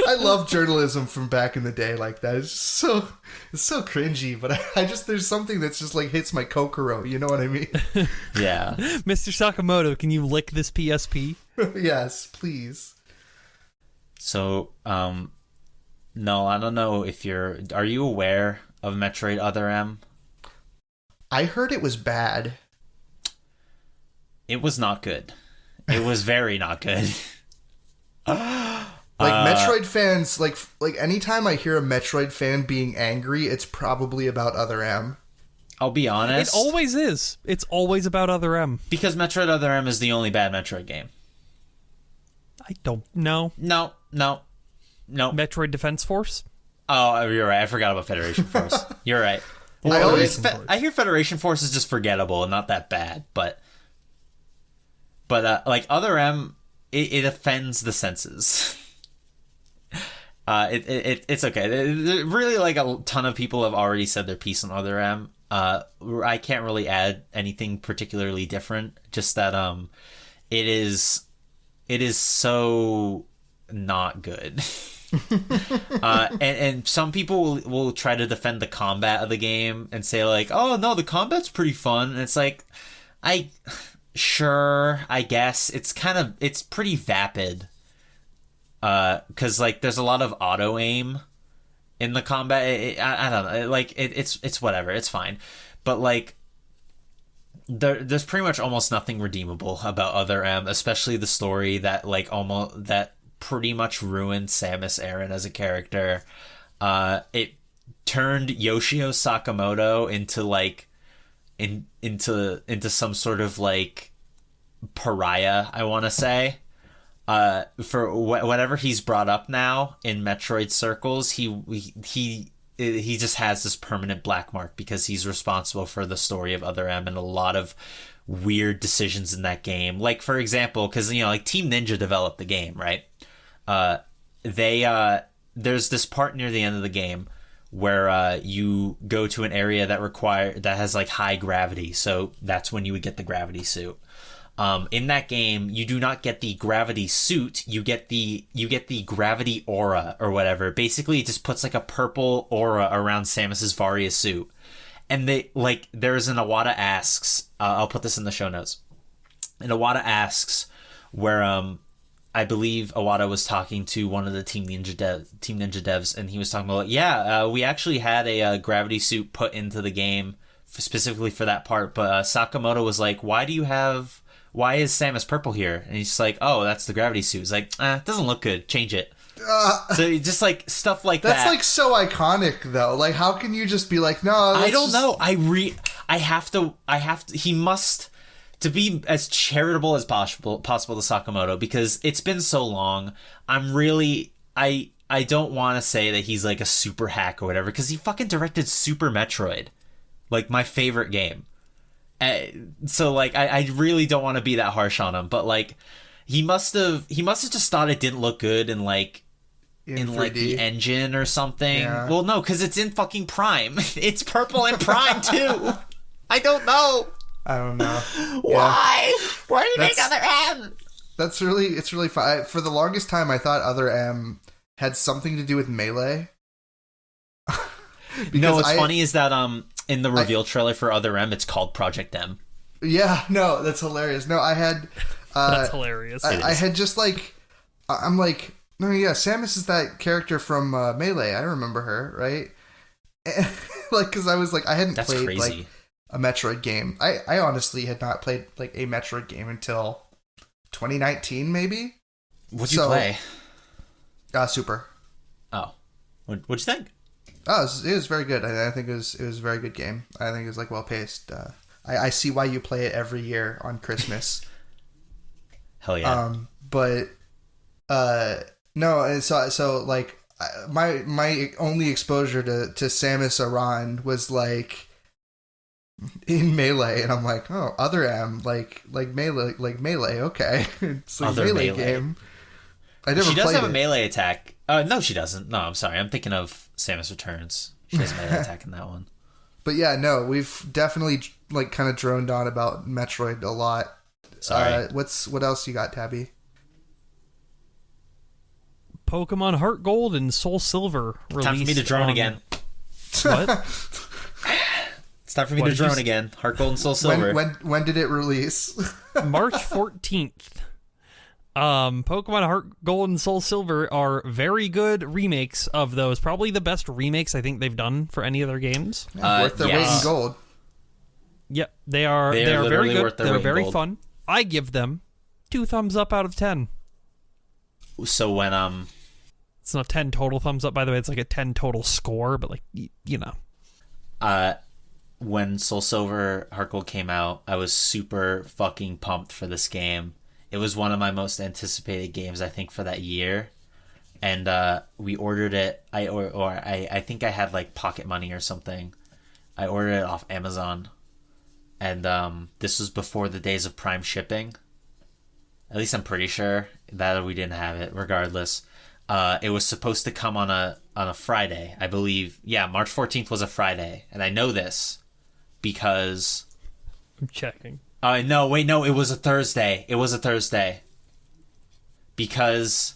I love journalism from back in the day like that. It's so cringy, but I just there's something that's just like hits my kokoro. You know what I mean? Yeah. Mr. Sakamoto, can you lick this PSP? Yes, please. So, no, I don't know if are you aware of Metroid Other M? I heard it was bad. It was not good. It was very not good. Metroid fans, like anytime I hear a Metroid fan being angry, it's probably about Other M. I'll be honest. It always is. It's always about Other M. Because Metroid Other M is the only bad Metroid game. I don't know. No. Metroid Defense Force? Oh, you're right. I forgot about Federation Force. You're right. I hear Federation Force is just forgettable and not that bad, but like Other M, it offends the senses. It's okay. Really, like a ton of people have already said their piece on Other M. I can't really add anything particularly different. Just that it is so not good. And some people will try to defend the combat of the game and say like, oh no, the combat's pretty fun. And it's like, sure, I guess it's pretty vapid. Cause like there's a lot of auto aim in the combat. I don't know. It's whatever. It's fine. But like, there's pretty much almost nothing redeemable about Other M, especially the story that pretty much ruined Samus Aran as a character. It turned Yoshio Sakamoto into like into some sort of like pariah, I want to say. For whatever he's brought up now in Metroid circles, he just has this permanent black mark because he's responsible for the story of Other M and a lot of weird decisions in that game. Like, for example, because like Team Ninja developed the game, right? There's this part near the end of the game where you go to an area that has like high gravity, so that's when you would get the gravity suit. In that game, you do not get the gravity suit. You get the gravity aura or whatever. Basically, it just puts like a purple aura around Samus's Varia suit. And there's an Iwata asks. I'll put this in the show notes. And Iwata asks where I believe Iwata was talking to one of the Team Ninja devs, and he was talking about we actually had a gravity suit put into the game specifically for that part. But Sakamoto was like, why is Samus purple here? And he's just like, oh, that's the gravity suit. He's like, it doesn't look good. Change it. So just like stuff like that's that. That's like so iconic though. Like, how can you just be like, no? I don't know. I have to. He must to be as charitable as possible to Sakamoto, because it's been so long. I don't want to say that he's like a super hack or whatever, because he fucking directed Super Metroid, like my favorite game. So like I really don't want to be that harsh on him, but like he must have just thought it didn't look good in like the engine or something. Yeah. Well, no, because it's in fucking Prime. It's purple in Prime too. I don't know. Why? Why do you make Other M? It's really fun. For the longest time, I thought Other M had something to do with Melee. No, what's funny is that in the reveal trailer for Other M, it's called Project M. Yeah, no, that's hilarious. No, I had that's hilarious. I had just like I'm like, no, yeah, Samus is that character from Melee. I remember her, right? And, like, because I was like, I hadn't played crazy. Like a Metroid game. I honestly had not played like a Metroid game until 2019, maybe. What'd you play? Super. Oh, what'd you think? Oh, it was very good. I think it was a very good game. I think it was like well paced. I see why you play it every year on Christmas. Hell yeah. But no, and so like my only exposure to Samus Aran was like in Melee, and I'm like, oh, Other M, like Melee, okay. It's like Other Melee game. I never. She does played have a it. melee attack. No, she doesn't. No, I'm sorry. I'm thinking of Samus Returns. She has a melee attack in that one. But yeah, no, we've definitely like kind of droned on about Metroid a lot. Sorry. What else you got, Tabby? Pokemon Heart Gold and Soul Silver released. Time for me to drone again. What? It's time for me to drone again. Heart Gold and Soul Silver. When did it release? March 14th. Pokemon Heart Gold and Soul Silver are very good remakes of those. Probably the best remakes I think they've done for any of their games. Worth their weight in gold. Yep, they are very good. They're very fun. I give them 2 thumbs up out of 10. So when it's not 10 total thumbs up, by the way. It's like a 10 total score, but like you know. When Soul Silver Heart Gold came out, I was super fucking pumped for this game. It was one of my most anticipated games, I think, for that year. And we ordered it. I think I had like pocket money or something. I ordered it off Amazon. And this was before the days of Prime shipping. At least I'm pretty sure that we didn't have it. Regardless, it was supposed to come on a Friday, I believe. Yeah, March 14th was a Friday, and I know this because I'm checking. No, it was a Thursday. It was a Thursday. Because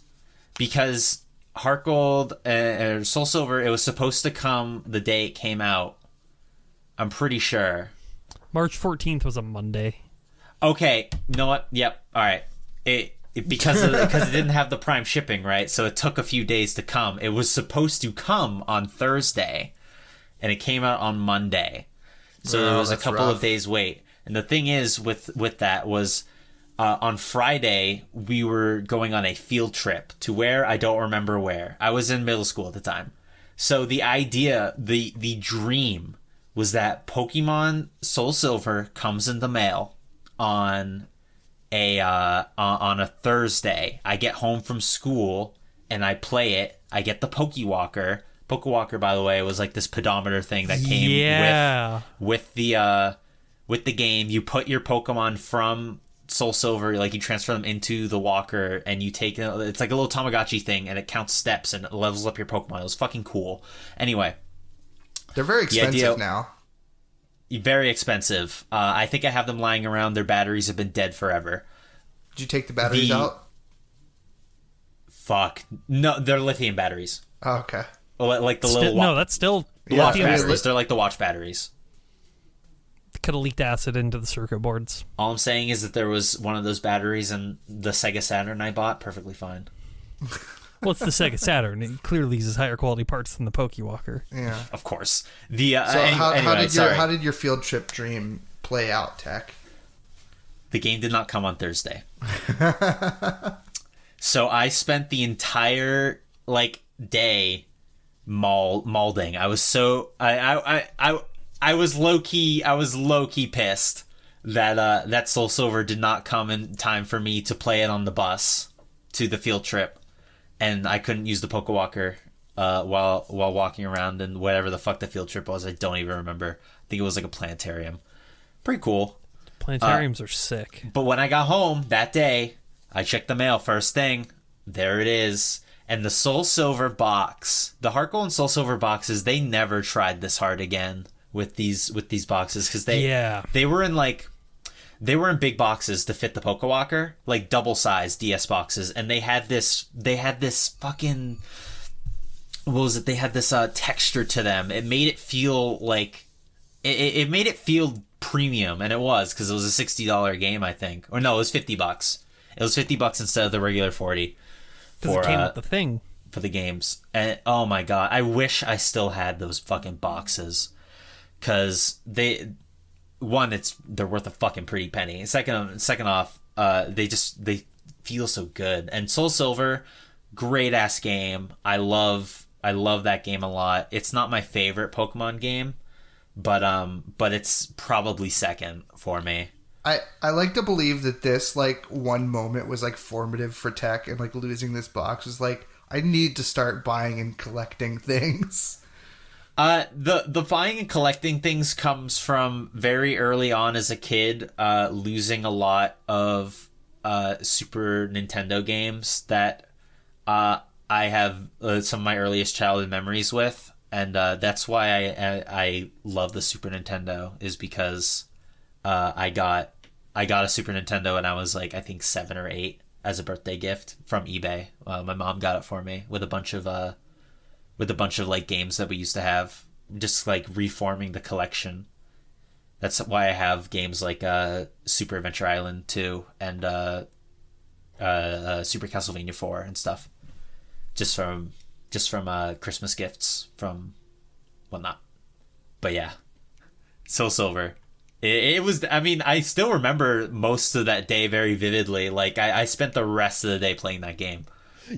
Heart Gold and Soul Silver, it was supposed to come the day it came out. I'm pretty sure. March 14th was a Monday. Okay, you know what? Yep. All right. Because it didn't have the Prime shipping, right? So it took a few days to come. It was supposed to come on Thursday, and it came out on Monday. So there was a couple of days wait. And the thing is with that was on Friday, we were going on a field trip to where? I don't remember where. I was in middle school at the time. So the idea, the dream was that Pokemon Soul Silver comes in the mail on a Thursday. I get home from school and I play it. I get the Pokewalker. Pokewalker, by the way, was like this pedometer thing that came with the game. You put your Pokemon from Soul Silver, like you transfer them into the walker, and you take it's like a little Tamagotchi thing, and it counts steps and it levels up your Pokemon. It was fucking cool. Anyway, they're very expensive now. Very expensive. I think I have them lying around. Their batteries have been dead forever. Did you take the batteries out? Fuck. No, they're lithium batteries. Oh, okay. Like the no, that's still watch batteries. They're like the watch batteries. Could have leaked acid into the circuit boards. All I'm saying is that there was one of those batteries in the Sega Saturn I bought. Perfectly fine. Well, it's the Sega Saturn. It clearly uses higher quality parts than the Pokewalker. Yeah, of course. How did your field trip dream play out, Tech? The game did not come on Thursday. So I spent the entire day malding. I was so I was low key pissed that Soul Silver did not come in time for me to play it on the bus to the field trip, and I couldn't use the Pokewalker while walking around in whatever the fuck the field trip was. I don't even remember. I think it was like a planetarium. Pretty cool. Planetariums are sick. But when I got home that day, I checked the mail first thing. There it is. And the Soul Silver box, the Heart Gold and Soul Silver boxes, they never tried this hard again with these boxes, because they were in big boxes to fit the Pokewalker, like double-sized DS boxes, and they had this fucking, what was it? They had this texture to them. It made it feel like it made it feel premium, and it was, because it was a $60 game, I think, or no, it was $50. It was $50 instead of the regular 40. Because it came with the thing. For the games. And oh my god, I wish I still had those fucking boxes. Because they're worth a fucking pretty penny. Second off, they feel so good. And Soul Silver, great ass game. I love that game a lot. It's not my favorite Pokemon game, but it's probably second for me. I like to believe that this one moment was formative for Tech, and losing this box was I need to start buying and collecting things. The buying and collecting things comes from very early on as a kid, losing a lot of Super Nintendo games that I have some of my earliest childhood memories with, and that's why I love the Super Nintendo, is because I got a Super Nintendo and I was I think 7 or 8. as a birthday gift from eBay. My mom got it for me with a bunch of like games that we used to have, just like reforming the collection. That's why I have games like Super Adventure Island 2 and Super Castlevania 4 and stuff, just from Christmas gifts from whatnot. But yeah, Soul Silver. It was, I mean, I still remember most of that day very vividly. Like, I spent the rest of the day playing that game.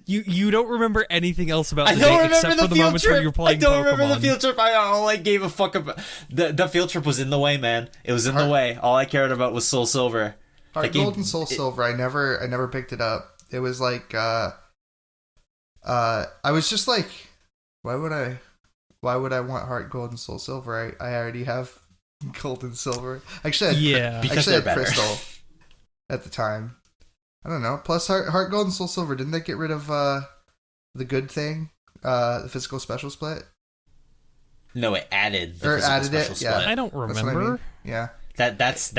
You don't remember anything else about the I don't day remember except the for the field moments trip. where you're playing I don't Pokemon. remember the field trip. I all I gave a fuck about. The field trip was in the way, man. It was in the way. All I cared about was Soul Silver. Heart Gold and Soul Silver. I never picked it up. It was like, I was just like, why would I want Heart Gold and Soul Silver? I already have Gold and Silver. Actually, because I they're had better. Crystal at the time. I don't know. Plus, Heart Gold and Soul Silver, didn't they get rid of the good thing, the physical special split? No, it added the Or physical added special it, split. yeah. I don't That's what remember. I mean. Yeah. That was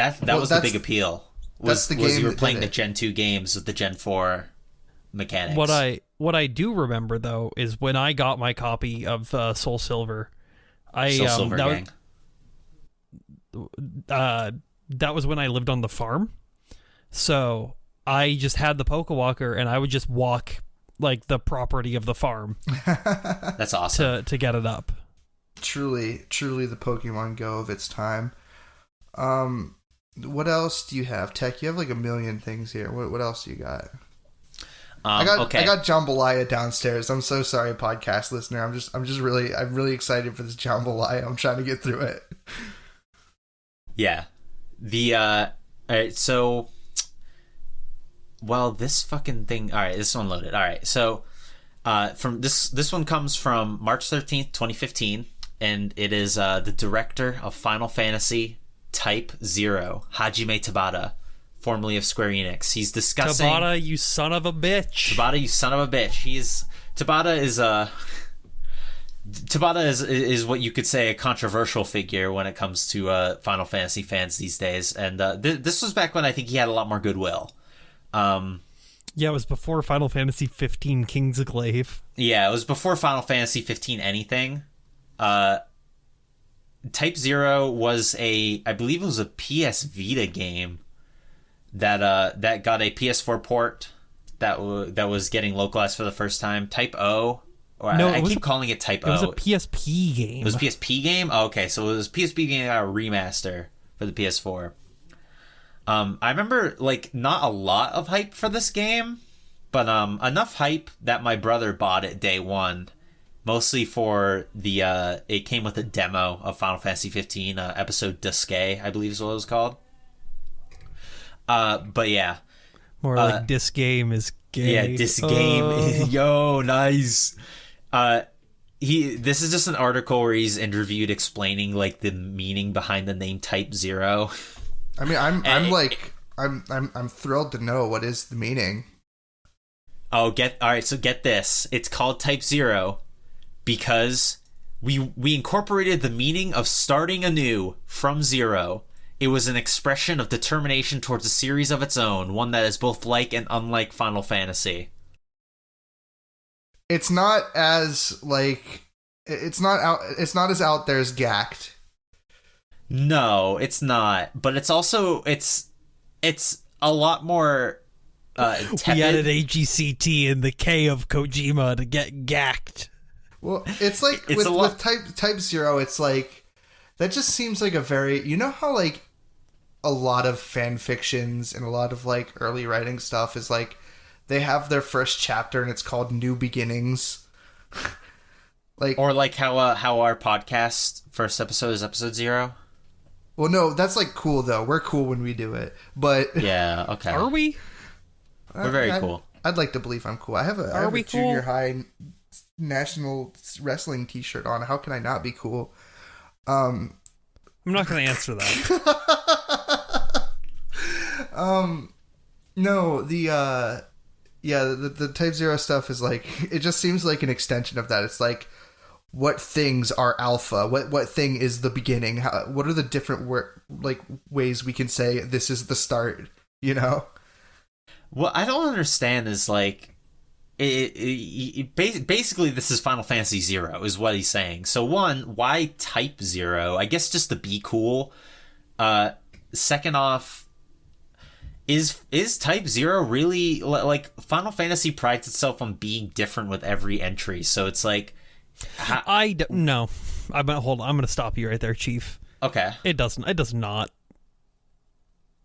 the big appeal. Was the was game you were that playing did the it. Gen 2 games with the Gen 4 mechanics. What I do remember though is when I got my copy of Soul Silver. Soul Silver gang. That was when I lived on the farm, so I just had the Pokewalker and I would just walk like the property of the farm That's awesome. to get it up. Truly the Pokemon Go of its time. What else do you have, Tech? You have like a million things here. What else do you got? I got Jambalaya downstairs. I'm so sorry, podcast listener. I'm really excited for this Jambalaya. I'm trying to get through it. Yeah. All right, so this fucking thing. All right, this one loaded. All right, so from this one comes from March 13th, 2015, and it is the director of Final Fantasy Type 0, Hajime Tabata, formerly of Square Enix. He's discussing Tabata, you son of a bitch. Tabata, you son of a bitch. Tabata is what you could say a controversial figure when it comes to Final Fantasy fans these days, and this was back when I think he had a lot more goodwill. Yeah, it was before Final Fantasy 15 Kingsglaive. Yeah, it was before Final Fantasy 15 anything. Type 0 was I believe it was a PS Vita game that got a PS4 port that was getting localized for the first time. Type O. I keep calling it Type O. It was a PSP game. It was a PSP game? Oh, okay, so it was a PSP game that got a remaster for the PS4. I remember, like, not a lot of hype for this game, but enough hype that my brother bought it day one, mostly for the, it came with a demo of Final Fantasy 15, episode Duske, I believe is what it was called. But yeah. More like this game is gay. Yeah, this game, yo, nice. This is just an article where he's interviewed explaining like the meaning behind the name Type 0. I mean, I'm thrilled to know what is the meaning. All right, so get this. It's called Type 0 because we incorporated the meaning of starting anew from zero. It was an expression of determination towards a series of its own, one that is both like and unlike Final Fantasy. It's not as as out there as Gacked. No, it's not. But it's also it's a lot more tepid. We added AGCT in the K of Kojima to get gacked. Well, it's like with Type 0, it's like that just seems like a very, you know how like a lot of fan fictions and a lot of like early writing stuff is like they have their first chapter and it's called New Beginnings. Or like how our podcast first episode is episode 0. Well, no, that's like cool though. We're cool when we do it, but yeah, okay. Are we? We're very cool. I'd like to believe I'm cool. I have a junior high national wrestling T-shirt on. How can I not be cool? I'm not going to answer that. No, the Type 0 stuff is like, it just seems like an extension of that. It's like, what things are alpha? What thing is the beginning? What are the different ways we can say this is the start, you know? what I don't understand is like, basically this is Final Fantasy Zero is what he's saying. So one, why type zero? I guess just to be cool. Second off, is type zero really like Final Fantasy prides itself on being different with every entry? So it's like, I don't know. Hold on. I'm gonna stop you right there, Chief. Okay. It doesn't. It does not.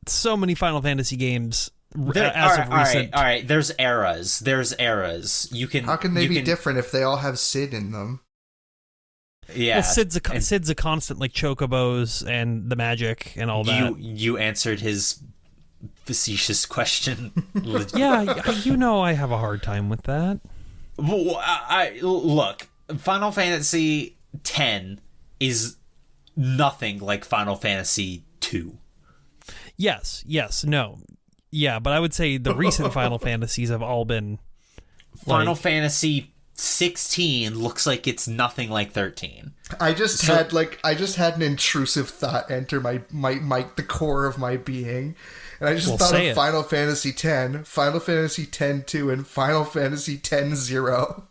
So many Final Fantasy games All recent. right. There's eras. You can. How can they be different if they all have Sid in them? Yeah. Well, Sid's a constant, like chocobos and the magic and all that. You answered his facetious question. Yeah, you know I have a hard time with that. Well, look. Final Fantasy X is nothing like Final Fantasy II. Yes, no. Yeah, but I would say the recent Final Fantasies have all been Final Fantasy 16 looks like it's nothing like 13. I just had an intrusive thought enter my the core of my being. And I just thought of Final Fantasy X, Final Fantasy X-2, and Final Fantasy X-0.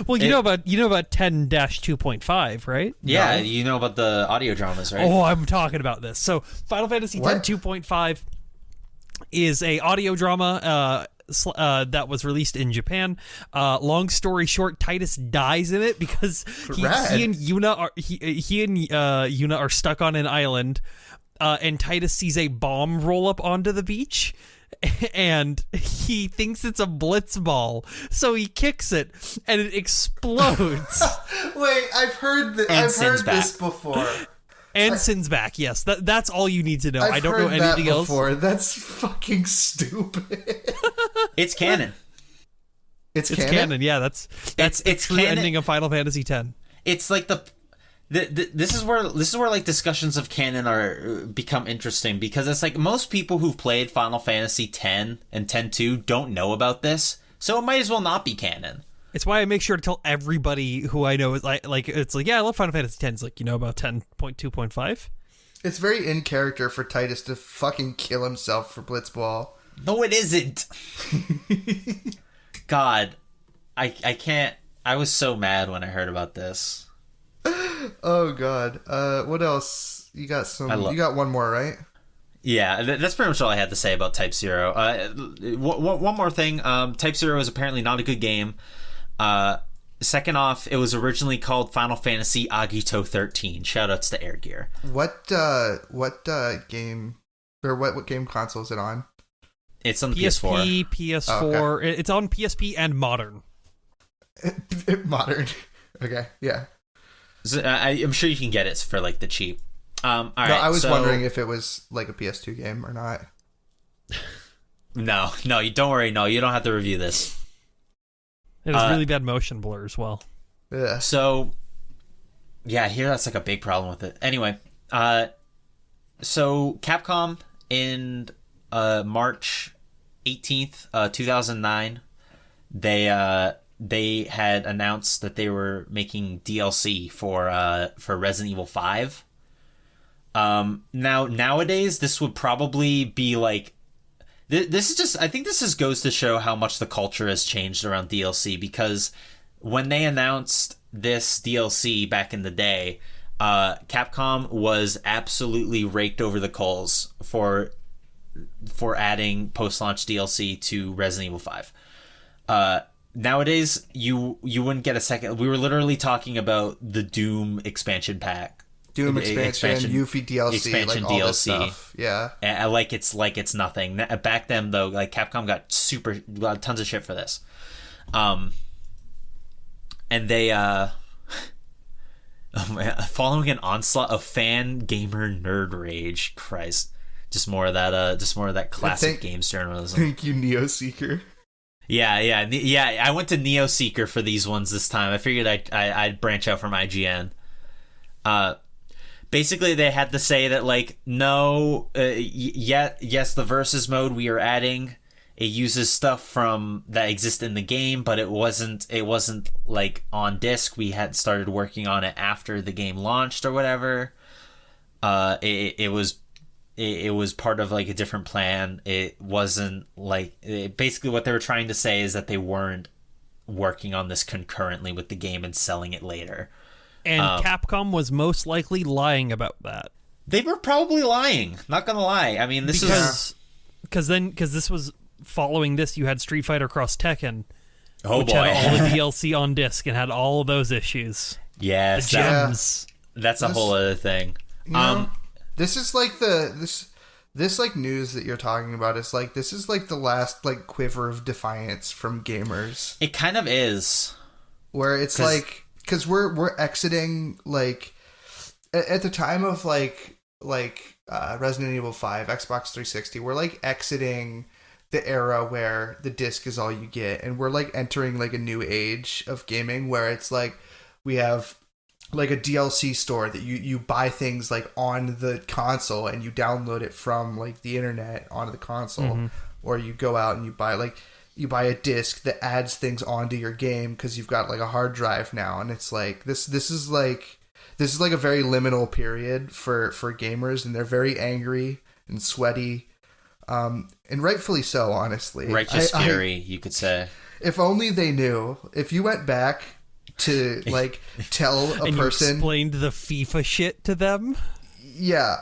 Well, you know about 10-2.5, right? Yeah, no. You know about the audio dramas, right? Oh, I'm talking about this. So, Final Fantasy X 2.5 is a audio drama that was released in Japan. Long story short, Titus dies in it because he and Yuna are stuck on an island, and Titus sees a bomb roll up onto the beach. And he thinks it's a blitz ball, so he kicks it, and it explodes. Wait, I've heard this before. And sends back. Yes, that's all you need to know. I don't know anything else. That's fucking stupid. It's canon. It's canon. Yeah, that's it's the ending of Final Fantasy X. It's like this is where like discussions of canon are become interesting, because it's like most people who've played Final Fantasy X and X-2 don't know about this, so it might as well not be canon. It's why I make sure to tell everybody who I know is like it's like, yeah, I love Final Fantasy X. It's like, you know about 10.2.5? It's very in character for Titus to fucking kill himself for Blitzball. No, it isn't. God, I can't. I was so mad when I heard about this. Oh God. What else? You got you got one more, right? Yeah, that's pretty much all I had to say about Type 0. One more thing. Type 0 is apparently not a good game. Second off, it was originally called Final Fantasy Agito 13. Shoutouts to Air Gear. What game, or what game console is it on? It's on the PSP, PS4. PS4. Oh, okay. It's on PSP and Modern. Modern. Okay, yeah. So, I'm sure you can get it for like the cheap. All right, I was wondering if it was like a PS2 game or not. No, you don't worry. No, you don't have to review this. It has really bad motion blur as well. Yeah. So, yeah, I hear that's like a big problem with it. Anyway, so Capcom in March 18th, 2009, they had announced that they were making DLC for Resident Evil 5. Nowadays, this would probably be like, this is just, I think this just goes to show how much the culture has changed around DLC, because when they announced this DLC back in the day, Capcom was absolutely raked over the coals for adding post-launch DLC to Resident Evil 5. Nowadays, you wouldn't get a second. We were literally talking about the Doom expansion pack. Doom expansion, Yuffie DLC, expansion like all DLC. This stuff. Yeah. And like it's nothing. Back then, though, like Capcom got tons of shit for this. And they following an onslaught of fan gamer nerd rage. Christ, just more of that classic games journalism. Thank you, Neo Seeker. Yeah. I went to Neo Seeker for these ones this time. I figured I'd branch out from IGN. Basically, they had to say that, like, no, yes, the versus mode we are adding, it uses stuff from that exists in the game, but it wasn't like on disc. We had started working on it after the game launched or whatever. It was it was part of like a different plan. It wasn't like basically what they were trying to say is that they weren't working on this concurrently with the game and selling it later. And Capcom was most likely lying about that. They were probably lying. Not gonna lie. I mean, because this was following this. You had Street Fighter Cross Tekken, which boy. had all the DLC on disc and had all of those issues. Yes, the gems. That's a whole other thing. This is like this like news that you're talking about. It's like this is like the last like quiver of defiance from gamers. It kind of is, where it's like because we're exiting like at the time of like Resident Evil 5, Xbox 360. We're like exiting the era where the disc is all you get, and we're like entering like a new age of gaming where it's like we have like a DLC store that you buy things like on the console and you download it from like the internet onto the console, or you go out and you buy a disc that adds things onto your game because you've got like a hard drive now, and it's like this is like a very liminal period for gamers, and they're very angry and sweaty, and rightfully so, honestly. Righteous fury, you could say. If only they knew. If you went back to like tell a and person, you explained the FIFA shit to them. Yeah,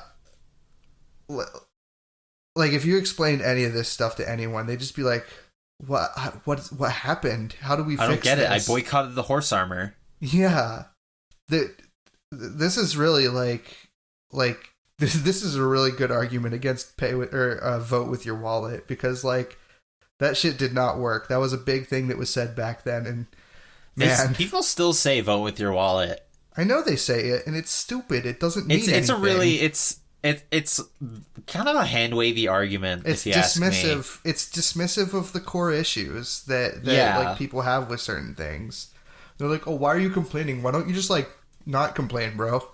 like if you explained any of this stuff to anyone, they'd just be like, "What happened? How do we? I don't fix get it. I this?" boycotted the horse armor. Yeah, this is really like this is a really good argument against pay with, or vote with your wallet, because like that shit did not work. That was a big thing that was said back then, and man, people still say vote with your wallet. I know they say it, and it's stupid. It doesn't mean anything. It's a really it's kind of a hand wavy argument. It's if you dismissive. Ask me. It's dismissive of the core issues that like people have with certain things. They're like, oh, why are you complaining? Why don't you just like not complain, bro?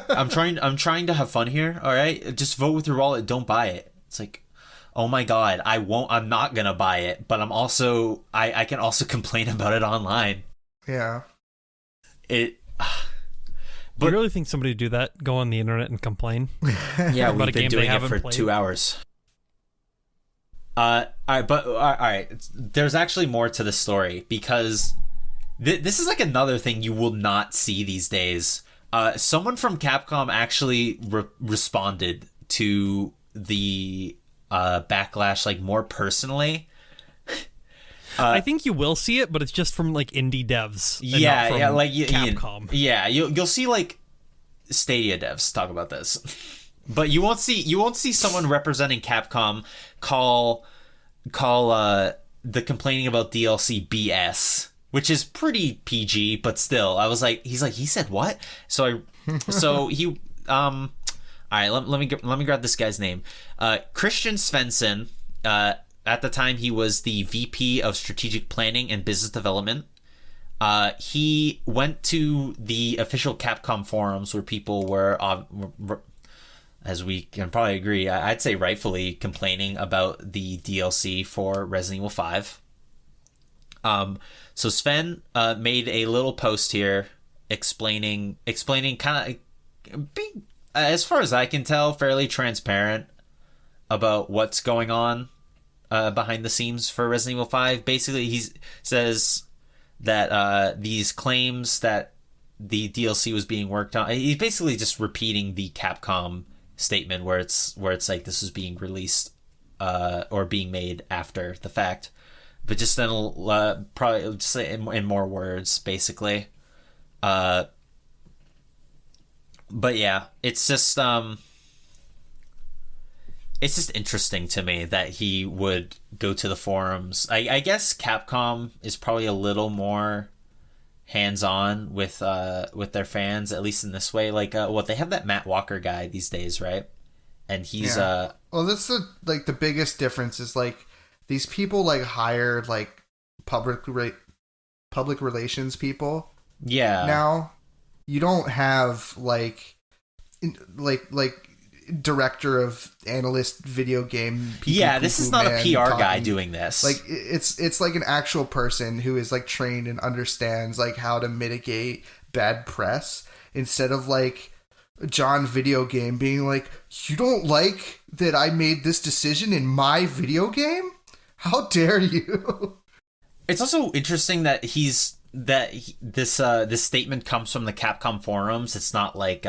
I'm trying to have fun here. All right, just vote with your wallet. Don't buy it. It's like, oh my god, I'm not gonna buy it, but I can also complain about it online. Yeah. But you really think somebody would do that? Go on the internet and complain? Yeah, about we've been doing it for 2 hours. All right. There's actually more to the story, because this is like another thing you will not see these days. Someone from Capcom actually responded to the backlash like more personally. I think you will see it, but it's just from like indie devs. Yeah, like Capcom. You'll see like Stadia devs talk about this, but you won't see someone representing Capcom call the complaining about DLC BS, which is pretty PG, but still, I was like, he said what? All right, let me grab this guy's name. Christian Svensson. At the time, he was the VP of Strategic Planning and Business Development. He went to the official Capcom forums where people were, as we can probably agree, I'd say rightfully complaining about the DLC for Resident Evil 5. So Sven made a little post here explaining kind of, being, as far as I can tell, fairly transparent about what's going on behind the scenes for Resident Evil 5. Basically, he says that these claims that the DLC was being worked on, he's basically just repeating the Capcom statement where it's like this is being released or being made after the fact, but just then probably just in more words, basically. But yeah, it's just interesting to me that he would go to the forums. I guess Capcom is probably a little more hands-on with their fans, at least in this way. Like, they have that Matt Walker guy these days, right? And he's well, that's the biggest difference is like these people like hire like public relations people. Yeah. Now you don't have like director of analyst video game people. Yeah, this is not a PR guy doing this. Like it's like an actual person who is like trained and understands like how to mitigate bad press, instead of like John video game being like, you don't like that I made this decision in my video game? How dare you? It's also interesting that this statement comes from the Capcom forums. It's not like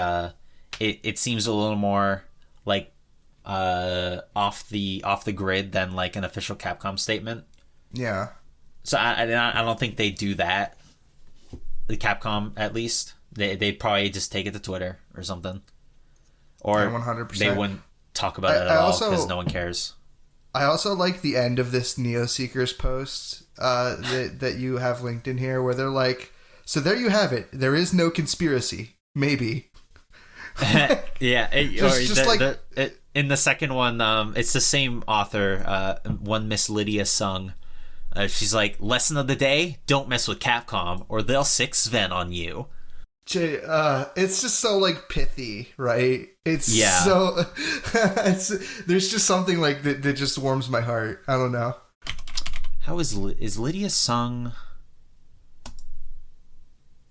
it seems a little more like off the grid than like an official Capcom statement. Yeah. So I don't think they do that. The Capcom, at least, they'd probably just take it to Twitter or something, or 100%. They wouldn't talk about it at all because no one cares. I also like the end of this Neo Seekers post that you have linked in here, where they're like, "So there you have it. There is no conspiracy. Maybe." Yeah, in the second one, it's the same author, one Miss Lydia Sung. She's like, lesson of the day: don't mess with Capcom, or they'll 6-vent on you. It's just so like pithy, right? It's so there's just something like that just warms my heart. I don't know. How is Lydia Sung?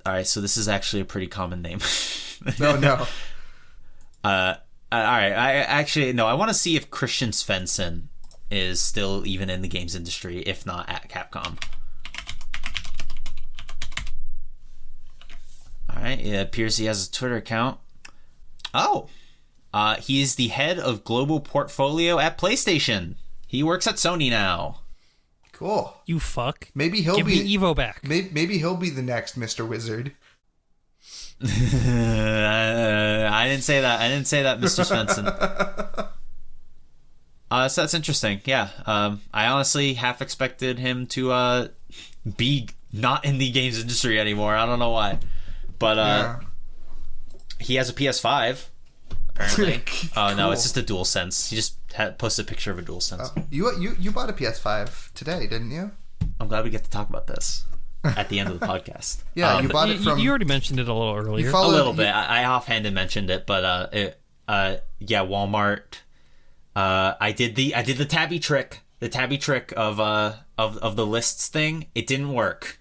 All right, so this is actually a pretty common name. No. All right. I want to see if Christian Svensson is still even in the games industry, if not at Capcom. All right, it appears he has a Twitter account. Oh, he is the head of global portfolio at PlayStation. He works at Sony now. Cool. You fuck. Maybe he'll Give me Evo back. Maybe he'll be the next Mr. Wizard. I didn't say that, Mr. Svensson. So that's interesting. Yeah. I honestly half expected him to be not in the games industry anymore. I don't know why. But he has a PS5, apparently. Oh, no, it's just a DualSense. He just posted a picture of a DualSense. You bought a PS5 today, didn't you? I'm glad we get to talk about this at the end of the podcast. Yeah, you bought it from... You already mentioned it a little earlier. A little bit. I offhanded mentioned it, but Walmart. I did the tabby trick. The tabby trick of the lists thing. It didn't work.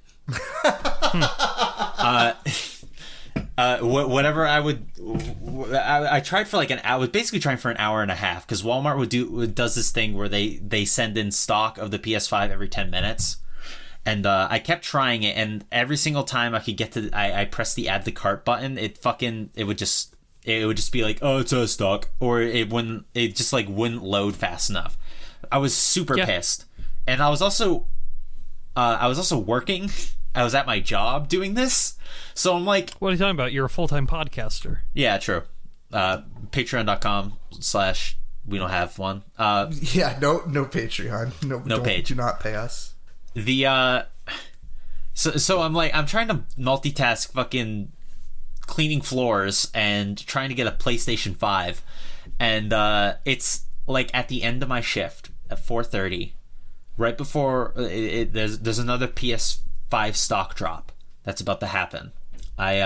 Whatever I tried for like an hour. I was basically trying for an hour and a half because Walmart does this thing where they send in stock of the PS5 every 10 minutes. And I kept trying it, and every single time I could get to, I pressed the add to cart button. It would just be like, oh, it's out of stock, or it just like wouldn't load fast enough. I was super pissed, and I was also working. I was at my job doing this, so I'm like, what are you talking about? You're a full-time podcaster. Yeah, true. Patreon.com/ we don't have one. No Patreon. No page. Do not pay us. So I'm trying to multitask fucking cleaning floors and trying to get a PlayStation 5, and it's like at the end of my shift at 4:30, right before there's another PS5 stock drop that's about to happen. I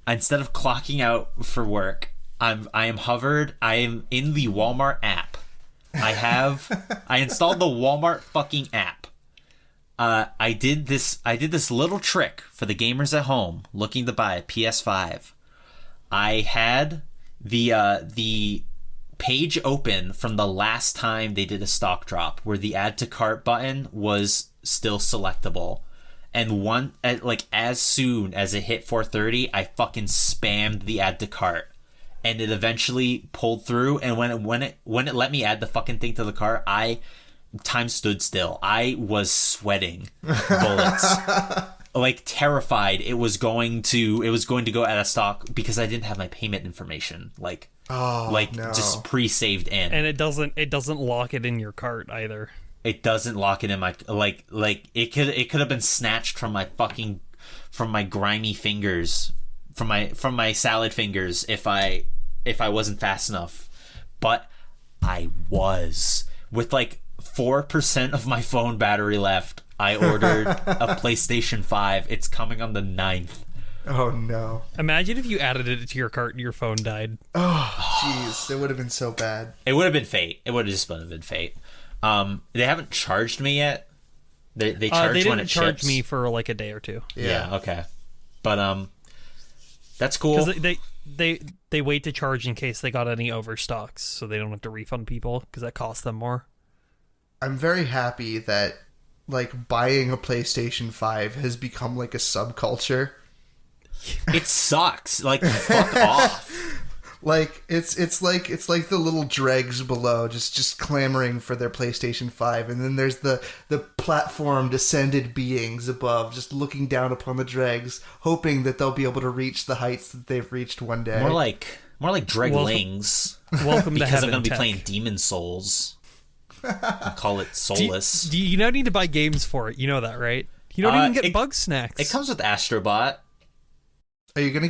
instead of clocking out for work, I am in the Walmart app. I installed the Walmart fucking app. I did this little trick for the gamers at home looking to buy a PS5. I had the page open from the last time they did a stock drop where the add to cart button was still selectable. And as soon as it hit 4:30, I fucking spammed the add to cart. And it eventually pulled through, and when it let me add the fucking thing to the cart, time stood still. I was sweating bullets, like terrified it was going to go out of stock because I didn't have my payment information just pre-saved in. And it doesn't lock it in your cart either. It doesn't lock it in my it could have been snatched from my grimy fingers, from my salad fingers if I wasn't fast enough. But I was, with like 4% of my phone battery left. I ordered a PlayStation 5. It's coming on the 9th. Oh no. Imagine if you added it to your cart and your phone died. Oh jeez, it would have been so bad. It would have been fate. It would have just been fate. They haven't charged me yet. They charge when it ships. They didn't charge me for like a day or two. Yeah, okay. But that's cool. Because they wait to charge in case they got any overstocks, so they don't have to refund people because that costs them more. I'm very happy that like buying a PlayStation 5 has become like a subculture. It sucks. Like, fuck off. Like it's like the little dregs below just clamoring for their PlayStation 5, and then there's the platform descended beings above just looking down upon the dregs, hoping that they'll be able to reach the heights that they've reached one day. More like dreglings. Welcome to Because heaven. I'm gonna be Tech. playing Demon Souls. I'll call it Soulless. Do you now need to buy games for it? You know that, right? You don't even get bug snacks. It comes with Astrobot. Are you gonna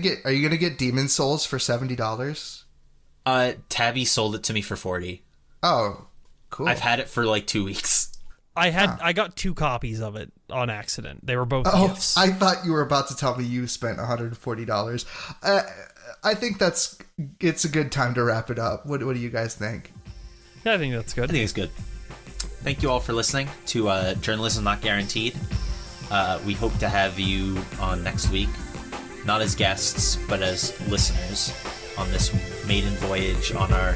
get Demon Souls for $70? Tabby sold it to me for $40. Oh, cool. I've had it for like 2 weeks. I got 2 copies of it on accident. They were both gifts. I thought you were about to tell me you spent $140. I think it's a good time to wrap it up. What do you guys think? Yeah, I think that's good. I think it's good. Thank you all for listening to Journalism Not Guaranteed. We hope to have you on next week, not as guests, but as listeners on this maiden voyage on our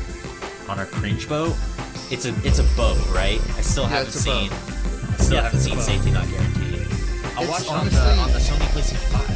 cringe boat. It's a boat, right? I still haven't seen Yes, it's a boat. Safety Not Guaranteed. I'll watch it on honestly- the Sony PlayStation 5.